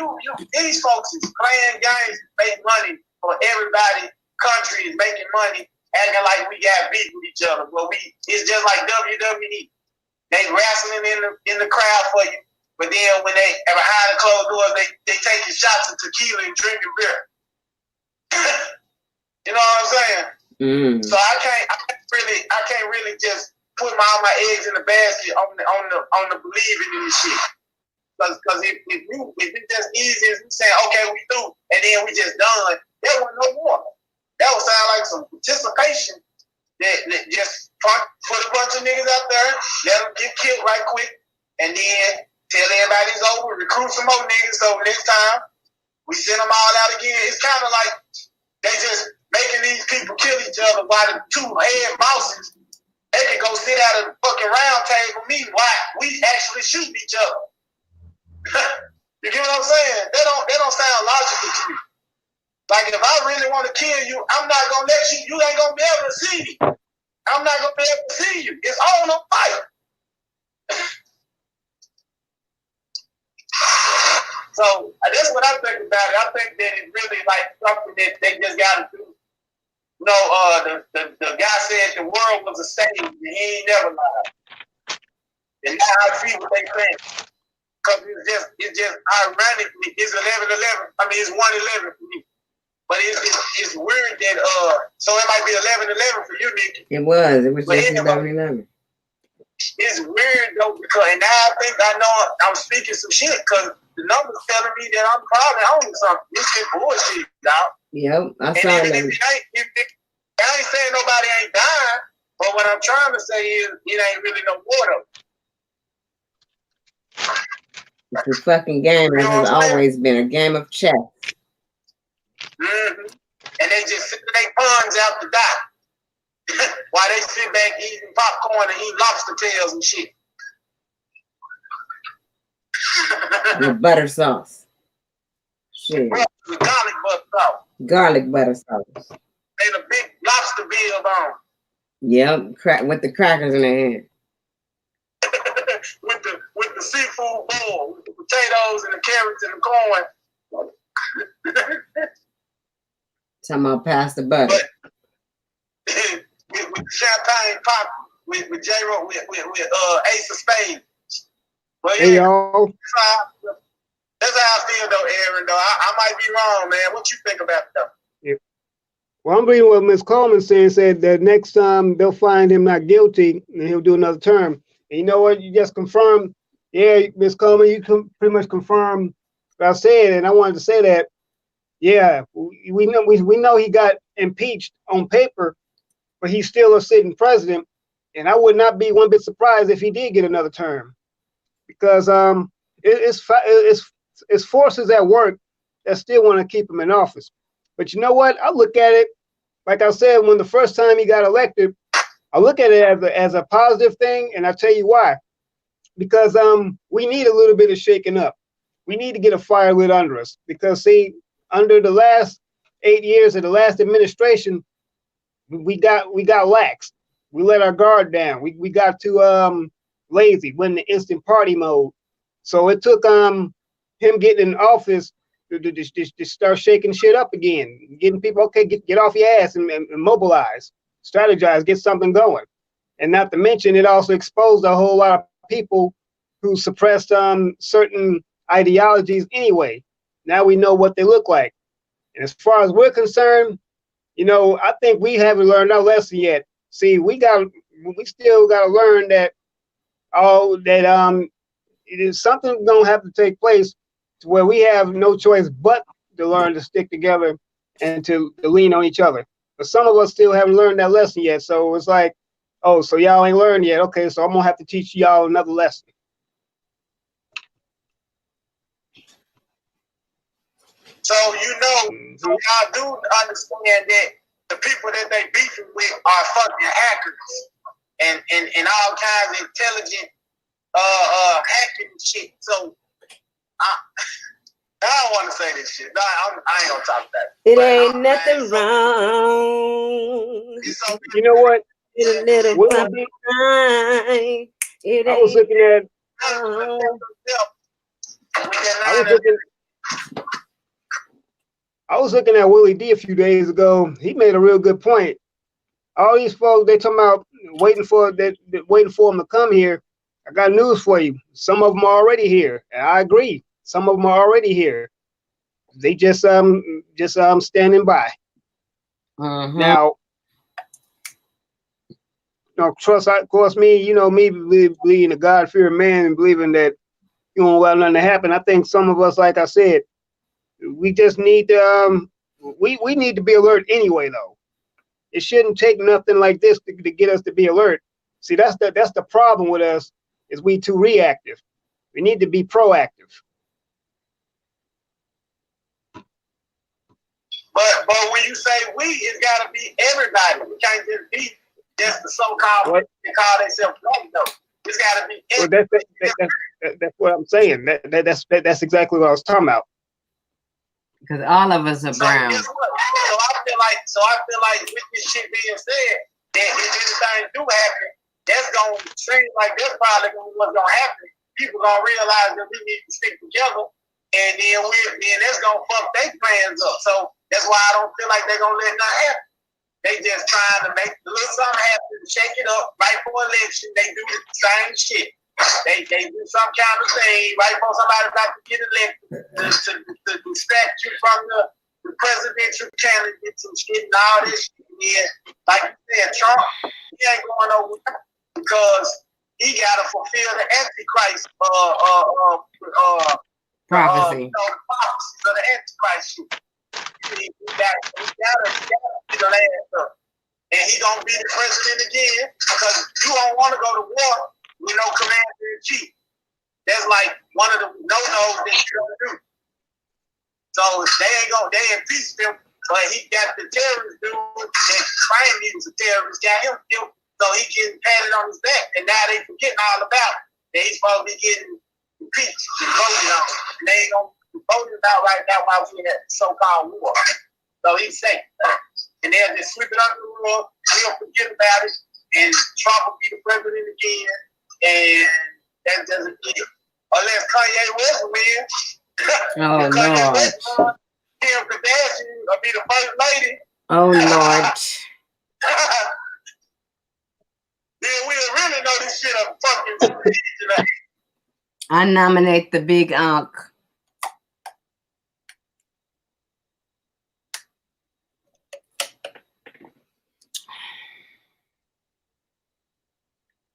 these folks is playing games to make money for everybody. Country is making money, acting like we got beef with each other. But it's just like WWE. They wrestling in the crowd for you, but then when they are behind the closed doors, they taking shots of tequila and drinking beer. You know what I'm saying? Mm. So I can't really just put all my eggs in the basket on the believing in this shit. Because if it's just easy as we saying, okay, we through, and then we just done, there wasn't no more. That would sound like some participation that just put a bunch of niggas out there, let them get killed right quick, and then Tell everybody it's over. Recruit some more niggas. So next time we send them all out again. It's kind of like they just making these people kill each other while the two head bosses, they can go sit at a fucking round table meeting while we actually shoot each other. You get what I'm saying? That don't sound logical to me. Like if I really want to kill you, I'm not gonna let you. You ain't gonna be able to see me. I'm not gonna be able to see you. It's on a fight. So that's what I think about it. I think that it's really like something that they just got to do. You know, the guy said the world was a stage and he ain't never lied. And now I see what they think. Because it's just ironically, it's 11-11. I mean, it's 1-11 for me. But it's weird that, so it might be 11-11 for you, Nicki. It was just 11-11. It's weird though, because, and now I think I know I'm speaking some shit, because the numbers telling me that I'm probably on something. This shit bullshit, dog. Yep, I saw that. I ain't saying nobody ain't dying, but what I'm trying to say is it ain't really no water. It's a fucking game that has always been a game of chess. Mm-hmm. And they just sit their puns out to die. While they sit back eating popcorn and eating lobster tails and shit. With butter sauce. Shit. With garlic butter sauce. Garlic butter sauce. And a big lobster bill on. Yep, with the crackers in their hand. with the seafood bowl, with the potatoes and the carrots and the corn. Talking about pass the butter. But, with champagne pop, with J-Ro, with Ace of Spades. But hey, yeah, y'all. that's how I feel though, Aaron. Though I might be wrong, man. What you think about that? Yeah. Well, I'm reading what Ms. Coleman said that next time they'll find him not guilty and he'll do another term. And you know what? You just confirmed. Yeah, Ms. Coleman, you can pretty much confirm what I said, and I wanted to say that. Yeah, we know he got impeached on paper, but he's still a sitting president, and I would not be one bit surprised if he did get another term, because it's forces at work that still want to keep him in office. But you know what? I look at it, like I said, when the first time he got elected, I look at it as a positive thing, and I'll tell you why. Because we need a little bit of shaking up. We need to get a fire lit under us, because see, under the last 8 years of the last administration, we got lax. We let our guard down. We got too lazy, went in instant party mode. So it took him getting in office to start shaking shit up again, getting people, okay, get off your ass and mobilize, strategize, get something going. And not to mention, it also exposed a whole lot of people who suppressed certain ideologies anyway. Now we know what they look like. And as far as we're concerned, you know, I think we haven't learned our lesson yet. See, we still got to learn that it is something gonna have to take place to where we have no choice but to learn to stick together and to lean on each other. But some of us still haven't learned that lesson yet. So it's like, oh, so y'all ain't learned yet. Okay, so I'm gonna have to teach y'all another lesson. So y'all do understand that the people that they beefing with are fucking hackers and all kinds of intelligent hacking shit. So I don't want to say this shit. No, I ain't gonna talk about it. It ain't nothing wrong. So, you know what? It's a little time. I was looking at. I was looking at Willie D a few days ago. He made a real good point. All these folks, they talking about waiting for them to come here. I got news for you. Some of them are already here. And I agree. Some of them are already here. They just standing by. Now, trust. Of course, me believing a God-fearing man and believing that you won't allow nothing to happen. I think some of us, like I said, we just need to we need to be alert anyway, though. It shouldn't take nothing like this to get us to be alert. See, that's the problem with us, is we too reactive. We need to be proactive. But when you say we, it's got to be everybody. We can't just be just the so-called they call themselves white though. It's got to be everybody. Well, that's what I'm saying. That's exactly what I was talking about. Because all of us are brown. Guess what? So I feel like with this shit being said, that if anything do happen, that's gonna seem like that's probably what's gonna happen. People gonna realize that we need to stick together, and then that's gonna fuck their plans up. So that's why I don't feel like they're gonna let nothing happen. They just trying to make a little something happen, shake it up right for election. They do the same shit. They do some kind of thing right before somebody about to get elected to distract you from the presidential candidate and shit and all this shit. Yeah, like you said, Trump, he ain't going over because he got to fulfill the Antichrist Prophecy. the prophecies of the Antichrist shit. He gotta be the last up. And he gonna be the president again because you don't want to go to war with no commander in chief. That's like one of the no-nos that you don't do. So they impeached him, but he got the terrorist dude that claimed he was a terrorist, got him killed, so he getting patted on his back. And now they forgetting all about it. That he's supposed to be getting impeached and voted on. And they ain't gonna be voted about right now while we in that so-called war. So he's safe. And they'll just sweep it under the rug, he'll forget about it, and Trump will be the president again, and that doesn't get it. Unless Kanye West win. Oh, Kanye Lord. West won, Kim Kardashian will be the first lady. Oh, Lord. Then we'll really know this shit a fucking today. I nominate the big unk.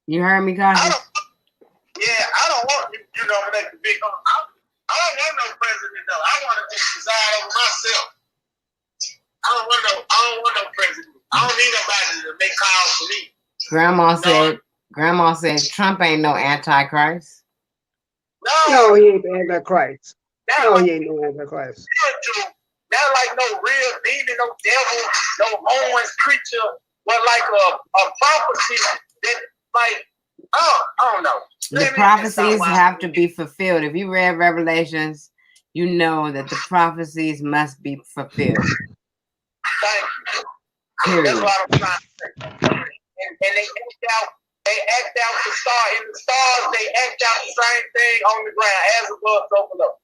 You heard me, Gosh? I don't want you to nominate the big unk. I don't want no president though. I want to just preside over myself. I don't want no president. I don't need nobody to make calls for me. Grandma said Trump ain't no antichrist. No, he ain't the Antichrist. No, he ain't no Antichrist. Not like no real demon, no devil, no horns creature, but like a prophecy that like I don't know. The prophecies have to be fulfilled. If you read Revelations, you know that the prophecies must be fulfilled. Thank you. Period. That's what I'm trying to say. And they act out the star. In the stars, they act out the same thing on the ground, as above, so below.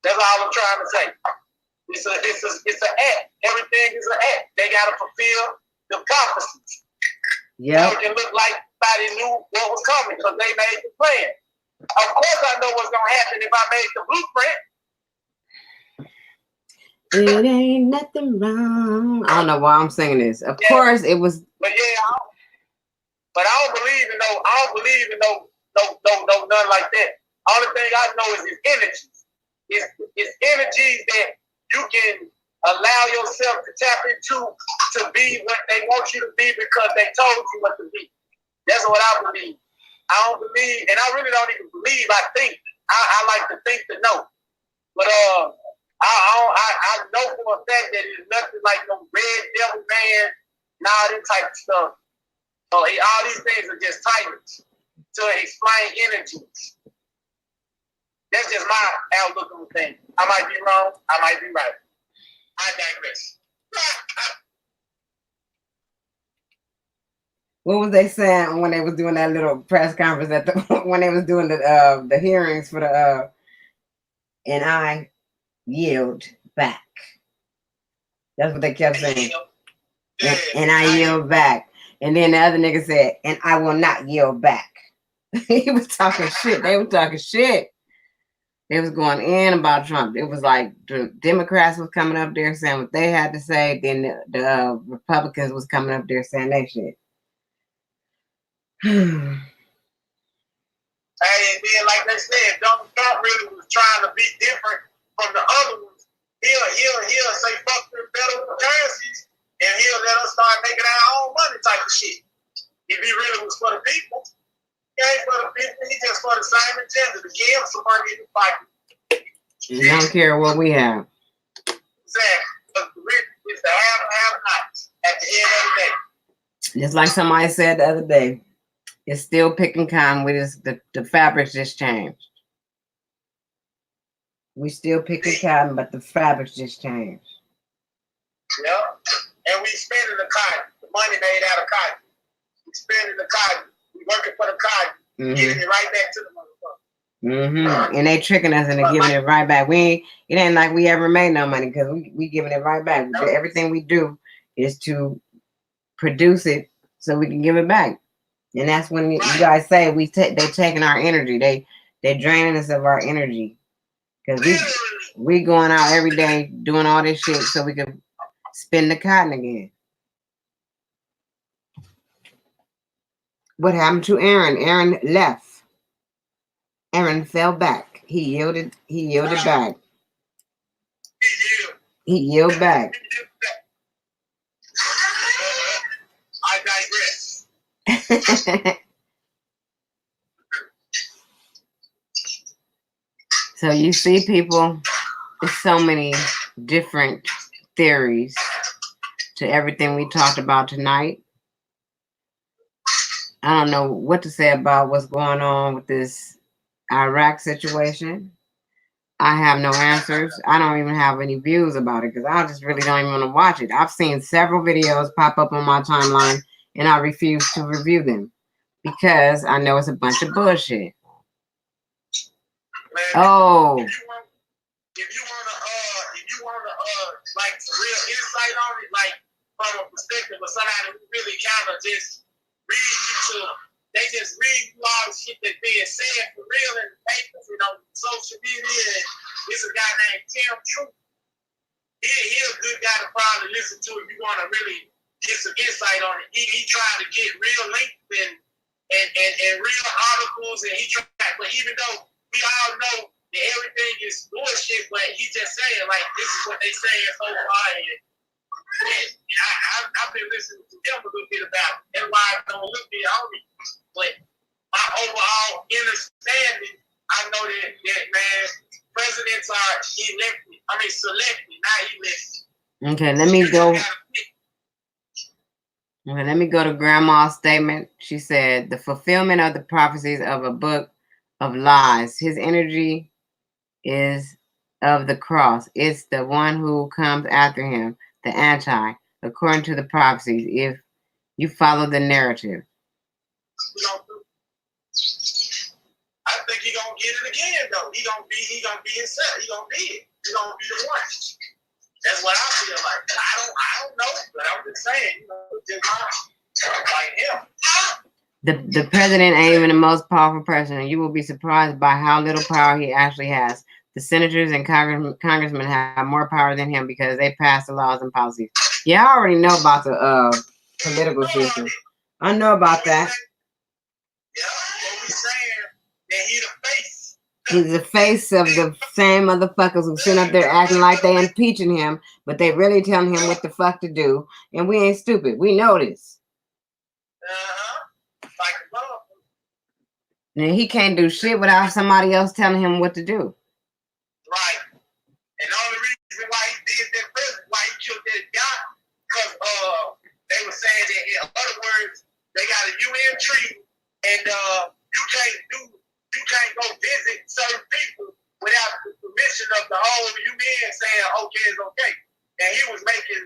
That's all I'm trying to say. It's an act. Everything is an act. They gotta fulfill the prophecies. Yeah. It can look like somebody knew what was coming because they made the plan. Of course, I know what's gonna happen if I made the blueprint. It ain't nothing wrong. I don't know why I'm singing this. Of course, it was. But I don't believe in no nothing like that. Only thing I know is his energies. It's energies that you can allow yourself to tap into to be what they want you to be because they told you what to be. That's what I believe. I don't believe, and I really don't even believe. I think. I like to think to know. But I know for a fact that it's nothing like no red devil man and all that type of stuff. So all these things are just titles to explain energies. That's just my outlook on things. I might be wrong. I might be right. I digress. What was they saying when they was doing that little press conference when they was doing the hearings for the and I yield back. That's what they kept saying. And I yield back. And then the other nigga said, and I will not yield back. He was talking shit. They were talking shit. They was going in about Trump. It was like the Democrats was coming up there saying what they had to say. Then the Republicans was coming up there saying that shit. Hey, and then like they said, Donald Trump really was trying to be different from the other ones. He'll say fuck the federal currencies and he'll let us start making our own money type of shit. If he really was for the people. He ain't for the people. He just for the same agenda to give him some money in the pocket. You don't care what we have. Exactly. But the rich is the have-nots at the end of the day. Just like somebody said the other day, it's still picking cotton. We just the fabrics just changed. We still picking cotton, but the fabrics just changed. Yeah. And we spending the cotton, the money made out of cotton. We spending the cotton. We working for the cotton. Giving it right back to the motherfucker. And they tricking us into giving it right back. It ain't like we ever made no money because we giving it right back. No. Everything we do is to produce it so we can give it back. And that's when you guys say they taking our energy. They draining us of our energy because we going out every day doing all this shit so we can spend the cotton again. What happened to Aaron? Aaron left. Aaron fell back. He yielded back. He yielded back. I digress. So you see, people, there's so many different theories to everything we talked about tonight. I don't know what to say about what's going on with this Iraq situation. I have no answers. I don't even have any views about it because I just really don't even want to watch it. I've seen several videos pop up on my timeline and I refuse to review them because I know it's a bunch of bullshit. Oh. If you wanna like some real insight on it, like from a perspective of somebody who really kind of just they just read all the shit that's being said for real in the papers and on social media. And it's a guy named Tim Truth. He's a good guy to probably listen to if you want to really get some insight on it. He tried to get real links and real articles, and he tried, but even though we all know that everything is bullshit, but he just saying like this is what they saying so far. And I've been listening to him a little bit about it. That's why I don't look at on it. But my overall understanding, I know that man, presidents are selected, not elected. Okay, let me go. Okay, let me go to Grandma's statement. She said, the fulfillment of the prophecies of a book of lies. His energy is of the cross. It's the one who comes after him, the anti, according to the prophecies, if you follow the narrative. I think he's gonna get it again though. He gonna be himself. He gonna be it. He gonna be the one. That's what I feel like. I don't know, but I'm just saying, just like him. The president ain't even the most powerful person, and you will be surprised by how little power he actually has. The senators and congressmen have more power than him because they pass the laws and policies. Yeah, I already know about the political system. I know about that. Yeah, what we saying that he the face. He's the face of the same motherfuckers who sit up there acting like they impeaching him, but they really telling him what the fuck to do. And we ain't stupid. We know this. Like a motherfucker. And he can't do shit without somebody else telling him what to do. Right. And the only reason why he did that president, why he killed that guy, because they were saying that in other words, they got a UN treaty, and you can't go visit certain people without the permission of the whole UN saying okay, it's okay. And he was making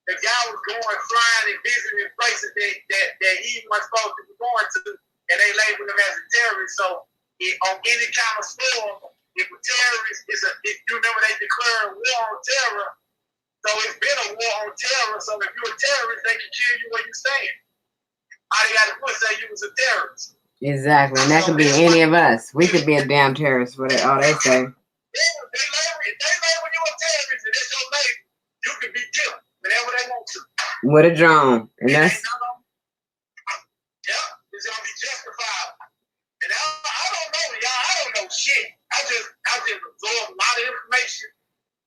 the guy was going flying and visiting places that he wasn't supposed to be going to, and they labeled him as a terrorist. So on any kind of storm, if a terrorist if you remember they declared war on terror, so it's been a war on terror. So if you're a terrorist, they can kill you where you stand. All you got to do is say you was a terrorist. Exactly, and that could be any of us. We could be a damn terrorist. What they say. Yeah, they label you a terrorist, and it's your label. You can be killed whenever they want to. With a drone, and that's. Yeah, it's gonna be justified. And I don't know, y'all. I don't know shit. I just absorb a lot of information,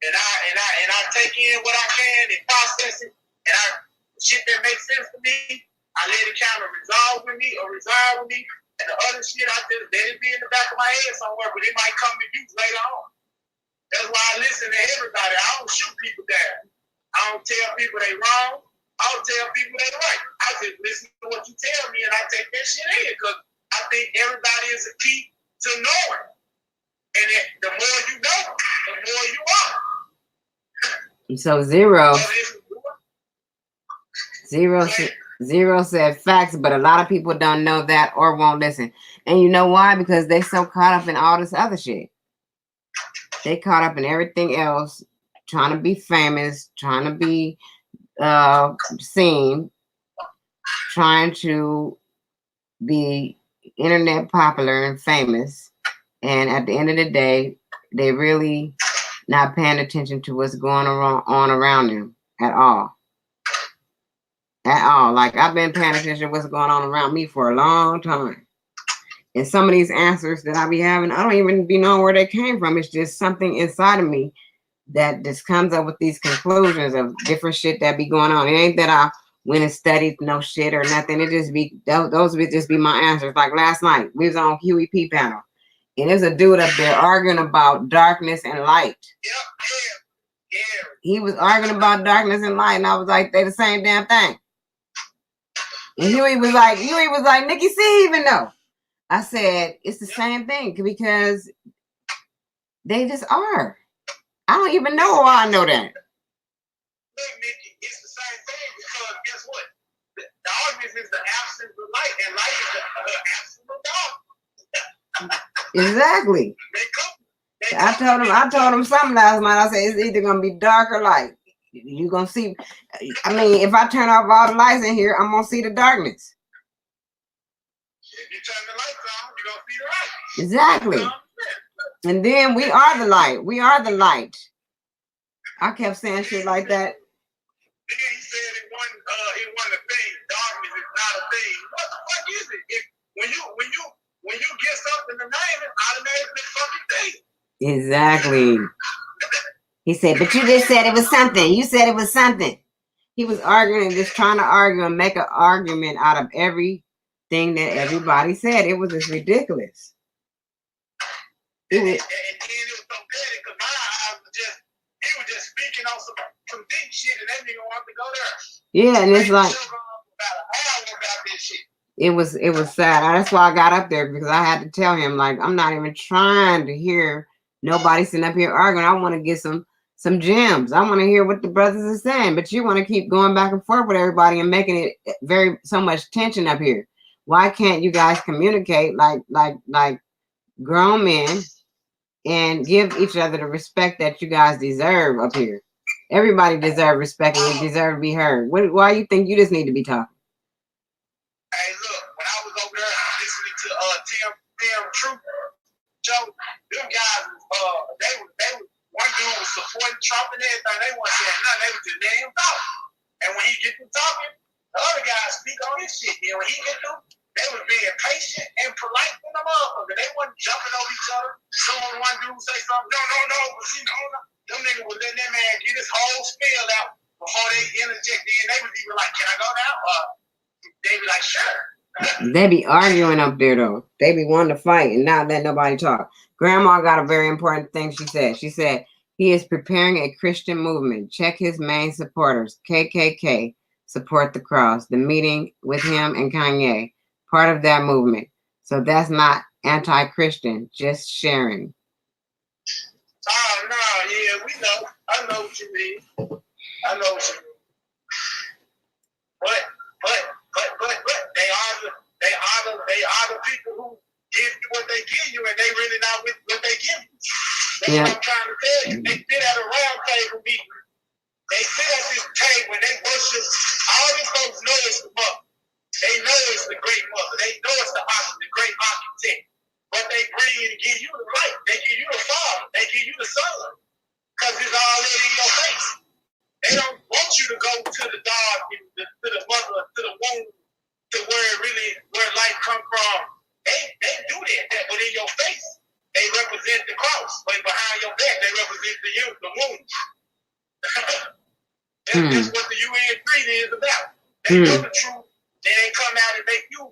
and I take in what I can and process it, and shit that makes sense to me, I let it kind of resolve with me, And the other shit, I just let it be in the back of my head somewhere, but it might come to use later on. That's why I listen to everybody. I don't shoot people down. I don't tell people they wrong. I don't tell people they right. I just listen to what you tell me and I take that shit in because I think everybody is a key to knowing. And the more you know, the more you are. So Zero said facts, but a lot of people don't know that or won't listen. And you know why? Because they so caught up in all this other shit. They caught up in everything else, trying to be famous, trying to be seen, trying to be internet popular and famous. And at the end of the day, they really not paying attention to what's going on around them at all. At all. Like, I've been paying attention to what's going on around me for a long time. And some of these answers that I be having, I don't even be knowing where they came from. It's just something inside of me that just comes up with these conclusions of different shit that be going on. It ain't that I went and studied no shit or nothing. It just be, those would just be my answers. Like last night, we was on Huey P panel. And there's a dude up there arguing about darkness and light. Yeah. He was arguing about darkness and light, and I was like, they the same damn thing. And Huey was like, Nicki, see, even though. I said, it's the same thing because they just are. I don't even know why I know that. Look, Nicki, it's the same thing because guess what? The darkness is the absence of light, and light is the absence of darkness. Exactly. I told him something last night. I said it's either gonna be dark or light. You gonna see. I mean, if I turn off all the lights in here, I'm gonna see the darkness. If you turn the lights on, you're gonna see the light. Exactly. And then we are the light. We are the light. I kept saying shit like that. Then he said it wasn't a thing. Darkness is not a thing. What the fuck is it? When you get something to name it, automatically fucking thing. Exactly. He said, but you just said it was something. You said it was something. He was arguing and just trying to argue and make an argument out of everything that everybody said. It was just ridiculous. And then it was so bad because my eyes were he was just speaking on some deep shit and that nigga wanted to go there. Yeah, and it's like about an hour about this shit. It was sad. That's why I got up there because I had to tell him, like, I'm not even trying to hear nobody sitting up here arguing. I want to get some gems. I want to hear what the brothers are saying. But you want to keep going back and forth with everybody and making it so much tension up here. Why can't you guys communicate like grown men and give each other the respect that you guys deserve up here? Everybody deserves respect and you deserve to be heard. Why you think you just need to be talking? Hey, look, when I was over there listening to Tim Truth show, them guys, they was one dude was supporting Trump and everything. They weren't saying nothing. They was just letting him talk. And when he get through talking, the other guys speak on his shit. And when he get through, they was being patient and polite with the motherfucker. They wasn't jumping over each other. Soon one dude say something, no, but see, no. Them niggas was letting that man get his whole spiel out before they interjected. And they was even like, can I go now? They be like, sure. They be arguing up there though. They be wanting to fight and not let nobody talk. Grandma got a very important thing she said. She said, he is preparing a Christian movement. Check his main supporters. KKK, support the cross. The meeting with him and Kanye, part of that movement. So that's not anti-Christian, just sharing. Oh, no, yeah, we know. I know what you mean. But they are the people who give you what they give you, and they really not with what they give you. That's what I'm trying to tell you. They sit at a round table meeting. They sit at this table and they worship. All these folks know it's the mother. They know it's the great mother. They know it's the great architect. But they bring and give you the light. They give you the father. They give you the son. Because it's already in your face. They don't want you to go to the dog, to the mother, to the womb, to where life come from. They do that, but in your face, they represent the cross. But behind your back, they represent the wound. That's what the UN Treaty is about. They know the truth. They ain't come out and make you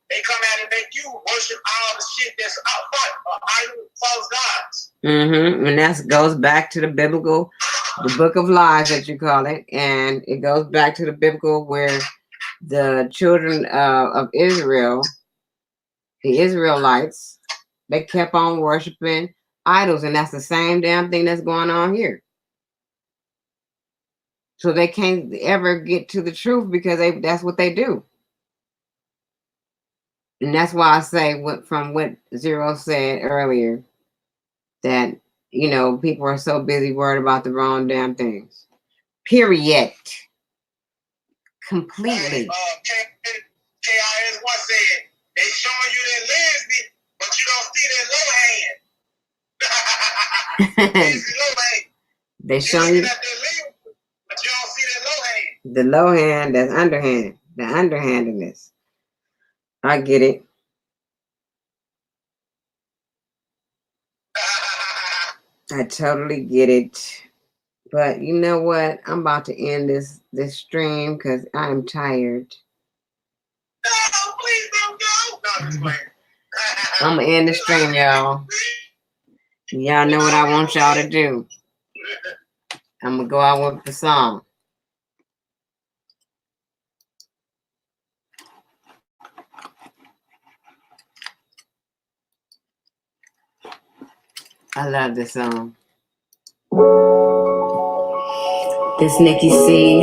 they come out and make you worship all the shit that's out front or idol false gods. And that goes back to the biblical, the book of lies that you call it, and it goes back to the biblical where the children of Israel, the Israelites, they kept on worshiping idols, and that's the same damn thing that's going on here. So they can't ever get to the truth because that's what they do. And that's why I say from what Zero said earlier, that, you know, people are so busy worried about the wrong damn things. Period. Completely. KIS once said, they showing you that lesbian, but you don't see that low hand. They showing you that lesbian, but you don't see that low hand. The low hand, that's underhand. The underhandedness. I get it. I totally get it. But you know what? I'm about to end this stream because I'm tired. No, please don't go. No, I'm just playing. I'm going to end the stream, y'all. Y'all know what I want y'all to do. I'm going to go out with the song. I love this song. This Nicki C.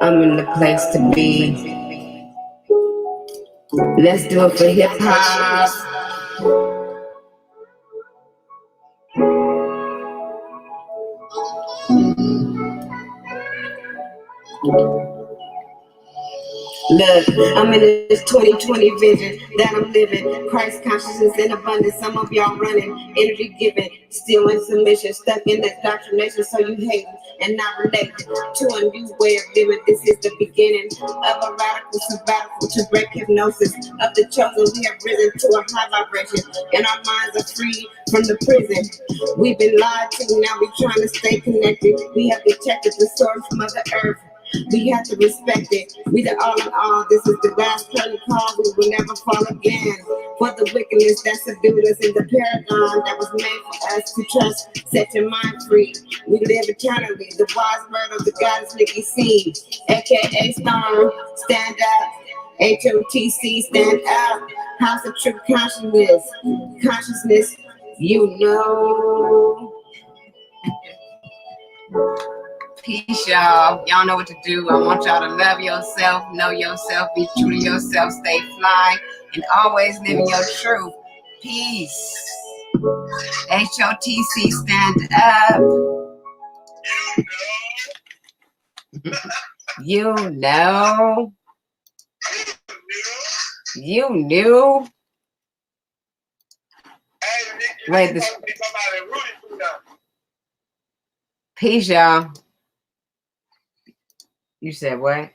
I'm in the place to be. Let's do it for hip hop. Look, I'm in this 2020 vision that I'm living. Christ consciousness in abundance. Some of y'all running, energy giving, still in submission, stuck in that doctrination. So you hate and not relate to a new way of living. This is the beginning of a radical sabbatical to break hypnosis of the chosen. We have risen to a high vibration, and our minds are free from the prison. We've been lied to, now we're trying to stay connected. We have detected the source from Mother Earth. We have to respect it. We the all in all. This is the last curtain call. We will never fall again. For the wickedness that subdued us in the paradigm that was made for us to trust. Set your mind free. We live eternally. The wise word of the goddess Nicki C, aka Storm. Stand up. HOTC, stand up. House of True Consciousness. Consciousness, you know. Peace, y'all. Y'all know what to do. I want y'all to love yourself, know yourself, be true to yourself, stay fly, and always live in your truth. Peace. HOTC, stand up. You know. You knew. Wait, this. Peace, y'all. You said what?